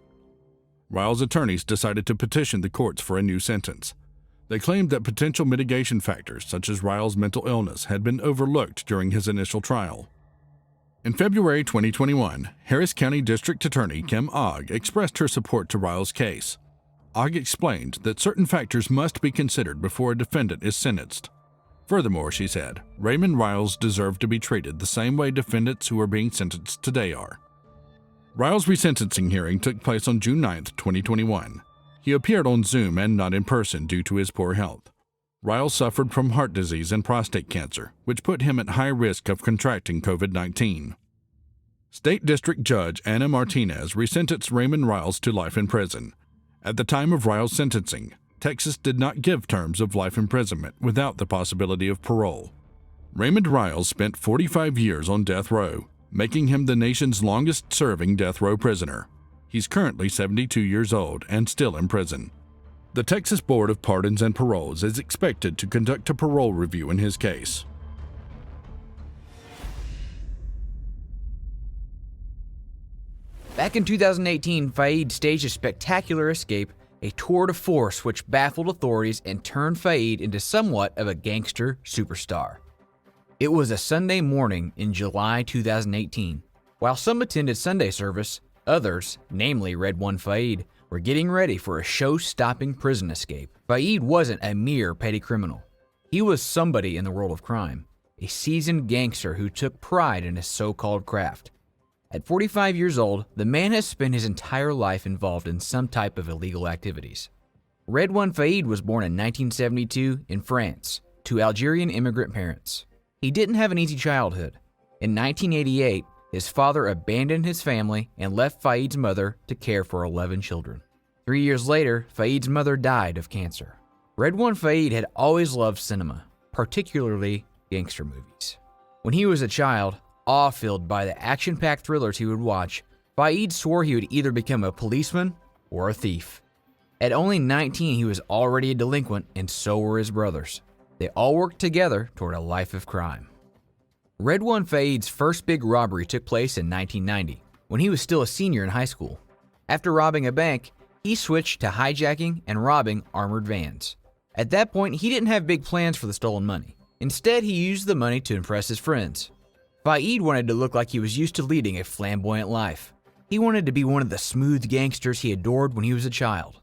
Riles' attorneys decided to petition the courts for a new sentence. They claimed that potential mitigation factors, such as Riles' mental illness, had been overlooked during his initial trial. In February 2021, Harris County District Attorney Kim Ogg expressed her support to Riles' case. Ogg explained that certain factors must be considered before a defendant is sentenced. Furthermore, she said, Raymond Riles deserved to be treated the same way defendants who are being sentenced today are. Riles' resentencing hearing took place on June 9, 2021. He appeared on Zoom and not in person due to his poor health. Riles suffered from heart disease and prostate cancer, which put him at high risk of contracting COVID-19. State District Judge Anna Martinez resentenced Raymond Riles to life in prison. At the time of Riles' sentencing, Texas did not give terms of life imprisonment without the possibility of parole. Raymond Riles spent 45 years on death row, making him the nation's longest-serving death row prisoner. He's currently 72 years old and still in prison. The Texas Board of Pardons and Paroles is expected to conduct a parole review in his case. Back in 2018, Faid staged a spectacular escape, a tour de force which baffled authorities and turned Faid into somewhat of a gangster superstar. It was a Sunday morning in July 2018. While some attended Sunday service, others, namely Redoine Faid, were getting ready for a show-stopping prison escape. Faid wasn't a mere petty criminal. He was somebody in the world of crime, a seasoned gangster who took pride in his so-called craft. At 45 years old, the man has spent his entire life involved in some type of illegal activities. Redoine Faid was born in 1972 in France to Algerian immigrant parents. He didn't have an easy childhood. In 1988, his father abandoned his family and left Faid's mother to care for 11 children. 3 years later, Faid's mother died of cancer. Redoine Faid had always loved cinema, particularly gangster movies. When he was a child, awe-filled by the action-packed thrillers he would watch, Faid swore he would either become a policeman or a thief. At only 19, he was already a delinquent, and so were his brothers. They all worked together toward a life of crime. Redoine Faid's first big robbery took place in 1990, when he was still a senior in high school. After robbing a bank, he switched to hijacking and robbing armored vans. At that point, he didn't have big plans for the stolen money. Instead, he used the money to impress his friends. Faid wanted to look like he was used to leading a flamboyant life. He wanted to be one of the smooth gangsters he adored when he was a child.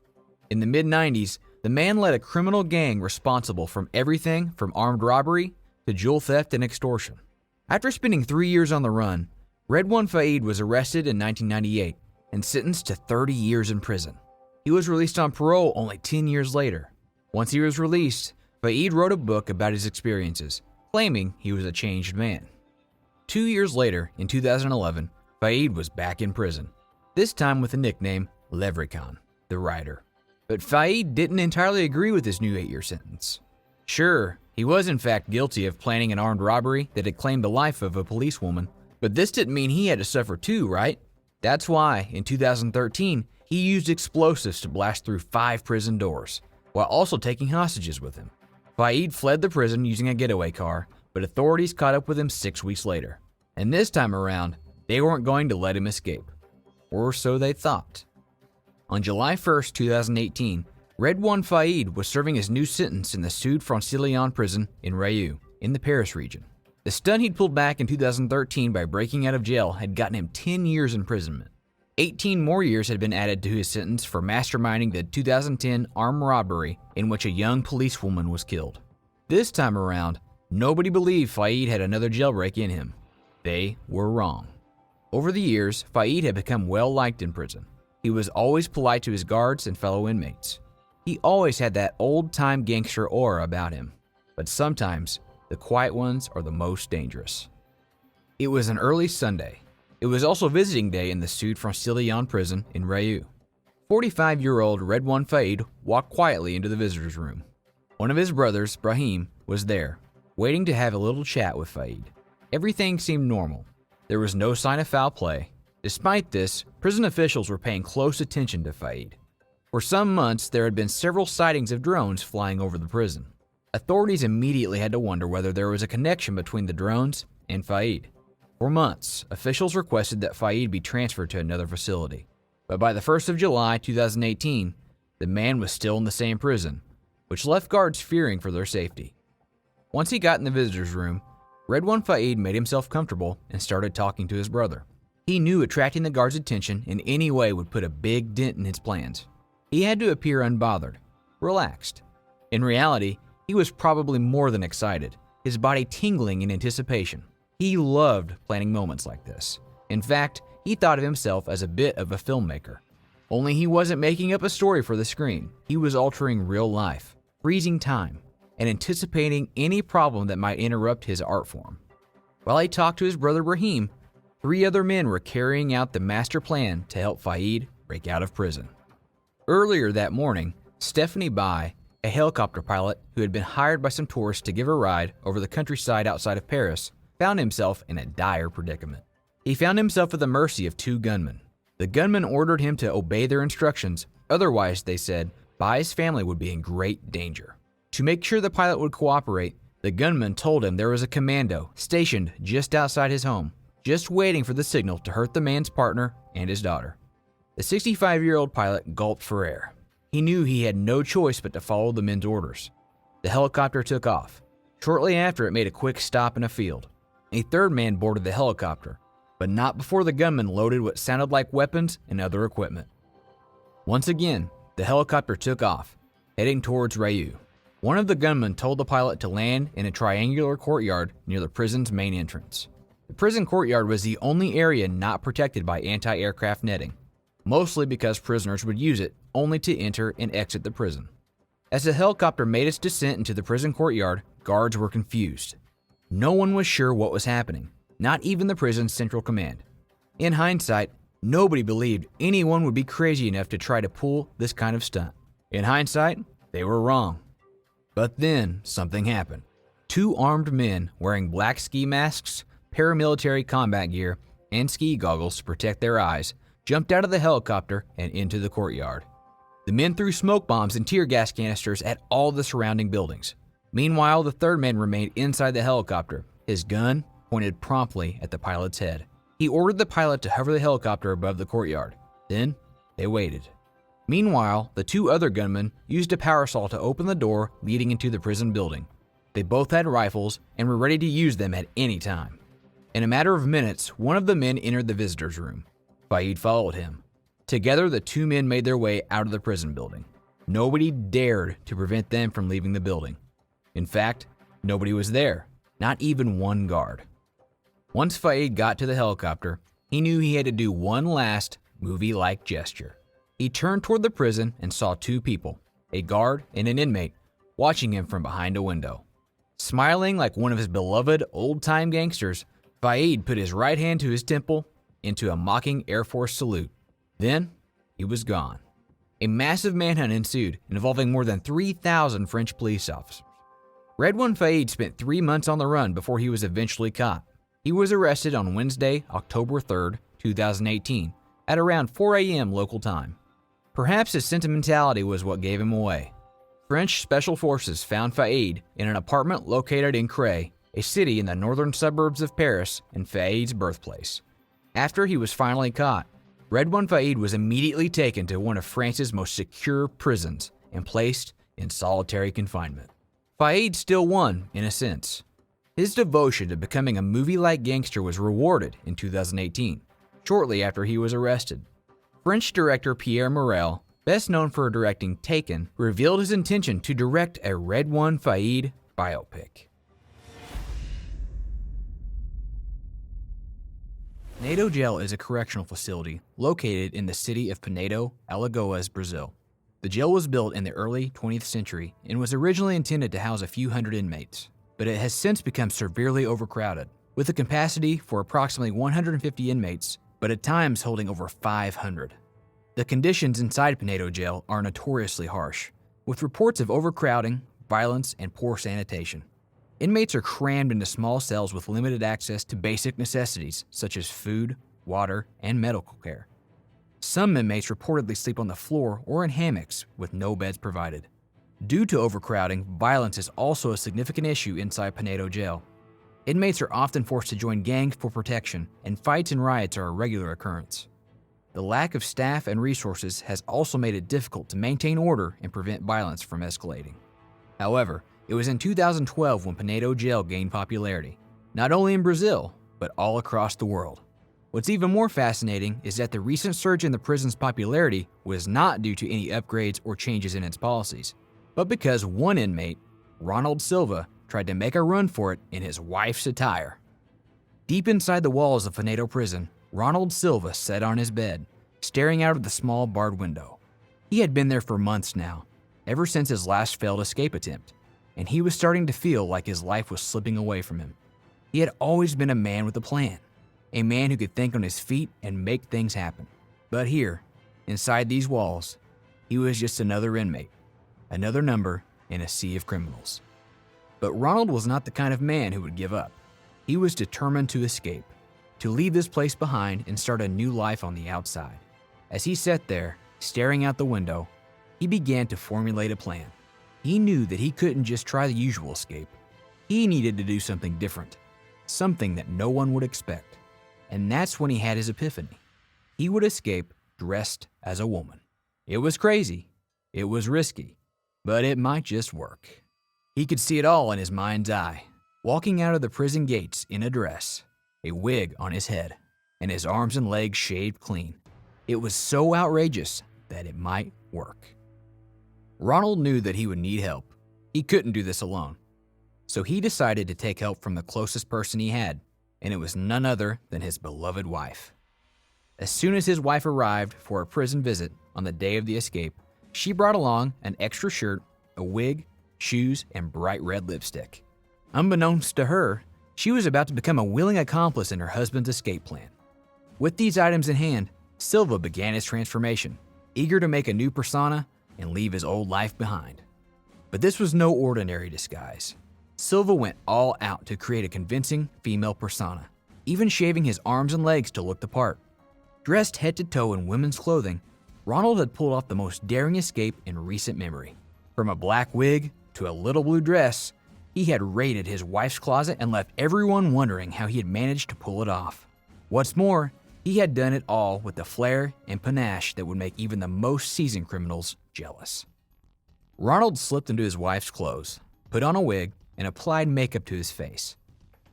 In the mid-90s, the man led a criminal gang responsible for everything from armed robbery to jewel theft and extortion. After spending 3 years on the run, Redoine Faid was arrested in 1998 and sentenced to 30 years in prison. He was released on parole only 10 years later. Once he was released, Faid wrote a book about his experiences, claiming he was a changed man. 2 years later, in 2011, Faid was back in prison, this time with the nickname Leprechaun, the Rider. But Faid didn't entirely agree with his new 8-year sentence. Sure, he was in fact guilty of planning an armed robbery that had claimed the life of a policewoman, but this didn't mean he had to suffer too, right? That's why, in 2013, he used explosives to blast through 5 prison doors, while also taking hostages with him. Faid fled the prison using a getaway car, but authorities caught up with him 6 weeks later. And this time around, they weren't going to let him escape. Or so they thought. On July 1st, 2018, Redoine Faid was serving his new sentence in the Sud Francilion prison in Redoine, in the Paris region. The stunt he'd pulled back in 2013 by breaking out of jail had gotten him 10 years imprisonment. 18 more years had been added to his sentence for masterminding the 2010 armed robbery in which a young policewoman was killed. This time around, nobody believed Faid had another jailbreak in him. They were wrong. Over the years, Faid had become well-liked in prison. He was always polite to his guards and fellow inmates. He always had that old-time gangster aura about him. But sometimes, the quiet ones are the most dangerous. It was an early Sunday. It was also visiting day in the Sud Francilion prison in Redoine. 45-year-old Redoine Faid walked quietly into the visitor's room. One of his brothers, Brahim, was there, waiting to have a little chat with Faid. Everything seemed normal. There was no sign of foul play. Despite this, prison officials were paying close attention to Faid. For some months, there had been several sightings of drones flying over the prison. Authorities immediately had to wonder whether there was a connection between the drones and Faid. For months, officials requested that Faid be transferred to another facility. But by the 1st of July 2018, the man was still in the same prison, which left guards fearing for their safety. Once he got in the visitor's room, Redoine Faid made himself comfortable and started talking to his brother. He knew attracting the guards' attention in any way would put a big dent in his plans. He had to appear unbothered, relaxed. In reality, he was probably more than excited, his body tingling in anticipation. He loved planning moments like this. In fact, he thought of himself as a bit of a filmmaker. Only he wasn't making up a story for the screen. He was altering real life, freezing time, and anticipating any problem that might interrupt his art form. While he talked to his brother Brahim, 3 other men were carrying out the master plan to help Faid break out of prison. Earlier that morning, Stephanie Bai, a helicopter pilot who had been hired by some tourists to give a ride over the countryside outside of Paris, found himself in a dire predicament. He found himself at the mercy of 2 gunmen. The gunmen ordered him to obey their instructions, otherwise, they said, Bai's family would be in great danger. To make sure the pilot would cooperate, the gunmen told him there was a commando stationed just outside his home, just waiting for the signal to hurt the man's partner and his daughter. The 65-year-old pilot gulped for air. He knew he had no choice but to follow the men's orders. The helicopter took off. Shortly after, it made a quick stop in a field. A 3rd man boarded the helicopter, but not before the gunmen loaded what sounded like weapons and other equipment. Once again, the helicopter took off, heading towards Redoine. One of the gunmen told the pilot to land in a triangular courtyard near the prison's main entrance. The prison courtyard was the only area not protected by anti-aircraft netting, mostly because prisoners would use it only to enter and exit the prison. As the helicopter made its descent into the prison courtyard, guards were confused. No one was sure what was happening, not even the prison's central command. In hindsight, nobody believed anyone would be crazy enough to try to pull this kind of stunt. In hindsight, they were wrong. But then something happened. Two armed men wearing black ski masks, paramilitary combat gear, and ski goggles to protect their eyes jumped out of the helicopter and into the courtyard. The men threw smoke bombs and tear gas canisters at all the surrounding buildings. Meanwhile, the third man remained inside the helicopter, his gun pointed promptly at the pilot's head. He ordered the pilot to hover the helicopter above the courtyard. Then, they waited. Meanwhile, the two other gunmen used a power saw to open the door leading into the prison building. They both had rifles and were ready to use them at any time. In a matter of minutes, one of the men entered the visitor's room. Faid followed him. Together, the two men made their way out of the prison building. Nobody dared to prevent them from leaving the building. In fact, nobody was there, not even one guard. Once Faid got to the helicopter, he knew he had to do one last movie-like gesture. He turned toward the prison and saw two people, a guard and an inmate, watching him from behind a window. Smiling like one of his beloved old-time gangsters, Faid put his right hand to his temple into a mocking Air Force salute. Then, he was gone. A massive manhunt ensued, involving more than 3,000 French police officers. Redoine Faid spent 3 months on the run before he was eventually caught. He was arrested on Wednesday, October 3rd, 2018, at around 4 a.m. local time. Perhaps his sentimentality was what gave him away. French special forces found Faid in an apartment located in Creil, a city in the northern suburbs of Paris and Faid's birthplace. After he was finally caught, Redoine Faid was immediately taken to one of France's most secure prisons and placed in solitary confinement. Faid still won, in a sense. His devotion to becoming a movie-like gangster was rewarded in 2018, shortly after he was arrested. French director Pierre Morel, best known for directing Taken, revealed his intention to direct a Redoine Faid biopic. Penedo Jail is a correctional facility located in the city of Penedo, Alagoas, Brazil. The jail was built in the early 20th century and was originally intended to house a few hundred inmates, but it has since become severely overcrowded, with a capacity for approximately 150 inmates, but at times holding over 500. The conditions inside Penedo Jail are notoriously harsh, with reports of overcrowding, violence, and poor sanitation. Inmates are crammed into small cells with limited access to basic necessities such as food, water, and medical care. Some inmates reportedly sleep on the floor or in hammocks with no beds provided. Due to overcrowding, violence is also a significant issue inside Penedo Jail. Inmates are often forced to join gangs for protection, and fights and riots are a regular occurrence. The lack of staff and resources has also made it difficult to maintain order and prevent violence from escalating. However, it was in 2012 when Penedo Jail gained popularity, not only in Brazil, but all across the world. What's even more fascinating is that the recent surge in the prison's popularity was not due to any upgrades or changes in its policies, but because one inmate, Ronald Silva, tried to make a run for it in his wife's attire. Deep inside the walls of Penedo Prison, Ronald Silva sat on his bed, staring out of the small barred window. He had been there for months now, ever since his last failed escape attempt, and he was starting to feel like his life was slipping away from him. He had always been a man with a plan, a man who could think on his feet and make things happen. But here, inside these walls, he was just another inmate, another number in a sea of criminals. But Ronald was not the kind of man who would give up. He was determined to escape, to leave this place behind and start a new life on the outside. As he sat there, staring out the window, he began to formulate a plan. He knew that he couldn't just try the usual escape. He needed to do something different, something that no one would expect. And that's when he had his epiphany. He would escape dressed as a woman. It was crazy, it was risky, but it might just work. He could see it all in his mind's eye, walking out of the prison gates in a dress, a wig on his head, and his arms and legs shaved clean. It was so outrageous that it might work. Ronald knew that he would need help. He couldn't do this alone. So he decided to take help from the closest person he had, and it was none other than his beloved wife. As soon as his wife arrived for a prison visit on the day of the escape, she brought along an extra shirt, a wig, shoes, and bright red lipstick. Unbeknownst to her, She was about to become a willing accomplice in her husband's escape plan. With these items in hand, Silva began his transformation, eager to make a new persona and leave his old life behind. But this was no ordinary disguise. Silva went all out to create a convincing female persona, even shaving his arms and legs to look the part. Dressed head to toe in women's clothing, Ronald had pulled off the most daring escape in recent memory. From a black wig to a little blue dress, he had raided his wife's closet and left everyone wondering how he had managed to pull it off. What's more, he had done it all with the flair and panache that would make even the most seasoned criminals jealous. Ronald slipped into his wife's clothes, put on a wig, and applied makeup to his face.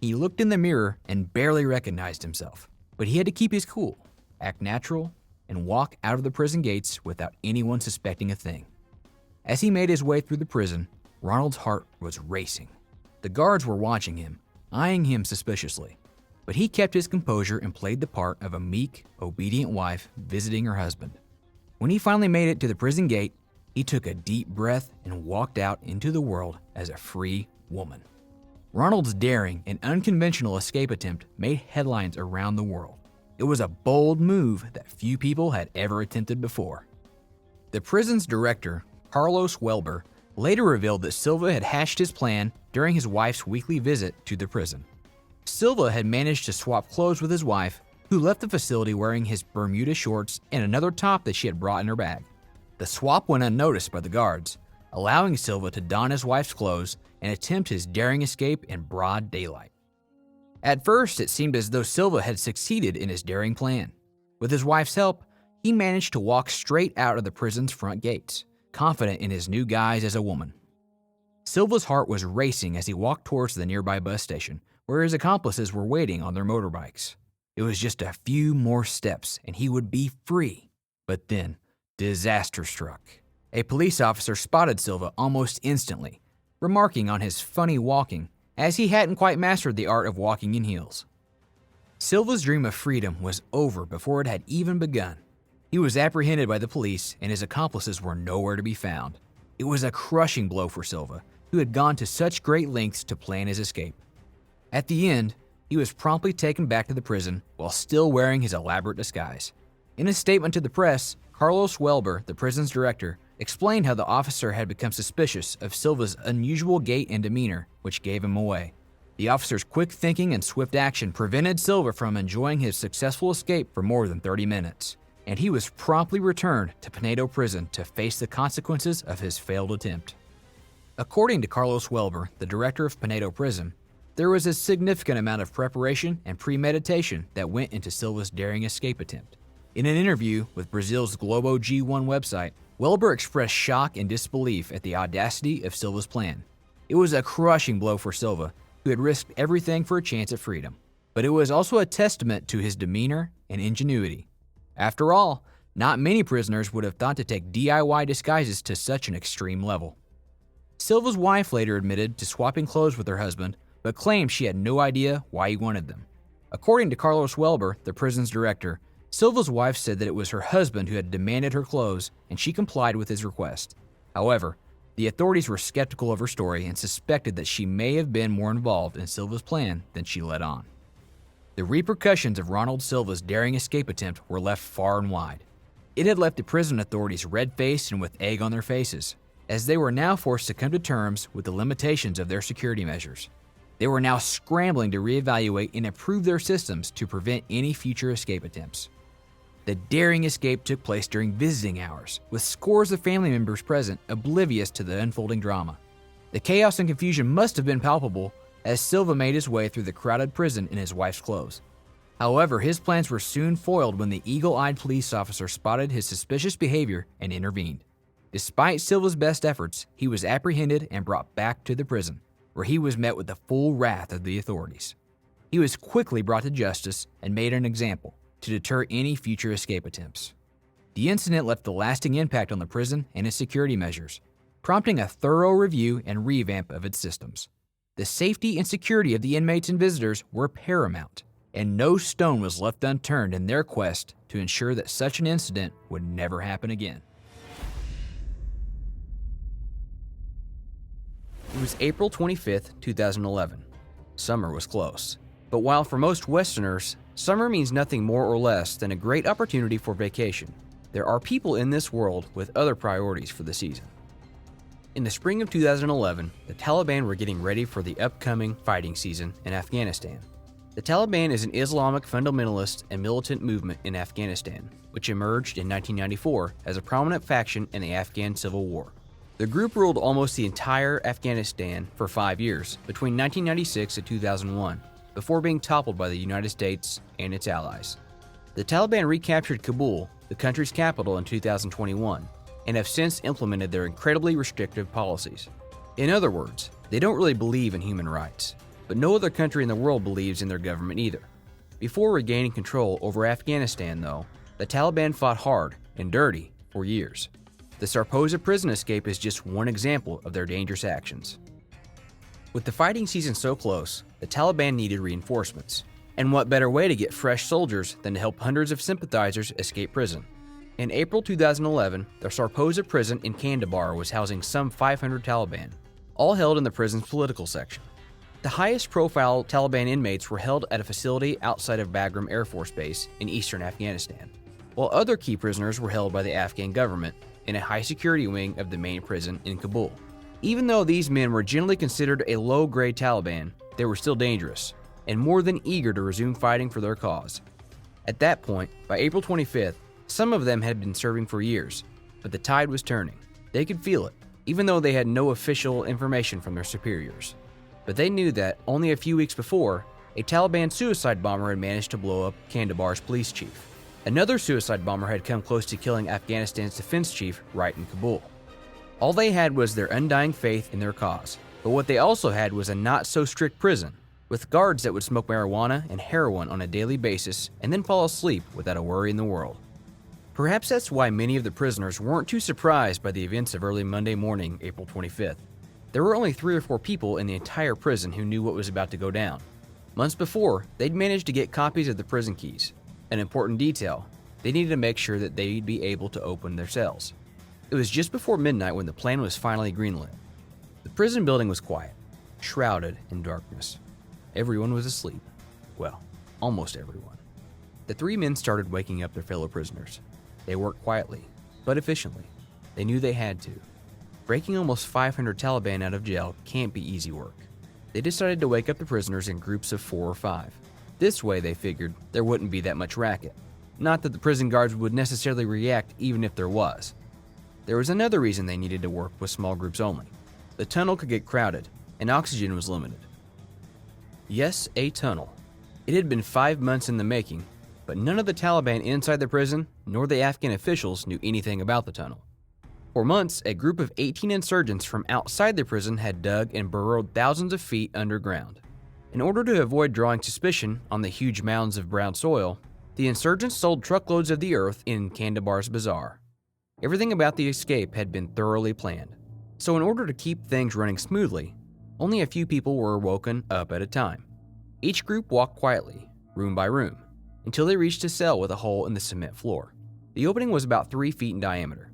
He looked in the mirror and barely recognized himself, but he had to keep his cool, act natural, and walk out of the prison gates without anyone suspecting a thing. As he made his way through the prison, Ronald's heart was racing. The guards were watching him, eyeing him suspiciously, but he kept his composure and played the part of a meek, obedient wife visiting her husband. When he finally made it to the prison gate, he took a deep breath and walked out into the world as a free woman. Ronald's daring and unconventional escape attempt made headlines around the world. It was a bold move that few people had ever attempted before. The prison's director, Carlos Welber, later revealed that Silva had hatched his plan during his wife's weekly visit to the prison. Silva had managed to swap clothes with his wife, who left the facility wearing his Bermuda shorts and another top that she had brought in her bag. The swap went unnoticed by the guards, allowing Silva to don his wife's clothes and attempt his daring escape in broad daylight. At first, it seemed as though Silva had succeeded in his daring plan. With his wife's help, he managed to walk straight out of the prison's front gates, confident in his new guise as a woman. Silva's heart was racing as he walked towards the nearby bus station, where his accomplices were waiting on their motorbikes. It was just a few more steps and he would be free. But then, disaster struck. A police officer spotted Silva almost instantly, remarking on his funny walking, as he hadn't quite mastered the art of walking in heels. Silva's dream of freedom was over before it had even begun. He was apprehended by the police and his accomplices were nowhere to be found. It was a crushing blow for Silva, who had gone to such great lengths to plan his escape. At the end, he was promptly taken back to the prison while still wearing his elaborate disguise. In a statement to the press, Carlos Welber, the prison's director, explained how the officer had become suspicious of Silva's unusual gait and demeanor, which gave him away. The officer's quick thinking and swift action prevented Silva from enjoying his successful escape for more than 30 minutes, and he was promptly returned to Pinedo Prison to face the consequences of his failed attempt. According to Carlos Welber, the director of Pinedo Prison, there was a significant amount of preparation and premeditation that went into Silva's daring escape attempt. In an interview with Brazil's Globo G1 website, Welber expressed shock and disbelief at the audacity of Silva's plan. It was a crushing blow for Silva, who had risked everything for a chance at freedom. But it was also a testament to his demeanor and ingenuity. After all, not many prisoners would have thought to take DIY disguises to such an extreme level. Silva's wife later admitted to swapping clothes with her husband, but claimed she had no idea why he wanted them. According to Carlos Welber, the prison's director, Silva's wife said that it was her husband who had demanded her clothes and she complied with his request. However, the authorities were skeptical of her story and suspected that she may have been more involved in Silva's plan than she let on. The repercussions of Ronald Silva's daring escape attempt were left far and wide. It had left the prison authorities red-faced and with egg on their faces, as they were now forced to come to terms with the limitations of their security measures. They were now scrambling to reevaluate and improve their systems to prevent any future escape attempts. The daring escape took place during visiting hours, with scores of family members present, oblivious to the unfolding drama. The chaos and confusion must have been palpable as Silva made his way through the crowded prison in his wife's clothes. However, his plans were soon foiled when the eagle-eyed police officer spotted his suspicious behavior and intervened. Despite Silva's best efforts, he was apprehended and brought back to the prison, where he was met with the full wrath of the authorities. He was quickly brought to justice and made an example to deter any future escape attempts. The incident left a lasting impact on the prison and its security measures, prompting a thorough review and revamp of its systems. The safety and security of the inmates and visitors were paramount, and no stone was left unturned in their quest to ensure that such an incident would never happen again. It was April 25th, 2011. summer was close. But while for most Westerners, summer means nothing more or less than a great opportunity for vacation, there are people in this world with other priorities for the season. In the spring of 2011, the Taliban were getting ready for the upcoming fighting season in Afghanistan. The Taliban is an Islamic fundamentalist and militant movement in Afghanistan, which emerged in 1994 as a prominent faction in the Afghan Civil War. The group ruled almost the entire Afghanistan for 5 years, between 1996 and 2001, before being toppled by the United States and its allies. The Taliban recaptured Kabul, the country's capital, in 2021, and have since implemented their incredibly restrictive policies. In other words, they don't really believe in human rights, but no other country in the world believes in their government either. Before regaining control over Afghanistan, though, the Taliban fought hard and dirty for years. The Sarposa prison escape is just one example of their dangerous actions. With the fighting season so close, the Taliban needed reinforcements. And what better way to get fresh soldiers than to help hundreds of sympathizers escape prison? In April 2011, the Sarposa prison in Kandahar was housing some 500 Taliban, all held in the prison's political section. The highest profile Taliban inmates were held at a facility outside of Bagram Air Force Base in eastern Afghanistan, while other key prisoners were held by the Afghan government in a high-security wing of the main prison in Kabul. Even though these men were generally considered a low-grade Taliban, they were still dangerous and more than eager to resume fighting for their cause. At that point, by April 25th, some of them had been serving for years, but the tide was turning. They could feel it, even though they had no official information from their superiors. But they knew that, only a few weeks before, a Taliban suicide bomber had managed to blow up Kandahar's police chief. Another suicide bomber had come close to killing Afghanistan's defense chief right in Kabul. All they had was their undying faith in their cause, but what they also had was a not-so-strict prison, with guards that would smoke marijuana and heroin on a daily basis and then fall asleep without a worry in the world. Perhaps that's why many of the prisoners weren't too surprised by the events of early Monday morning, April 25th. There were only 3 or 4 people in the entire prison who knew what was about to go down. Months before, they'd managed to get copies of the prison keys. An important detail, they needed to make sure that they'd be able to open their cells. It was just before midnight when the plan was finally greenlit. The prison building was quiet, shrouded in darkness. Everyone was asleep. Well, almost everyone. The 3 men started waking up their fellow prisoners. They worked quietly, but efficiently. They knew they had to. Breaking almost 500 Taliban out of jail can't be easy work. They decided to wake up the prisoners in groups of 4 or 5. This way, they figured, there wouldn't be that much racket. Not that the prison guards would necessarily react even if there was. There was another reason they needed to work with small groups only. The tunnel could get crowded, and oxygen was limited. Yes, a tunnel. It had been 5 months in the making, but none of the Taliban inside the prison, nor the Afghan officials, knew anything about the tunnel. For months, a group of 18 insurgents from outside the prison had dug and burrowed thousands of feet underground. In order to avoid drawing suspicion on the huge mounds of brown soil, the insurgents sold truckloads of the earth in Kandahar's bazaar. Everything about the escape had been thoroughly planned. So in order to keep things running smoothly, only a few people were woken up at a time. Each group walked quietly, room by room, until they reached a cell with a hole in the cement floor. The opening was about 3 feet in diameter.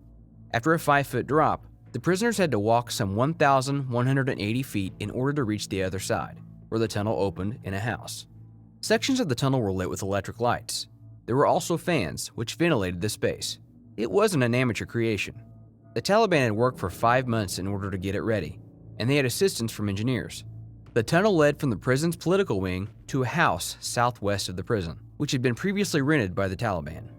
After a 5-foot drop, the prisoners had to walk some 1,180 feet in order to reach the other side, where the tunnel opened in a house. Sections of the tunnel were lit with electric lights. There were also fans, which ventilated the space. It wasn't an amateur creation. The Taliban had worked for 5 months in order to get it ready, and they had assistance from engineers. The tunnel led from the prison's political wing to a house southwest of the prison, which had been previously rented by the Taliban.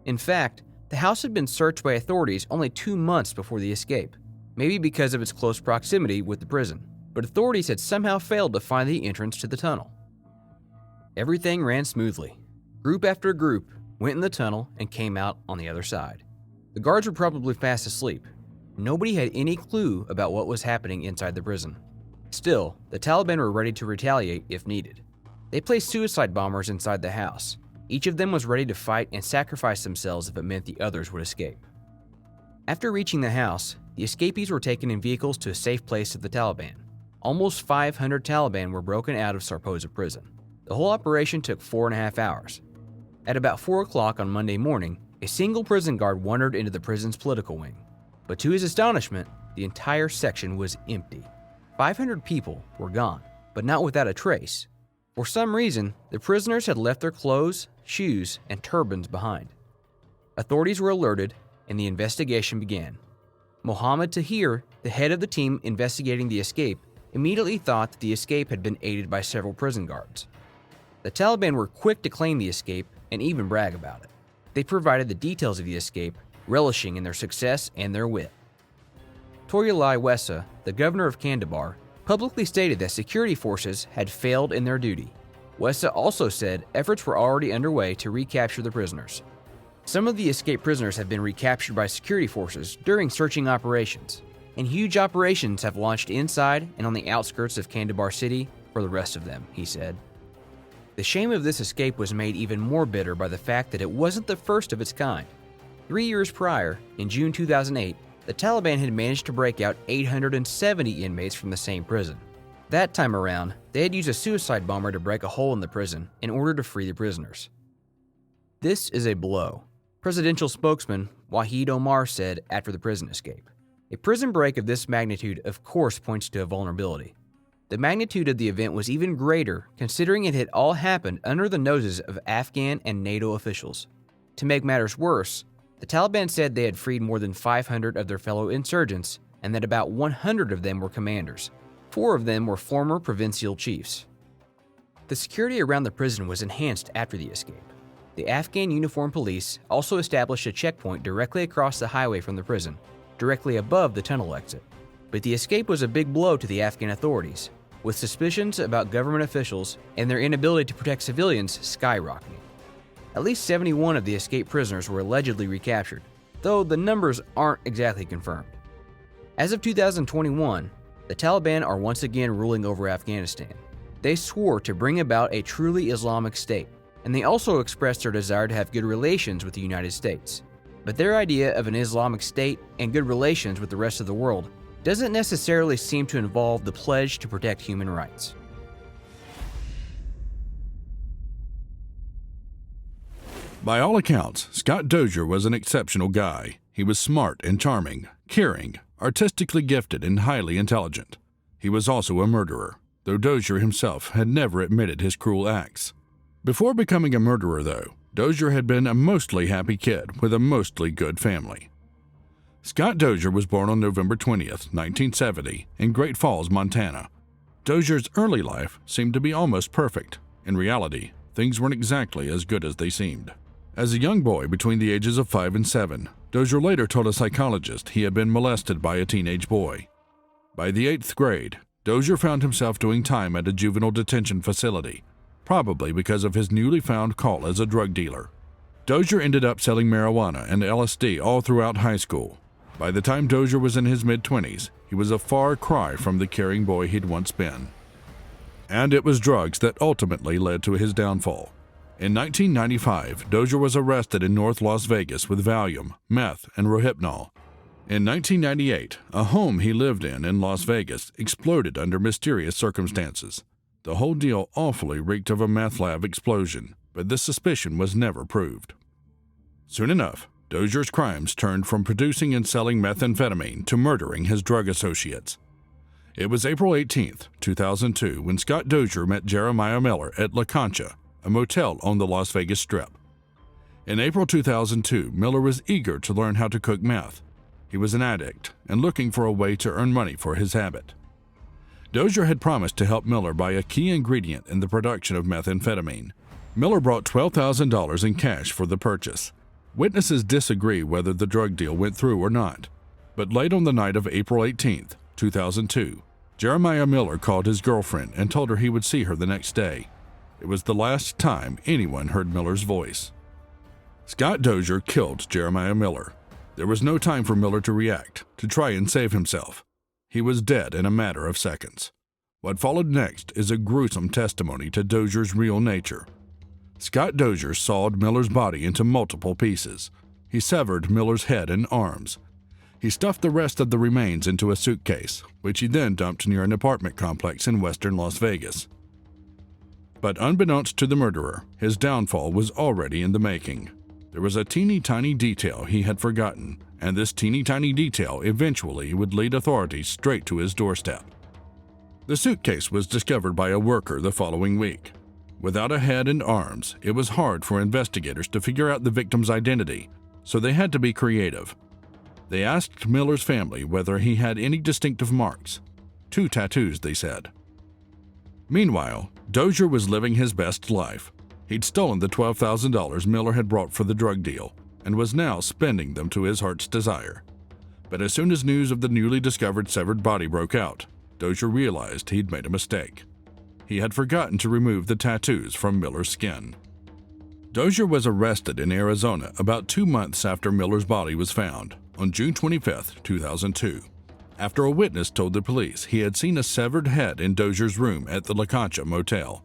In fact, the house had been searched by authorities only 2 months before the escape, maybe because of its close proximity with the prison, but authorities had somehow failed to find the entrance to the tunnel. Everything ran smoothly. Group after group went in the tunnel and came out on the other side. The guards were probably fast asleep. Nobody had any clue about what was happening inside the prison. Still, the Taliban were ready to retaliate if needed. They placed suicide bombers inside the house. Each of them was ready to fight and sacrifice themselves if it meant the others would escape. After reaching the house, the escapees were taken in vehicles to a safe place of the Taliban. Almost 500 Taliban were broken out of Sarposa prison. The whole operation took 4.5 hours. At about 4 o'clock on Monday morning, a single prison guard wandered into the prison's political wing. But to his astonishment, the entire section was empty. 500 people were gone. but not without a trace. For some reason, the prisoners had left their clothes, shoes, and turbans behind. Authorities were alerted, and the investigation began. Mohammed Tahir, the head of the team investigating the escape, immediately thought that the escape had been aided by several prison guards. The Taliban were quick to claim the escape and even brag about it. They provided the details of the escape, relishing in their success and their wit. Toyalai Wessa, the governor of Kandahar, publicly stated that security forces had failed in their duty. Wessa also said efforts were already underway to recapture the prisoners. Some of the escaped prisoners have been recaptured by security forces during searching operations, and huge operations have launched inside and on the outskirts of Kandahar city for the rest of them, he said. The shame of this escape was made even more bitter by the fact that it wasn't the first of its kind. 3 years prior, in June 2008, the Taliban had managed to break out 870 inmates from the same prison. That time around, they had used a suicide bomber to break a hole in the prison in order to free the prisoners. This is a blow, presidential spokesman Wahid Omar said after the prison escape. A prison break of this magnitude of course points to a vulnerability. The magnitude of the event was even greater considering it had all happened under the noses of Afghan and NATO officials. To make matters worse, the Taliban said they had freed more than 500 of their fellow insurgents and that about 100 of them were commanders. 4 of them were former provincial chiefs. The security around the prison was enhanced after the escape. The Afghan uniformed police also established a checkpoint directly across the highway from the prison, directly above the tunnel exit. But the escape was a big blow to the Afghan authorities, with suspicions about government officials and their inability to protect civilians skyrocketing. At least 71 of the escaped prisoners were allegedly recaptured, though the numbers aren't exactly confirmed. As of 2021, the Taliban are once again ruling over Afghanistan. They swore to bring about a truly Islamic state, and they also expressed their desire to have good relations with the United States. But their idea of an Islamic state and good relations with the rest of the world doesn't necessarily seem to involve the pledge to protect human rights. By all accounts, Scott Dozier was an exceptional guy. He was smart and charming, caring, artistically gifted, and highly intelligent. He was also a murderer, though Dozier himself had never admitted his cruel acts. Before becoming a murderer, though, Dozier had been a mostly happy kid with a mostly good family. Scott Dozier was born on November 20th, 1970, in Great Falls, Montana. Dozier's early life seemed to be almost perfect. In reality, things weren't exactly as good as they seemed. As a young boy between the ages of 5 and 7, Dozier later told a psychologist he had been molested by a teenage boy. By the 8th grade, Dozier found himself doing time at a juvenile detention facility, probably because of his newly found call as a drug dealer. Dozier ended up selling marijuana and LSD all throughout high school. By the time Dozier was in his mid-20s, he was a far cry from the caring boy he'd once been. And it was drugs that ultimately led to his downfall. In 1995, Dozier was arrested in North Las Vegas with Valium, meth, and Rohypnol. In 1998, a home he lived in Las Vegas exploded under mysterious circumstances. The whole deal awfully reeked of a meth lab explosion, but this suspicion was never proved. Soon enough, Dozier's crimes turned from producing and selling methamphetamine to murdering his drug associates. It was April 18, 2002, when Scott Dozier met Jeremiah Miller at La Concha, a motel on the Las Vegas Strip. In April 2002, Miller was eager to learn how to cook meth. He was an addict and looking for a way to earn money for his habit. Dozier had promised to help Miller buy a key ingredient in the production of methamphetamine. Miller brought $12,000 in cash for the purchase. Witnesses disagree whether the drug deal went through or not, but late on the night of April 18, 2002, Jeremiah Miller called his girlfriend and told her he would see her the next day. It was the last time anyone heard Miller's voice. Scott Dozier killed Jeremiah Miller. There was no time for Miller to react, to try and save himself. He was dead in a matter of seconds. What followed next is a gruesome testimony to Dozier's real nature. Scott Dozier sawed Miller's body into multiple pieces. He severed Miller's head and arms. He stuffed the rest of the remains into a suitcase, which he then dumped near an apartment complex in western Las Vegas. But unbeknownst to the murderer, his downfall was already in the making. There was a teeny-tiny detail he had forgotten, and this teeny-tiny detail eventually would lead authorities straight to his doorstep. The suitcase was discovered by a worker the following week. Without a head and arms, it was hard for investigators to figure out the victim's identity, so they had to be creative. They asked Miller's family whether he had any distinctive marks. 2 tattoos, they said. Meanwhile, Dozier was living his best life. He'd stolen the $12,000 Miller had brought for the drug deal and was now spending them to his heart's desire. But as soon as news of the newly discovered severed body broke out, Dozier realized he'd made a mistake. He had forgotten to remove the tattoos from Miller's skin. Dozier was arrested in Arizona about 2 months after Miller's body was found, on June 25, 2002. After a witness told the police he had seen a severed head in Dozier's room at the La Concha motel.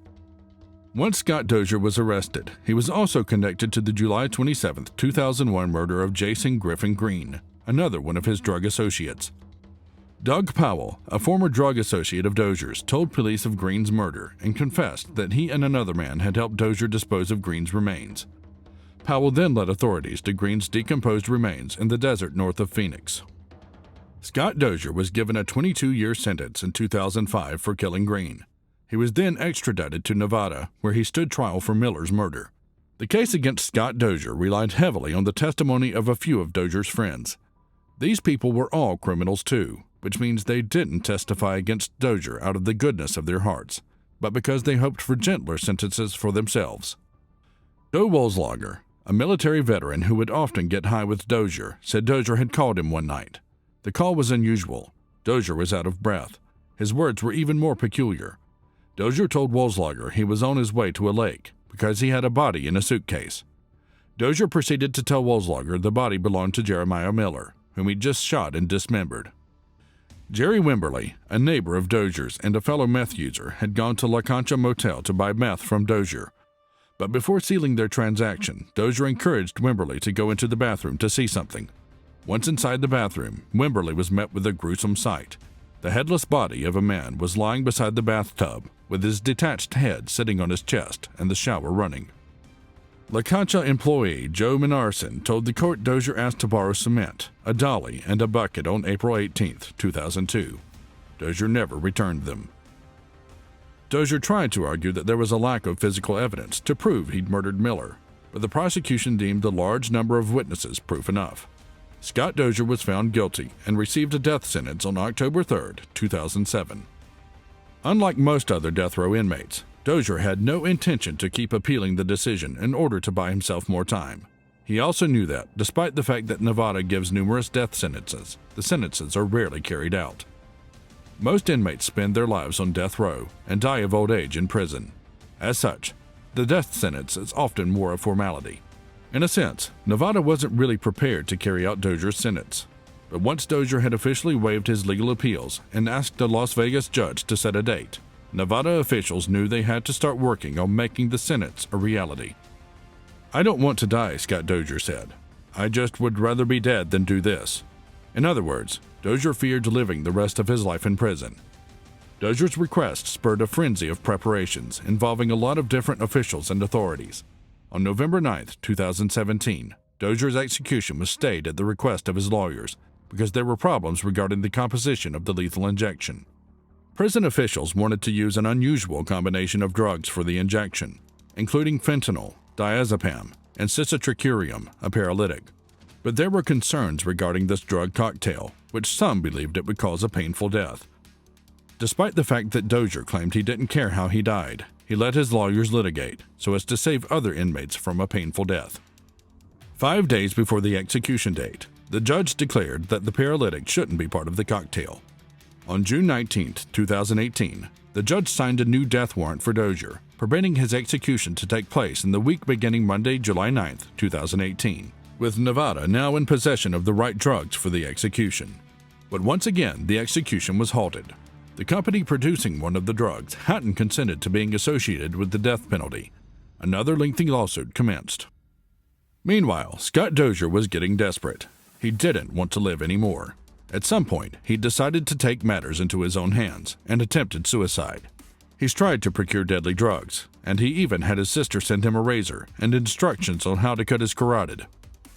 Once Scott Dozier was arrested, he was also connected to the July 27, 2001 murder of Jason Griffin Green, another one of his drug associates. Doug Powell, a former drug associate of Dozier's, told police of Green's murder and confessed that he and another man had helped Dozier dispose of Green's remains. Powell then led authorities to Green's decomposed remains in the desert north of Phoenix. Scott Dozier was given a 22-year sentence in 2005 for killing Green. He was then extradited to Nevada, where he stood trial for Miller's murder. The case against Scott Dozier relied heavily on the testimony of a few of Dozier's friends. These people were all criminals too, which means they didn't testify against Dozier out of the goodness of their hearts, but because they hoped for gentler sentences for themselves. Joe Wolslager, a military veteran who would often get high with Dozier, said Dozier had called him one night. The call was unusual. Dozier was out of breath. His words were even more peculiar. Dozier told Wolslager he was on his way to a lake because he had a body in a suitcase. Dozier proceeded to tell Wolslager the body belonged to Jeremiah Miller, whom he'd just shot and dismembered. Jerry Wimberly, a neighbor of Dozier's and a fellow meth user, had gone to La Concha motel to buy meth from Dozier. But before sealing their transaction, Dozier encouraged Wimberly to go into the bathroom to see something. Once inside the bathroom, Wimberly was met with a gruesome sight. The headless body of a man was lying beside the bathtub, with his detached head sitting on his chest and the shower running. La Concha employee Joe Minarson told the court Dozier asked to borrow cement, a dolly, and a bucket on April 18, 2002. Dozier never returned them. Dozier tried to argue that there was a lack of physical evidence to prove he'd murdered Miller, but the prosecution deemed a large number of witnesses proof enough. Scott Dozier was found guilty and received a death sentence on October 3, 2007. Unlike most other death row inmates, Dozier had no intention to keep appealing the decision in order to buy himself more time. He also knew that, despite the fact that Nevada gives numerous death sentences, the sentences are rarely carried out. Most inmates spend their lives on death row and die of old age in prison. As such, the death sentence is often more a formality. In a sense, Nevada wasn't really prepared to carry out Dozier's sentence. But once Dozier had officially waived his legal appeals and asked a Las Vegas judge to set a date, Nevada officials knew they had to start working on making the sentence a reality. "I don't want to die," Scott Dozier said. "I just would rather be dead than do this." In other words, Dozier feared living the rest of his life in prison. Dozier's request spurred a frenzy of preparations involving a lot of different officials and authorities. On November 9, 2017, Dozier's execution was stayed at the request of his lawyers because there were problems regarding the composition of the lethal injection. Prison officials wanted to use an unusual combination of drugs for the injection, including fentanyl, diazepam, and cisatricurium, a paralytic. But there were concerns regarding this drug cocktail, which some believed it would cause a painful death. Despite the fact that Dozier claimed he didn't care how he died, he let his lawyers litigate so as to save other inmates from a painful death. 5 days before the execution date, the judge declared that the paralytic shouldn't be part of the cocktail. On June 19, 2018, the judge signed a new death warrant for Dozier, permitting his execution to take place in the week beginning Monday, July 9, 2018, with Nevada now in possession of the right drugs for the execution. But once again, the execution was halted. The company producing one of the drugs hadn't consented to being associated with the death penalty. Another lengthy lawsuit commenced. Meanwhile, Scott Dozier was getting desperate. He didn't want to live anymore. At some point, he decided to take matters into his own hands and attempted suicide. He's tried to procure deadly drugs, and he even had his sister send him a razor and instructions on how to cut his carotid.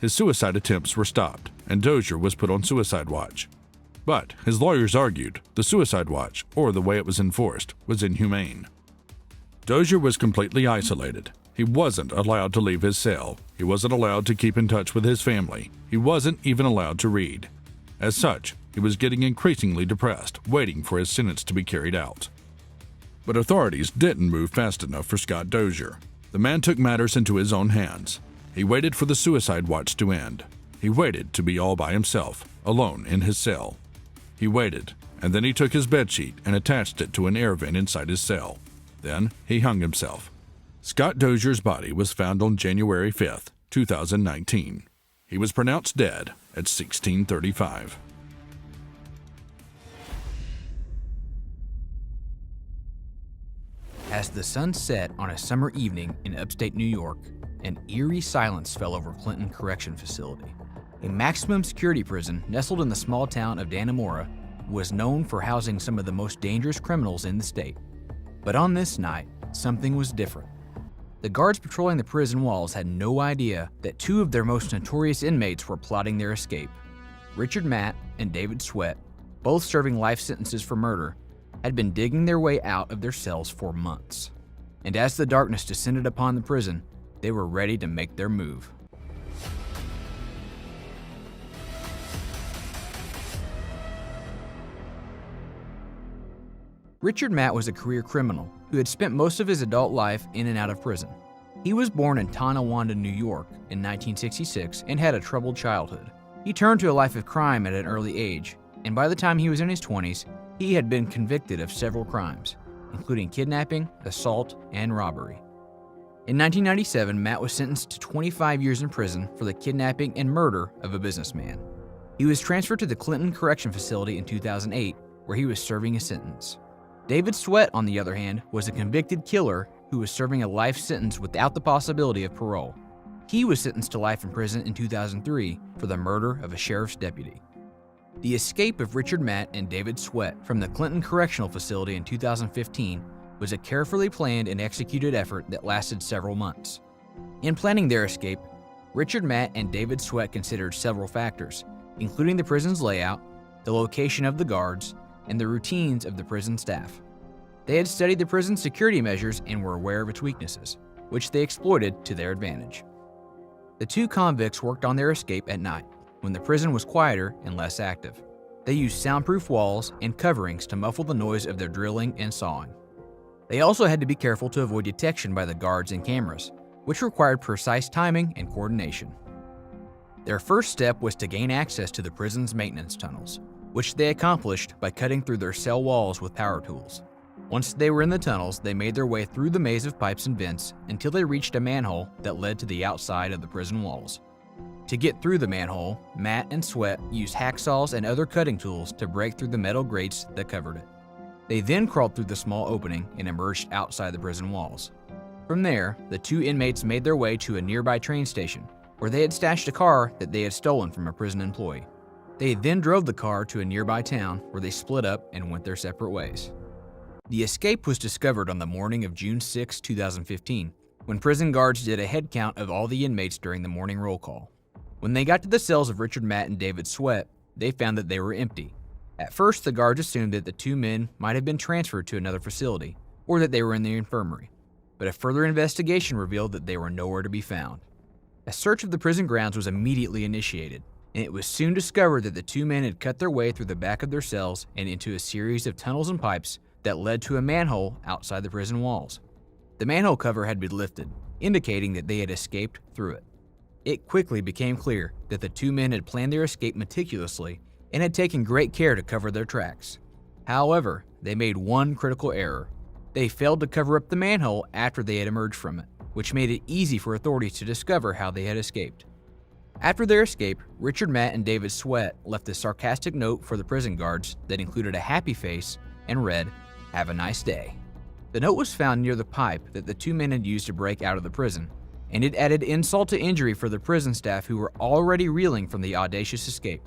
His suicide attempts were stopped, and Dozier was put on suicide watch. But his lawyers argued the suicide watch, or the way it was enforced, was inhumane. Dozier was completely isolated. He wasn't allowed to leave his cell. He wasn't allowed to keep in touch with his family. He wasn't even allowed to read. As such, he was getting increasingly depressed, waiting for his sentence to be carried out. But authorities didn't move fast enough for Scott Dozier. The man took matters into his own hands. He waited for the suicide watch to end. He waited to be all by himself, alone in his cell. He waited, and then he took his bedsheet and attached it to an air vent inside his cell. Then he hung himself. Scott Dozier's body was found on January 5th, 2019. He was pronounced dead at 16:35. As the sun set on a summer evening in upstate New York, an eerie silence fell over Clinton Correction Facility. A maximum security prison nestled in the small town of Dannemora was known for housing some of the most dangerous criminals in the state. But on this night, something was different. The guards patrolling the prison walls had no idea that two of their most notorious inmates were plotting their escape. Richard Matt and David Sweat, both serving life sentences for murder, had been digging their way out of their cells for months. And as the darkness descended upon the prison, they were ready to make their move. Richard Matt was a career criminal who had spent most of his adult life in and out of prison. He was born in Tonawanda, New York in 1966 and had a troubled childhood. He turned to a life of crime at an early age, and by the time he was in his 20s, he had been convicted of several crimes, including kidnapping, assault, and robbery. In 1997, Matt was sentenced to 25 years in prison for the kidnapping and murder of a businessman. He was transferred to the Clinton Correction Facility in 2008, where he was serving a sentence. David Sweat, on the other hand, was a convicted killer who was serving a life sentence without the possibility of parole. He was sentenced to life in prison in 2003 for the murder of a sheriff's deputy. The escape of Richard Matt and David Sweat from the Clinton Correctional Facility in 2015 was a carefully planned and executed effort that lasted several months. In planning their escape, Richard Matt and David Sweat considered several factors, including the prison's layout, the location of the guards, and the routines of the prison staff. They had studied the prison's security measures and were aware of its weaknesses, which they exploited to their advantage. The two convicts worked on their escape at night, when the prison was quieter and less active. They used soundproof walls and coverings to muffle the noise of their drilling and sawing. They also had to be careful to avoid detection by the guards and cameras, which required precise timing and coordination. Their first step was to gain access to the prison's maintenance tunnels, which they accomplished by cutting through their cell walls with power tools. Once they were in the tunnels, they made their way through the maze of pipes and vents until they reached a manhole that led to the outside of the prison walls. To get through the manhole, Matt and Sweat used hacksaws and other cutting tools to break through the metal grates that covered it. They then crawled through the small opening and emerged outside the prison walls. From there, the two inmates made their way to a nearby train station, where they had stashed a car that they had stolen from a prison employee. They then drove the car to a nearby town where they split up and went their separate ways. The escape was discovered on the morning of June 6, 2015, when prison guards did a head count of all the inmates during the morning roll call. When they got to the cells of Richard Matt and David Sweat, they found that they were empty. At first, the guards assumed that the two men might have been transferred to another facility, or that they were in the infirmary. But a further investigation revealed that they were nowhere to be found. A search of the prison grounds was immediately initiated, and it was soon discovered that the two men had cut their way through the back of their cells and into a series of tunnels and pipes that led to a manhole outside the prison walls. The manhole cover had been lifted, indicating that they had escaped through it. It quickly became clear that the two men had planned their escape meticulously and had taken great care to cover their tracks. However, they made one critical error. They failed to cover up the manhole after they had emerged from it, which made it easy for authorities to discover how they had escaped. After their escape, Richard Matt and David Sweat left a sarcastic note for the prison guards that included a happy face and read, "Have a nice day." The note was found near the pipe that the two men had used to break out of the prison, and it added insult to injury for the prison staff who were already reeling from the audacious escape.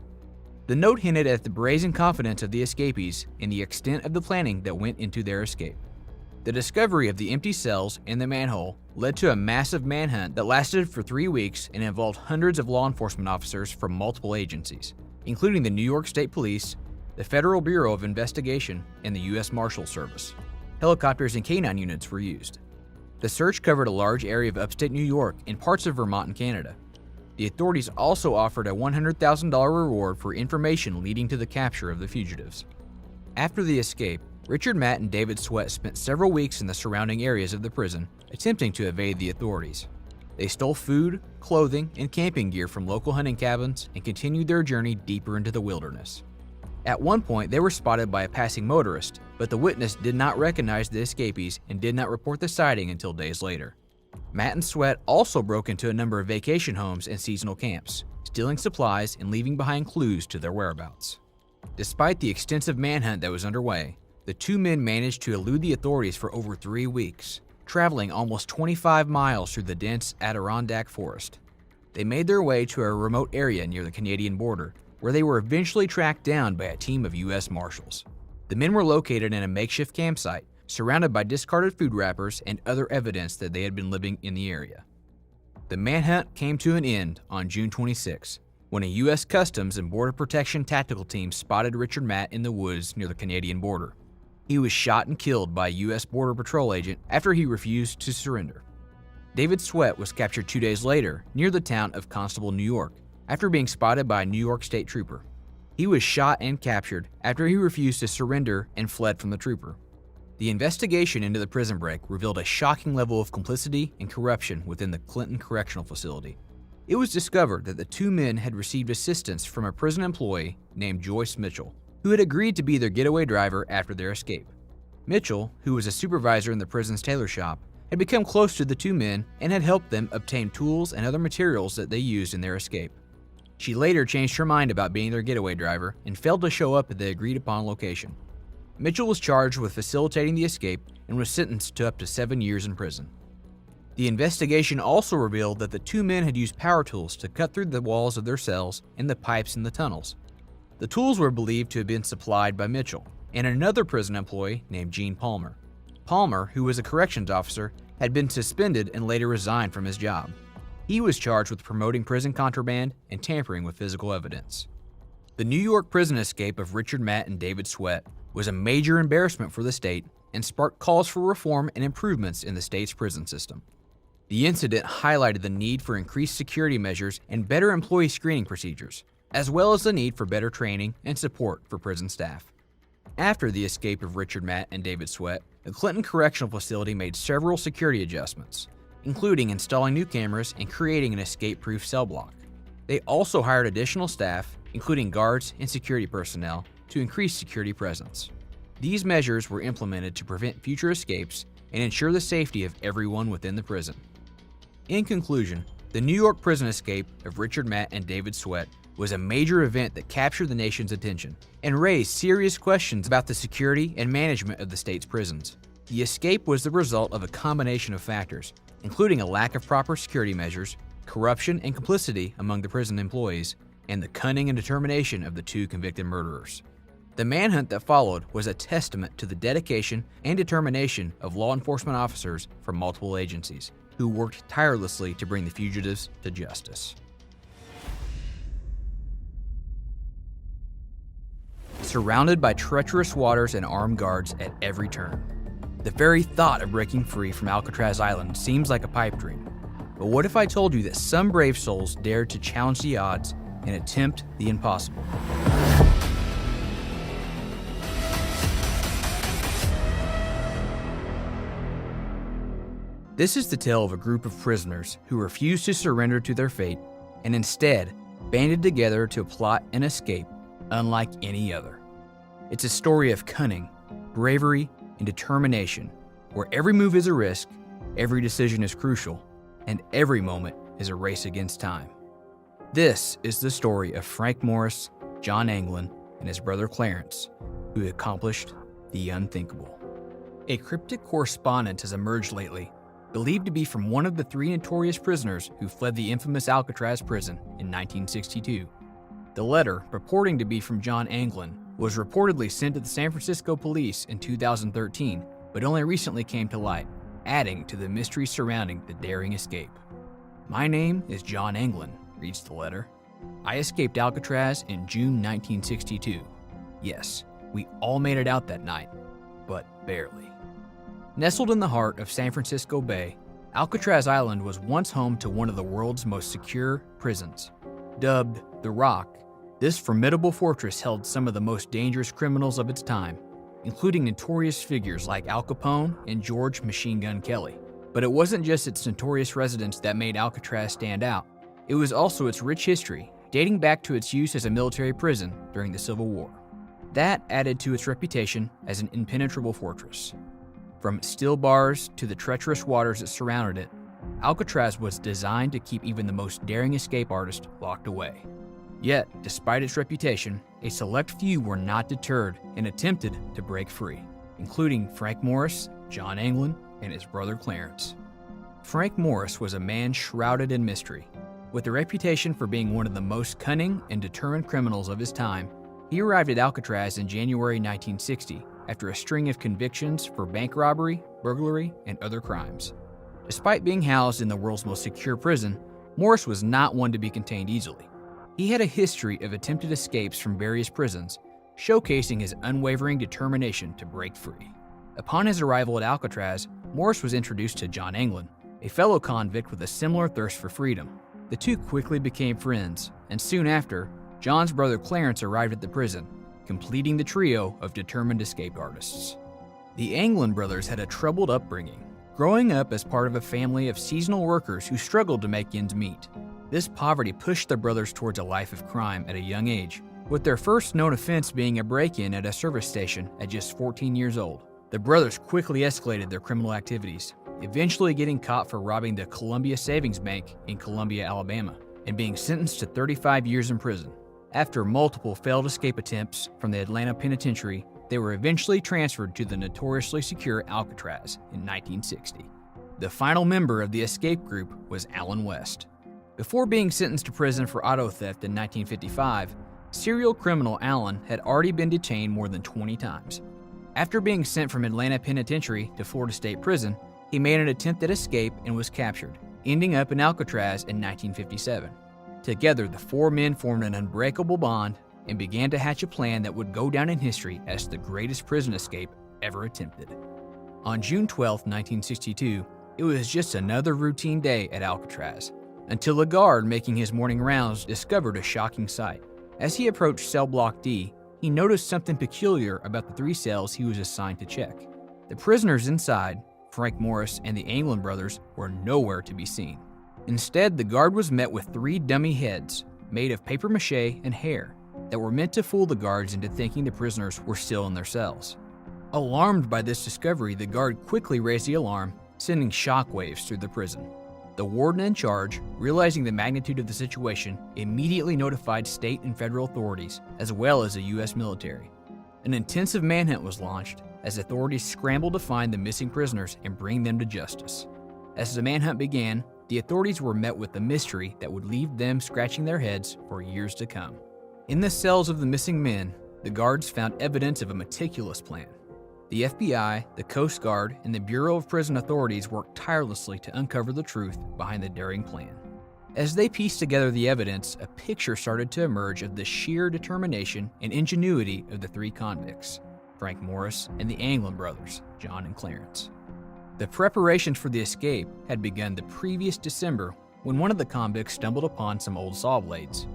The note hinted at the brazen confidence of the escapees and the extent of the planning that went into their escape. The discovery of the empty cells and the manhole led to a massive manhunt that lasted for 3 weeks and involved hundreds of law enforcement officers from multiple agencies, including the New York State Police, the Federal Bureau of Investigation, and the U.S. Marshals Service. Helicopters and canine units were used. The search covered a large area of upstate New York and parts of Vermont and Canada. The authorities also offered a $100,000 reward for information leading to the capture of the fugitives. After the escape, Richard Matt and David Sweat spent several weeks in the surrounding areas of the prison, attempting to evade the authorities. They stole food, clothing, and camping gear from local hunting cabins and continued their journey deeper into the wilderness. At one point, they were spotted by a passing motorist, but the witness did not recognize the escapees and did not report the sighting until days later. Matt and Sweat also broke into a number of vacation homes and seasonal camps, stealing supplies and leaving behind clues to their whereabouts. Despite the extensive manhunt that was underway, the two men managed to elude the authorities for over 3 weeks, traveling almost 25 miles through the dense Adirondack forest. They made their way to a remote area near the Canadian border, where they were eventually tracked down by a team of U.S. Marshals. The men were located in a makeshift campsite, surrounded by discarded food wrappers and other evidence that they had been living in the area. The manhunt came to an end on June 26, when a U.S. Customs and Border Protection tactical team spotted Richard Matt in the woods near the Canadian border. He was shot and killed by a U.S. Border Patrol agent after he refused to surrender. David Sweat was captured 2 days later near the town of Constable, New York, after being spotted by a New York State trooper. He was shot and captured after he refused to surrender and fled from the trooper. The investigation into the prison break revealed a shocking level of complicity and corruption within the Clinton Correctional Facility. It was discovered that the two men had received assistance from a prison employee named Joyce Mitchell, who had agreed to be their getaway driver after their escape. Mitchell, who was a supervisor in the prison's tailor shop, had become close to the two men and had helped them obtain tools and other materials that they used in their escape. She later changed her mind about being their getaway driver and failed to show up at the agreed-upon location. Mitchell was charged with facilitating the escape and was sentenced to up to 7 years in prison. The investigation also revealed that the two men had used power tools to cut through the walls of their cells and the pipes in the tunnels. The tools were believed to have been supplied by Mitchell and another prison employee named Gene Palmer. Palmer, who was a corrections officer, had been suspended and later resigned from his job. He was charged with promoting prison contraband and tampering with physical evidence. The New York prison escape of Richard Matt and David Sweat was a major embarrassment for the state and sparked calls for reform and improvements in the state's prison system. The incident highlighted the need for increased security measures and better employee screening procedures, as well as the need for better training and support for prison staff. After the escape of Richard Matt and David Sweat, the Clinton Correctional Facility made several security adjustments, including installing new cameras and creating an escape-proof cell block. They also hired additional staff, including guards and security personnel, to increase security presence. These measures were implemented to prevent future escapes and ensure the safety of everyone within the prison. In conclusion, the New York prison escape of Richard Matt and David Sweat was a major event that captured the nation's attention and raised serious questions about the security and management of the state's prisons. The escape was the result of a combination of factors, including a lack of proper security measures, corruption and complicity among the prison employees, and the cunning and determination of the two convicted murderers. The manhunt that followed was a testament to the dedication and determination of law enforcement officers from multiple agencies, who worked tirelessly to bring the fugitives to justice. Surrounded by treacherous waters and armed guards at every turn, the very thought of breaking free from Alcatraz Island seems like a pipe dream. But what if I told you that some brave souls dared to challenge the odds and attempt the impossible? This is the tale of a group of prisoners who refused to surrender to their fate and instead banded together to plot an escape unlike any other. It's a story of cunning, bravery, and determination, where every move is a risk, every decision is crucial, and every moment is a race against time. This is the story of Frank Morris, John Anglin, and his brother Clarence, who accomplished the unthinkable. A cryptic correspondence has emerged lately, believed to be from one of the 3 notorious prisoners who fled the infamous Alcatraz prison in 1962. The letter, purporting to be from John Anglin, was reportedly sent to the San Francisco police in 2013, but only recently came to light, adding to the mystery surrounding the daring escape. "My name is John Anglin," reads the letter. "I escaped Alcatraz in June 1962. Yes, we all made it out that night, but barely. Nestled in the heart of San Francisco Bay, Alcatraz Island was once home to one of the world's most secure prisons. Dubbed the Rock, this formidable fortress held some of the most dangerous criminals of its time, including notorious figures like Al Capone and George Machine Gun Kelly. But it wasn't just its notorious residents that made Alcatraz stand out. It was also its rich history, dating back to its use as a military prison during the Civil War. That added to its reputation as an impenetrable fortress. From its steel bars to the treacherous waters that surrounded it, Alcatraz was designed to keep even the most daring escape artist locked away. Yet, despite its reputation, a select few were not deterred and attempted to break free, including Frank Morris, John Anglin, and his brother Clarence. Frank Morris was a man shrouded in mystery. With a reputation for being one of the most cunning and determined criminals of his time, he arrived at Alcatraz in January 1960 after a string of convictions for bank robbery, burglary, and other crimes. Despite being housed in the world's most secure prison, Morris was not one to be contained easily. He had a history of attempted escapes from various prisons, showcasing his unwavering determination to break free. Upon his arrival at Alcatraz, Morris was introduced to John Anglin, a fellow convict with a similar thirst for freedom. The two quickly became friends, and soon after, John's brother Clarence arrived at the prison, completing the trio of determined escape artists. The Anglin brothers had a troubled upbringing, growing up as part of a family of seasonal workers who struggled to make ends meet. This poverty pushed the brothers towards a life of crime at a young age, with their first known offense being a break-in at a service station at just 14 years old. The brothers quickly escalated their criminal activities, eventually getting caught for robbing the Columbia Savings Bank in Columbia, Alabama, and being sentenced to 35 years in prison. After multiple failed escape attempts from the Atlanta Penitentiary, they were eventually transferred to the notoriously secure Alcatraz in 1960. The final member of the escape group was Allen West. Before being sentenced to prison for auto theft in 1955, serial criminal Allen had already been detained more than 20 times. After being sent from Atlanta Penitentiary to Florida State Prison, he made an attempt at escape and was captured, ending up in Alcatraz in 1957. Together, the four men formed an unbreakable bond and began to hatch a plan that would go down in history as the greatest prison escape ever attempted. On June 12, 1962, it was just another routine day at Alcatraz, until a guard making his morning rounds discovered a shocking sight. As he approached cell block D, he noticed something peculiar about the three cells he was assigned to check. The prisoners inside, Frank Morris and the Anglin brothers, were nowhere to be seen. Instead, the guard was met with three dummy heads made of papier-mâché and hair that were meant to fool the guards into thinking the prisoners were still in their cells. Alarmed by this discovery, the guard quickly raised the alarm, sending shockwaves through the prison. The warden in charge, realizing the magnitude of the situation, immediately notified state and federal authorities, as well as the U.S. military. An intensive manhunt was launched as authorities scrambled to find the missing prisoners and bring them to justice. As the manhunt began, the authorities were met with a mystery that would leave them scratching their heads for years to come. In the cells of the missing men, the guards found evidence of a meticulous plan. The FBI, the Coast Guard, and the Bureau of Prison Authorities worked tirelessly to uncover the truth behind the daring plan. As they pieced together the evidence, a picture started to emerge of the sheer determination and ingenuity of the three convicts, Frank Morris and the Anglin brothers, John and Clarence. The preparations for the escape had begun the previous December when one of the convicts stumbled upon some old saw blades.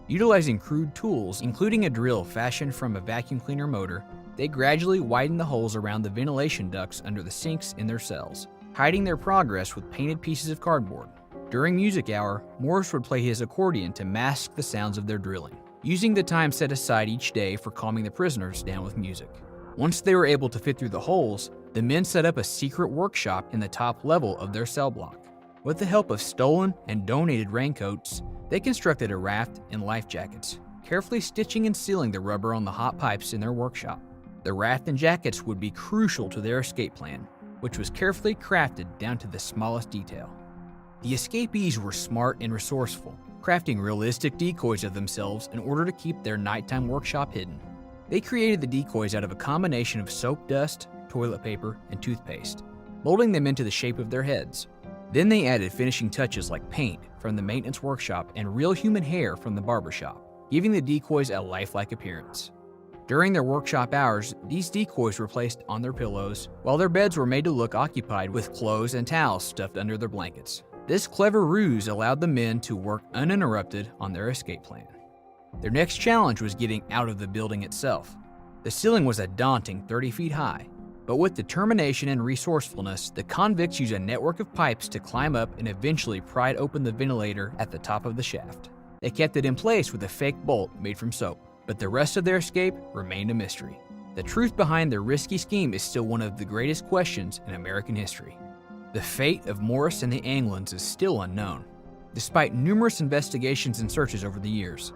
Utilizing crude tools, including a drill fashioned from a vacuum cleaner motor, they gradually widened the holes around the ventilation ducts under the sinks in their cells, hiding their progress with painted pieces of cardboard. During music hour, Morris would play his accordion to mask the sounds of their drilling, using the time set aside each day for calming the prisoners down with music. Once they were able to fit through the holes, the men set up a secret workshop in the top level of their cell block. With the help of stolen and donated raincoats, they constructed a raft and life jackets, carefully stitching and sealing the rubber on the hot pipes in their workshop. The raft and jackets would be crucial to their escape plan, which was carefully crafted down to the smallest detail. The escapees were smart and resourceful, crafting realistic decoys of themselves in order to keep their nighttime workshop hidden. They created the decoys out of a combination of soap dust, toilet paper, and toothpaste, molding them into the shape of their heads. Then they added finishing touches like paint from the maintenance workshop and real human hair from the barbershop, giving the decoys a lifelike appearance. During their workshop hours, these decoys were placed on their pillows, while their beds were made to look occupied with clothes and towels stuffed under their blankets. This clever ruse allowed the men to work uninterrupted on their escape plan. Their next challenge was getting out of the building itself. The ceiling was a daunting 30 feet high, but with determination and resourcefulness, the convicts used a network of pipes to climb up and eventually pried open the ventilator at the top of the shaft. They kept it in place with a fake bolt made from soap, but the rest of their escape remained a mystery. The truth behind their risky scheme is still one of the greatest questions in American history. The fate of Morris and the Anglins is still unknown, despite numerous investigations and searches over the years.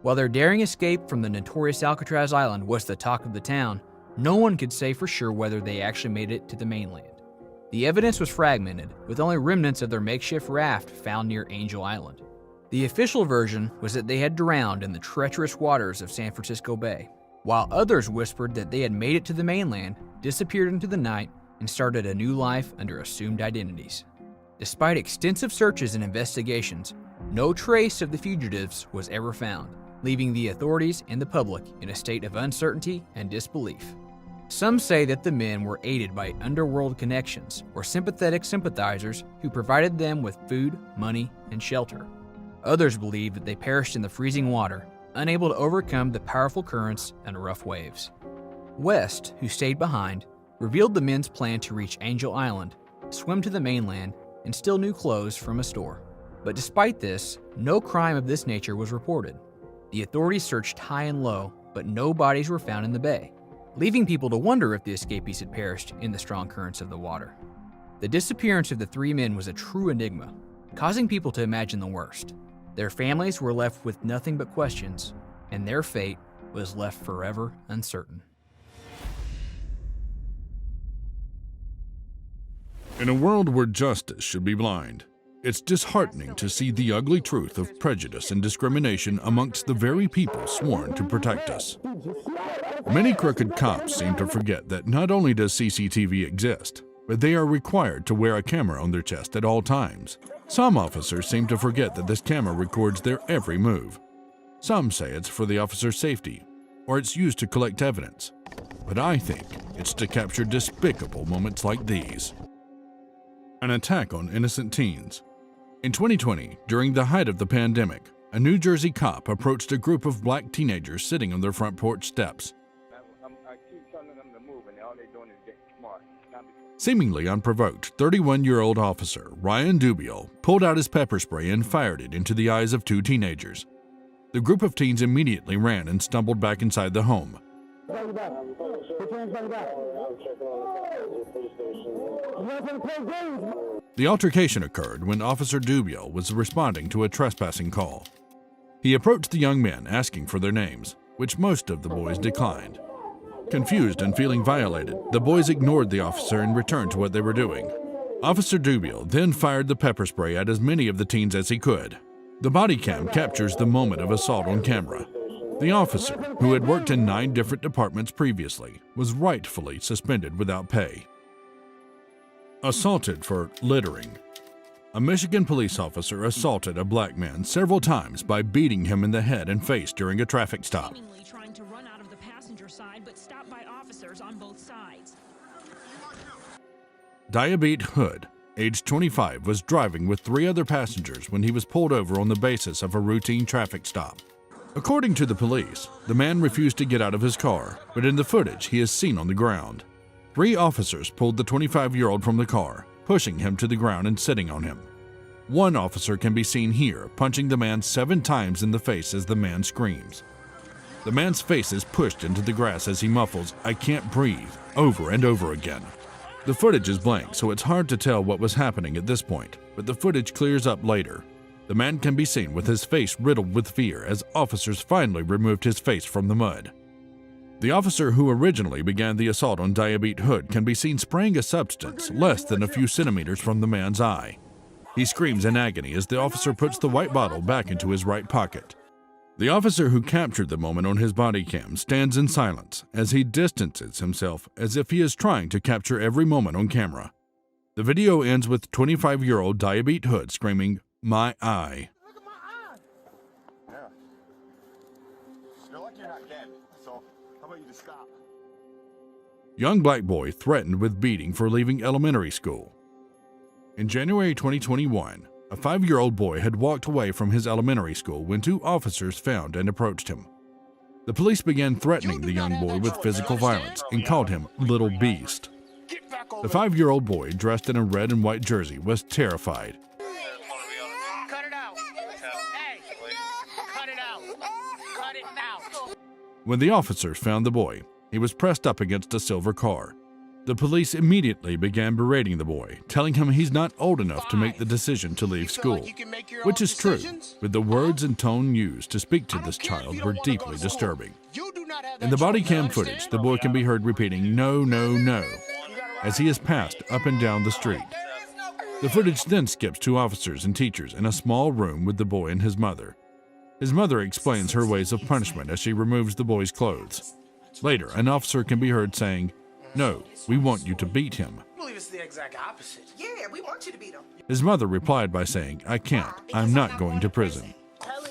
While their daring escape from the notorious Alcatraz Island was the talk of the town, no one could say for sure whether they actually made it to the mainland. The evidence was fragmented, with only remnants of their makeshift raft found near Angel Island. The official version was that they had drowned in the treacherous waters of San Francisco Bay, while others whispered that they had made it to the mainland, disappeared into the night, and started a new life under assumed identities. Despite extensive searches and investigations, no trace of the fugitives was ever found, leaving the authorities and the public in a state of uncertainty and disbelief. Some say that the men were aided by underworld connections or sympathetic sympathizers who provided them with food, money, and shelter. Others believe that they perished in the freezing water, unable to overcome the powerful currents and rough waves. West, who stayed behind, revealed the men's plan to reach Angel Island, swim to the mainland, and steal new clothes from a store. But despite this, no crime of this nature was reported. The authorities searched high and low, but no bodies were found in the bay, leaving people to wonder if the escapees had perished in the strong currents of the water. The disappearance of the three men was a true enigma, causing people to imagine the worst. Their families were left with nothing but questions, and their fate was left forever uncertain. In a world where justice should be blind, it's disheartening to see the ugly truth of prejudice and discrimination amongst the very people sworn to protect us. Many crooked cops seem to forget that not only does CCTV exist, but they are required to wear a camera on their chest at all times. Some officers seem to forget that this camera records their every move. Some say it's for the officer's safety, or it's used to collect evidence. But I think it's to capture despicable moments like these. An attack on innocent teens. In 2020, during the height of the pandemic, a New Jersey cop approached a group of black teenagers sitting on their front porch steps. I keep telling them to move, and all they're doing is getting smart. Seemingly unprovoked, 31-year-old officer Ryan Dubiel pulled out his pepper spray and fired it into the eyes of two teenagers. The group of teens immediately ran and stumbled back inside the home. The altercation occurred when Officer Dubiel was responding to a trespassing call. He approached the young men asking for their names, which most of the boys declined. Confused and feeling violated, the boys ignored the officer and returned to what they were doing. Officer Dubiel then fired the pepper spray at as many of the teens as he could. The body cam captures the moment of assault on camera. The officer, who had worked in 9 different departments previously, was rightfully suspended without pay. Assaulted for littering. A Michigan police officer assaulted a black man several times by beating him in the head and face during a traffic stop. Seemingly trying to run out of the passenger side, but stopped by officers on both sides. Diabete Hood, age 25, was driving with 3 other passengers when he was pulled over on the basis of a routine traffic stop. According to the police, the man refused to get out of his car, but in the footage he is seen on the ground. 3 officers pulled the 25-year-old from the car, pushing him to the ground and sitting on him. One officer can be seen here punching the man 7 times in the face as the man screams. The man's face is pushed into the grass as he muffles, "I can't breathe," over and over again. The footage is blank, so it's hard to tell what was happening at this point, but the footage clears up later. The man can be seen with his face riddled with fear as officers finally removed his face from the mud. The officer who originally began the assault on Diabete Hood can be seen spraying a substance less than a few centimeters from the man's eye. He screams in agony as the officer puts the white bottle back into his right pocket. The officer who captured the moment on his body cam stands in silence as he distances himself as if he is trying to capture every moment on camera. The video ends with 25-year-old Diabete Hood screaming, "My eye." Look at my eye. Yeah. You're lucky you're not dead. So How about you just stop? Young black boy threatened with beating for leaving elementary school. In January 2021, a 5-year-old boy had walked away from his elementary school when 2 officers found and approached him. The police began threatening the young boy with physical violence and called him Little Beast. The 5-year-old boy, dressed in a red and white jersey, was terrified. Cut it out. Hey, cut it out. Cut it out. When the officers found the boy, he was pressed up against a silver car. The police immediately began berating the boy, telling him he's not old enough to make the decision to leave school, which is true, but the words and tone used to speak to this child were deeply disturbing. In the body cam footage, the boy can be heard repeating, "No, no, no," as he is passed up and down the street. The footage then skips to officers and teachers in a small room with the boy and his mother. His mother explains her ways of punishment as she removes the boy's clothes. Later, an officer can be heard saying, "No, we want you to beat him." I believe it's the exact opposite. Yeah, we want you to beat him. His mother replied by saying, "I can't, I'm not going to prison."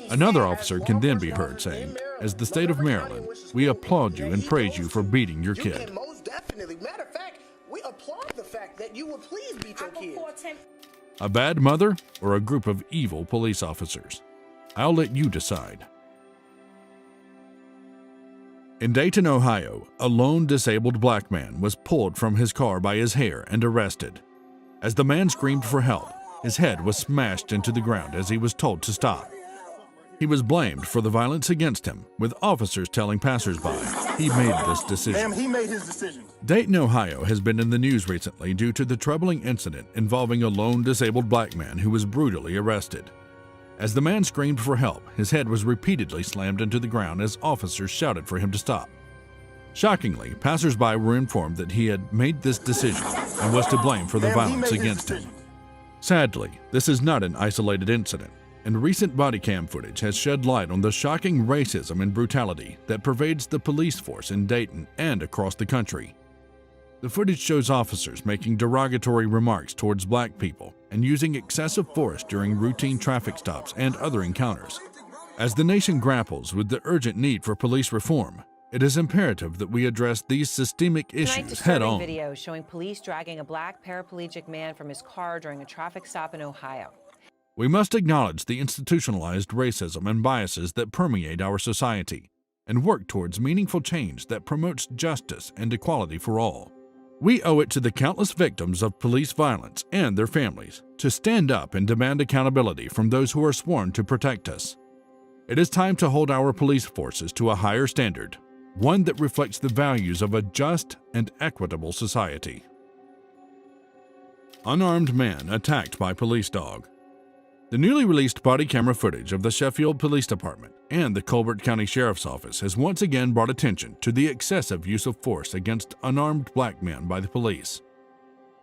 Another officer can then be heard saying, "As the state of Maryland, we applaud you and praise you for beating your You kid." can most definitely. Matter of fact, we applaud the fact that you would please beat your kid. A bad mother or a group of evil police officers? I'll let you decide. In Dayton, Ohio, a lone disabled black man was pulled from his car by his hair and arrested. As the man screamed for help, his head was smashed into the ground as he was told to stop. He was blamed for the violence against him, with officers telling passersby he made this decision. He made his decision. Dayton, Ohio has been in the news recently due to the troubling incident involving a lone disabled black man who was brutally arrested. As the man screamed for help, his head was repeatedly slammed into the ground as officers shouted for him to stop. Shockingly, passersby were informed that he had made this decision and was to blame for the violence against him. Sadly, this is not an isolated incident, and recent body cam footage has shed light on the shocking racism and brutality that pervades the police force in Dayton and across the country. The footage shows officers making derogatory remarks towards black people and using excessive force during routine traffic stops and other encounters. As the nation grapples with the urgent need for police reform, it is imperative that we address these systemic issues head-on. Video showing police dragging a black paraplegic man from his car during a traffic stop in Ohio. We must acknowledge the institutionalized racism and biases that permeate our society and work towards meaningful change that promotes justice and equality for all. We owe it to the countless victims of police violence and their families to stand up and demand accountability from those who are sworn to protect us. It is time to hold our police forces to a higher standard, one that reflects the values of a just and equitable society. Unarmed man attacked by police dog. The newly released body camera footage of the Sheffield Police Department and the Colbert County Sheriff's Office has once again brought attention to the excessive use of force against unarmed black men by the police.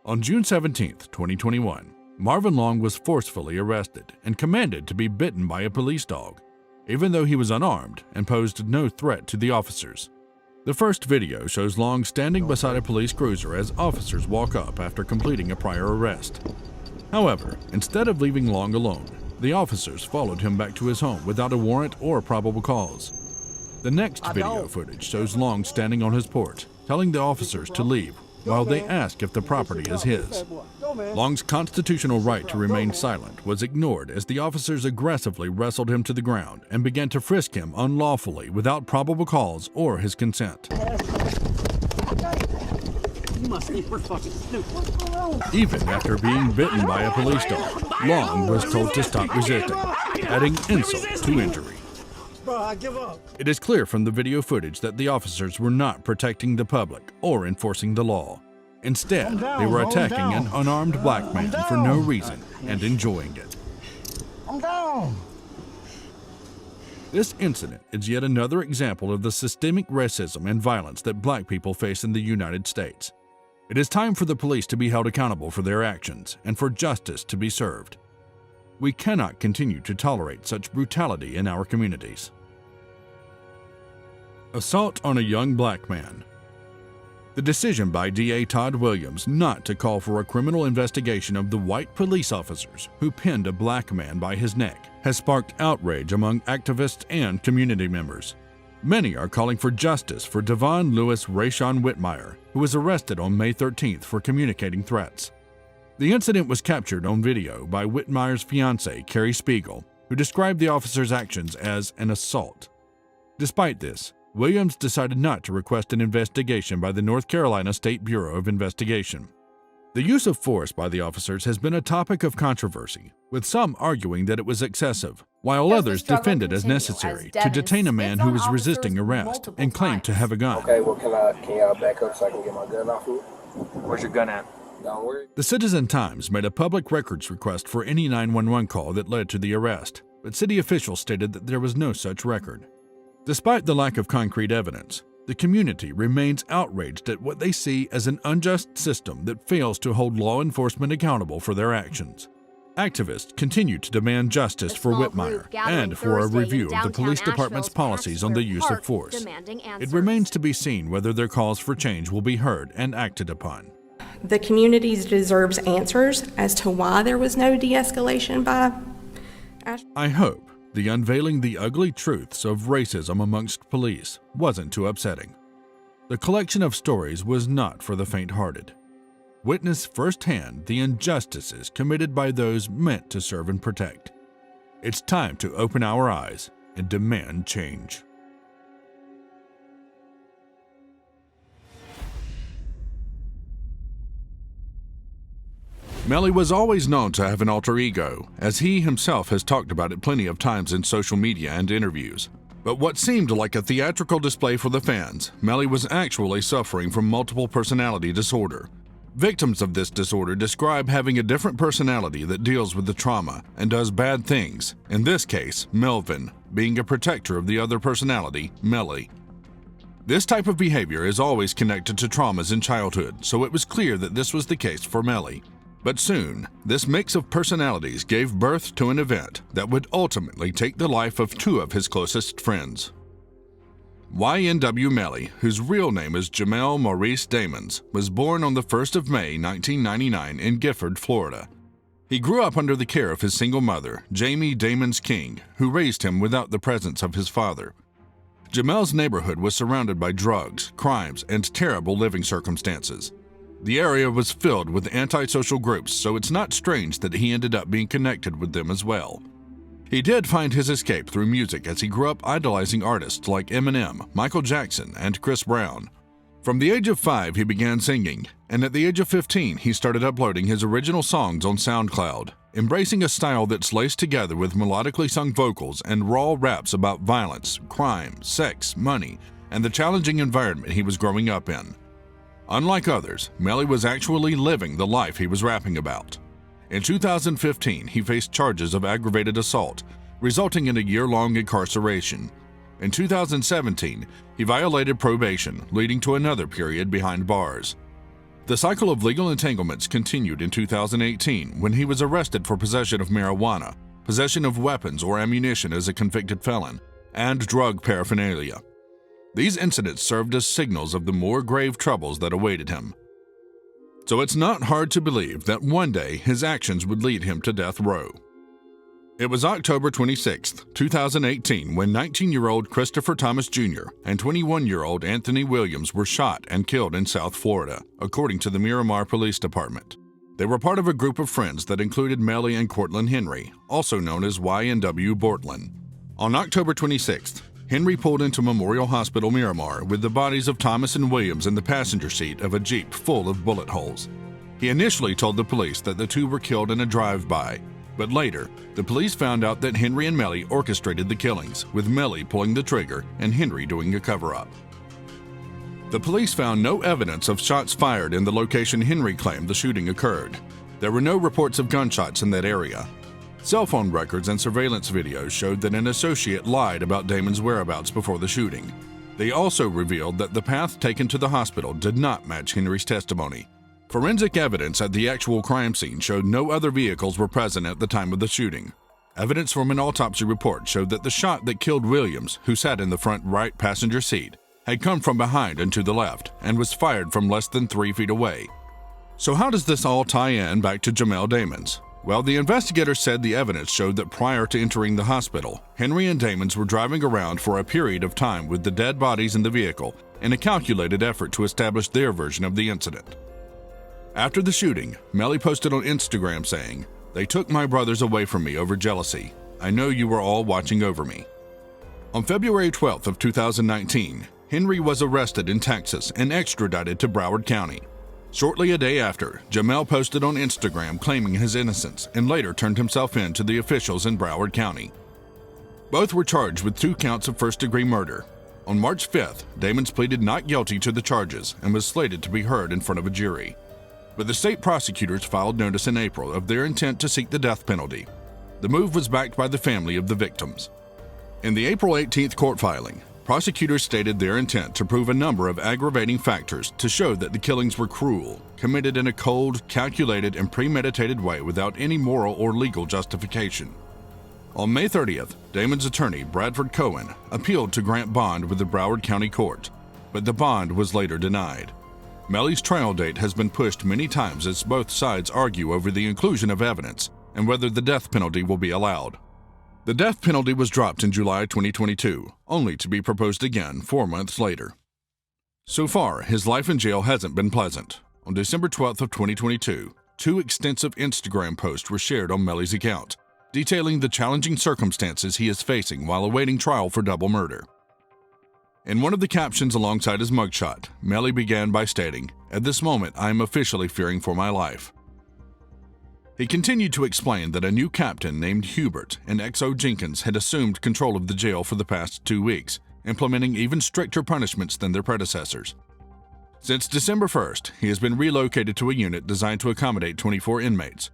On June 17, 2021, Marvin Long was forcefully arrested and commanded to be bitten by a police dog, even though he was unarmed and posed no threat to the officers. The first video shows Long standing beside a police cruiser as officers walk up after completing a prior arrest. However, instead of leaving Long alone, the officers followed him back to his home without a warrant or probable cause. The next video footage shows Long standing on his porch, telling the officers to leave while they ask if the property is his. Long's constitutional right to remain silent was ignored as the officers aggressively wrestled him to the ground and began to frisk him unlawfully without probable cause or his consent. Even after being bitten by a police dog, Long was told to stop resisting, adding insult to injury. It is clear from the video footage that the officers were not protecting the public or enforcing the law. Instead, they were attacking an unarmed black man for no reason and enjoying it. This incident is yet another example of the systemic racism and violence that black people face in the United States. It is time for the police to be held accountable for their actions and for justice to be served. We cannot continue to tolerate such brutality in our communities. Assault on a young black man. The decision by DA Todd Williams not to call for a criminal investigation of the white police officers who pinned a black man by his neck has sparked outrage among activists and community members. Many are calling for justice for Devon Lewis Rayshawn Whitmire, who was arrested on May 13th for communicating threats. The incident was captured on video by Whitmire's fiancée, Carrie Spiegel, who described the officer's actions as an assault. Despite this, Williams decided not to request an investigation by the North Carolina State Bureau of Investigation. The use of force by the officers has been a topic of controversy, with some arguing that it was excessive, while others defend it as necessary to detain a man who was resisting arrest and claimed to have a gun. Okay, well, can y'all back up so I can get my gun off of it? Where's your gun at? Don't worry. The Citizen Times made a public records request for any 911 call that led to the arrest, but city officials stated that there was no such record. Despite the lack of concrete evidence, the community remains outraged at what they see as an unjust system that fails to hold law enforcement accountable for their actions. Activists continue to demand justice for Whitmire and for a review of the police department's policies on the use of force. It remains to be seen whether their calls for change will be heard and acted upon. The community deserves answers as to why there was no de-escalation by I hope the unveiling the ugly truths of racism amongst police wasn't too upsetting. The collection of stories was not for the faint-hearted. Witness firsthand the injustices committed by those meant to serve and protect. It's time to open our eyes and demand change. Melly was always known to have an alter ego, as he himself has talked about it plenty of times in social media and interviews. But what seemed like a theatrical display for the fans, Melly was actually suffering from multiple personality disorder. Victims of this disorder describe having a different personality that deals with the trauma and does bad things, in this case, Melvin, being a protector of the other personality, Melly. This type of behavior is always connected to traumas in childhood, so it was clear that this was the case for Melly. But soon, this mix of personalities gave birth to an event that would ultimately take the life of two of his closest friends. YNW Melly, whose real name is Jamel Maurice Damons, was born on the 1st of May 1999 in Gifford, Florida. He grew up under the care of his single mother, Jamie Damons King, who raised him without the presence of his father. Jamel's neighborhood was surrounded by drugs, crimes, and terrible living circumstances. The area was filled with antisocial groups, so it's not strange that he ended up being connected with them as well. He did find his escape through music as he grew up idolizing artists like Eminem, Michael Jackson, and Chris Brown. From the age of 5, he began singing, and at the age of 15, he started uploading his original songs on SoundCloud, embracing a style that's laced together with melodically sung vocals and raw raps about violence, crime, sex, money, and the challenging environment he was growing up in. Unlike others, Melly was actually living the life he was rapping about. In 2015, he faced charges of aggravated assault, resulting in a year-long incarceration. In 2017, he violated probation, leading to another period behind bars. The cycle of legal entanglements continued in 2018 when he was arrested for possession of marijuana, possession of weapons or ammunition as a convicted felon, and drug paraphernalia. These incidents served as signals of the more grave troubles that awaited him. So it's not hard to believe that one day his actions would lead him to death row. It was October 26, 2018, when 19-year-old Christopher Thomas Jr. and 21-year-old Anthony Williams were shot and killed in South Florida, according to the Miramar Police Department. They were part of a group of friends that included Melly and Cortland Henry, also known as YNW Bortland. On October 26th, Henry pulled into Memorial Hospital Miramar with the bodies of Thomas and Williams in the passenger seat of a Jeep full of bullet holes. He initially told the police that the two were killed in a drive-by, but later, the police found out that Henry and Melly orchestrated the killings, with Melly pulling the trigger and Henry doing a cover-up. The police found no evidence of shots fired in the location Henry claimed the shooting occurred. There were no reports of gunshots in that area. Cell phone records and surveillance videos showed that an associate lied about Damon's whereabouts before the shooting. They also revealed that the path taken to the hospital did not match Henry's testimony. Forensic evidence at the actual crime scene showed no other vehicles were present at the time of the shooting. Evidence from an autopsy report showed that the shot that killed Williams, who sat in the front right passenger seat, had come from behind and to the left and was fired from less than 3 feet away. So how does this all tie in back to Jamel Damons? Well, the investigators said the evidence showed that prior to entering the hospital, Henry and Damons were driving around for a period of time with the dead bodies in the vehicle in a calculated effort to establish their version of the incident. After the shooting, Melly posted on Instagram saying, "They took my brothers away from me over jealousy. I know you were all watching over me." On February 12th of 2019, Henry was arrested in Texas and extradited to Broward County. Shortly a day after, Jamel posted on Instagram claiming his innocence and later turned himself in to the officials in Broward County. Both were charged with 2 counts of first-degree murder. On March 5th, Damons pleaded not guilty to the charges and was slated to be heard in front of a jury. But the state prosecutors filed notice in April of their intent to seek the death penalty. The move was backed by the family of the victims. In the April 18th court filing, prosecutors stated their intent to prove a number of aggravating factors to show that the killings were cruel, committed in a cold, calculated, and premeditated way without any moral or legal justification. On May 30th, Damon's attorney, Bradford Cohen, appealed to grant bond with the Broward County Court, but the bond was later denied. Melly's trial date has been pushed many times as both sides argue over the inclusion of evidence and whether the death penalty will be allowed. The death penalty was dropped in July 2022, only to be proposed again 4 months later. So far, his life in jail hasn't been pleasant. On December 12th of 2022, 2 extensive Instagram posts were shared on Melly's account, detailing the challenging circumstances he is facing while awaiting trial for double murder. In one of the captions alongside his mugshot, Melly began by stating, "At this moment, I am officially fearing for my life." He continued to explain that a new captain named Hubert and XO Jenkins had assumed control of the jail for the past 2 weeks, implementing even stricter punishments than their predecessors. Since December 1st, he has been relocated to a unit designed to accommodate 24 inmates.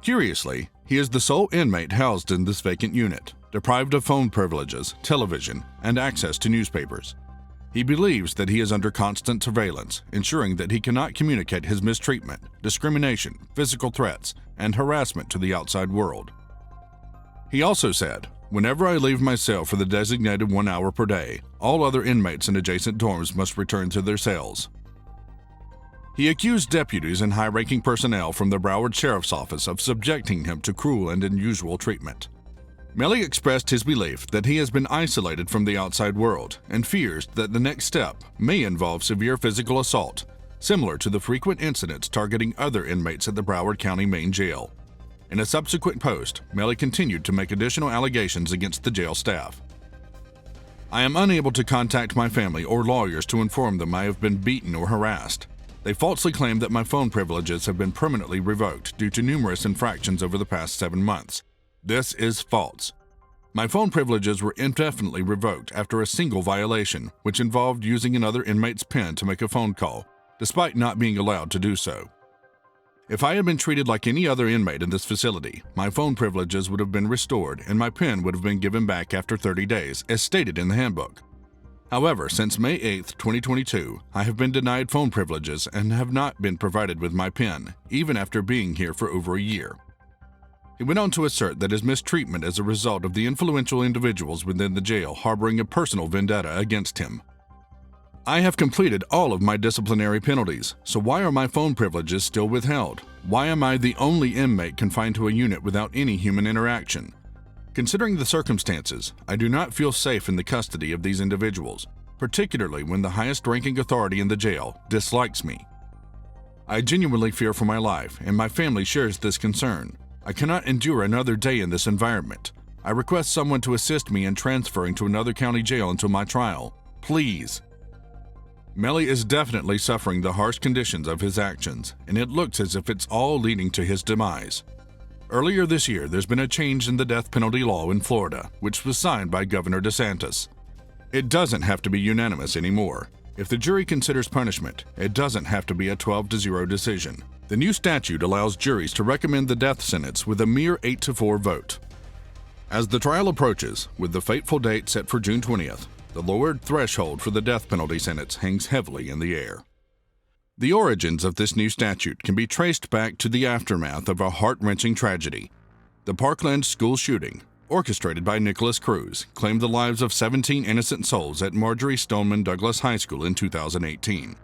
Curiously, he is the sole inmate housed in this vacant unit, deprived of phone privileges, television, and access to newspapers. He believes that he is under constant surveillance, ensuring that he cannot communicate his mistreatment, discrimination, physical threats, and harassment to the outside world. He also said, "Whenever I leave my cell for the designated 1 hour per day, all other inmates in adjacent dorms must return to their cells." He accused deputies and high-ranking personnel from the Broward Sheriff's Office of subjecting him to cruel and unusual treatment. Melly expressed his belief that he has been isolated from the outside world and fears that the next step may involve severe physical assault, similar to the frequent incidents targeting other inmates at the Broward County main jail. In a subsequent post, Melly continued to make additional allegations against the jail staff. "I am unable to contact my family or lawyers to inform them I have been beaten or harassed. They falsely claim that my phone privileges have been permanently revoked due to numerous infractions over the past 7 months. This is false. My phone privileges were indefinitely revoked after a single violation, which involved using another inmate's pen to make a phone call, despite not being allowed to do so. If I had been treated like any other inmate in this facility, my phone privileges would have been restored and my pen would have been given back after 30 days, as stated in the handbook. However, since May 8, 2022, I have been denied phone privileges and have not been provided with my pen, even after being here for over a year." He went on to assert that his mistreatment is a result of the influential individuals within the jail harboring a personal vendetta against him. "I have completed all of my disciplinary penalties, so why are my phone privileges still withheld? Why am I the only inmate confined to a unit without any human interaction? Considering the circumstances, I do not feel safe in the custody of these individuals, particularly when the highest-ranking authority in the jail dislikes me. I genuinely fear for my life, and my family shares this concern. I cannot endure another day in this environment. I request someone to assist me in transferring to another county jail until my trial. Please." Melly is definitely suffering the harsh conditions of his actions, and it looks as if it's all leading to his demise. Earlier this year, there's been a change in the death penalty law in Florida, which was signed by Governor DeSantis. It doesn't have to be unanimous anymore. If the jury considers punishment, it doesn't have to be a 12-0 decision. The new statute allows juries to recommend the death sentence with a mere 8-4 vote. As the trial approaches, with the fateful date set for June 20th, the lowered threshold for the death penalty sentence hangs heavily in the air. The origins of this new statute can be traced back to the aftermath of a heart-wrenching tragedy. The Parkland school shooting, orchestrated by Nicholas Cruz, claimed the lives of 17 innocent souls at Marjorie Stoneman Douglas High School in 2018.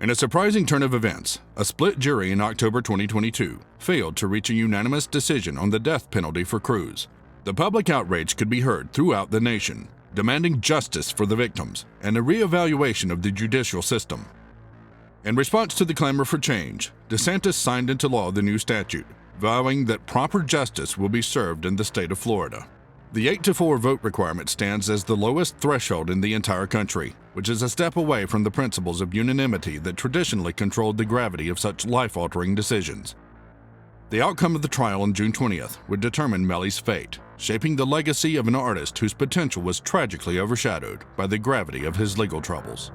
In a surprising turn of events, a split jury in October 2022 failed to reach a unanimous decision on the death penalty for Cruz. The public outrage could be heard throughout the nation, demanding justice for the victims and a reevaluation of the judicial system. In response to the clamor for change, DeSantis signed into law the new statute, vowing that proper justice will be served in the state of Florida. The 8-4 vote requirement stands as the lowest threshold in the entire country, which is a step away from the principles of unanimity that traditionally controlled the gravity of such life-altering decisions. The outcome of the trial on June 20th would determine Melly's fate, shaping the legacy of an artist whose potential was tragically overshadowed by the gravity of his legal troubles.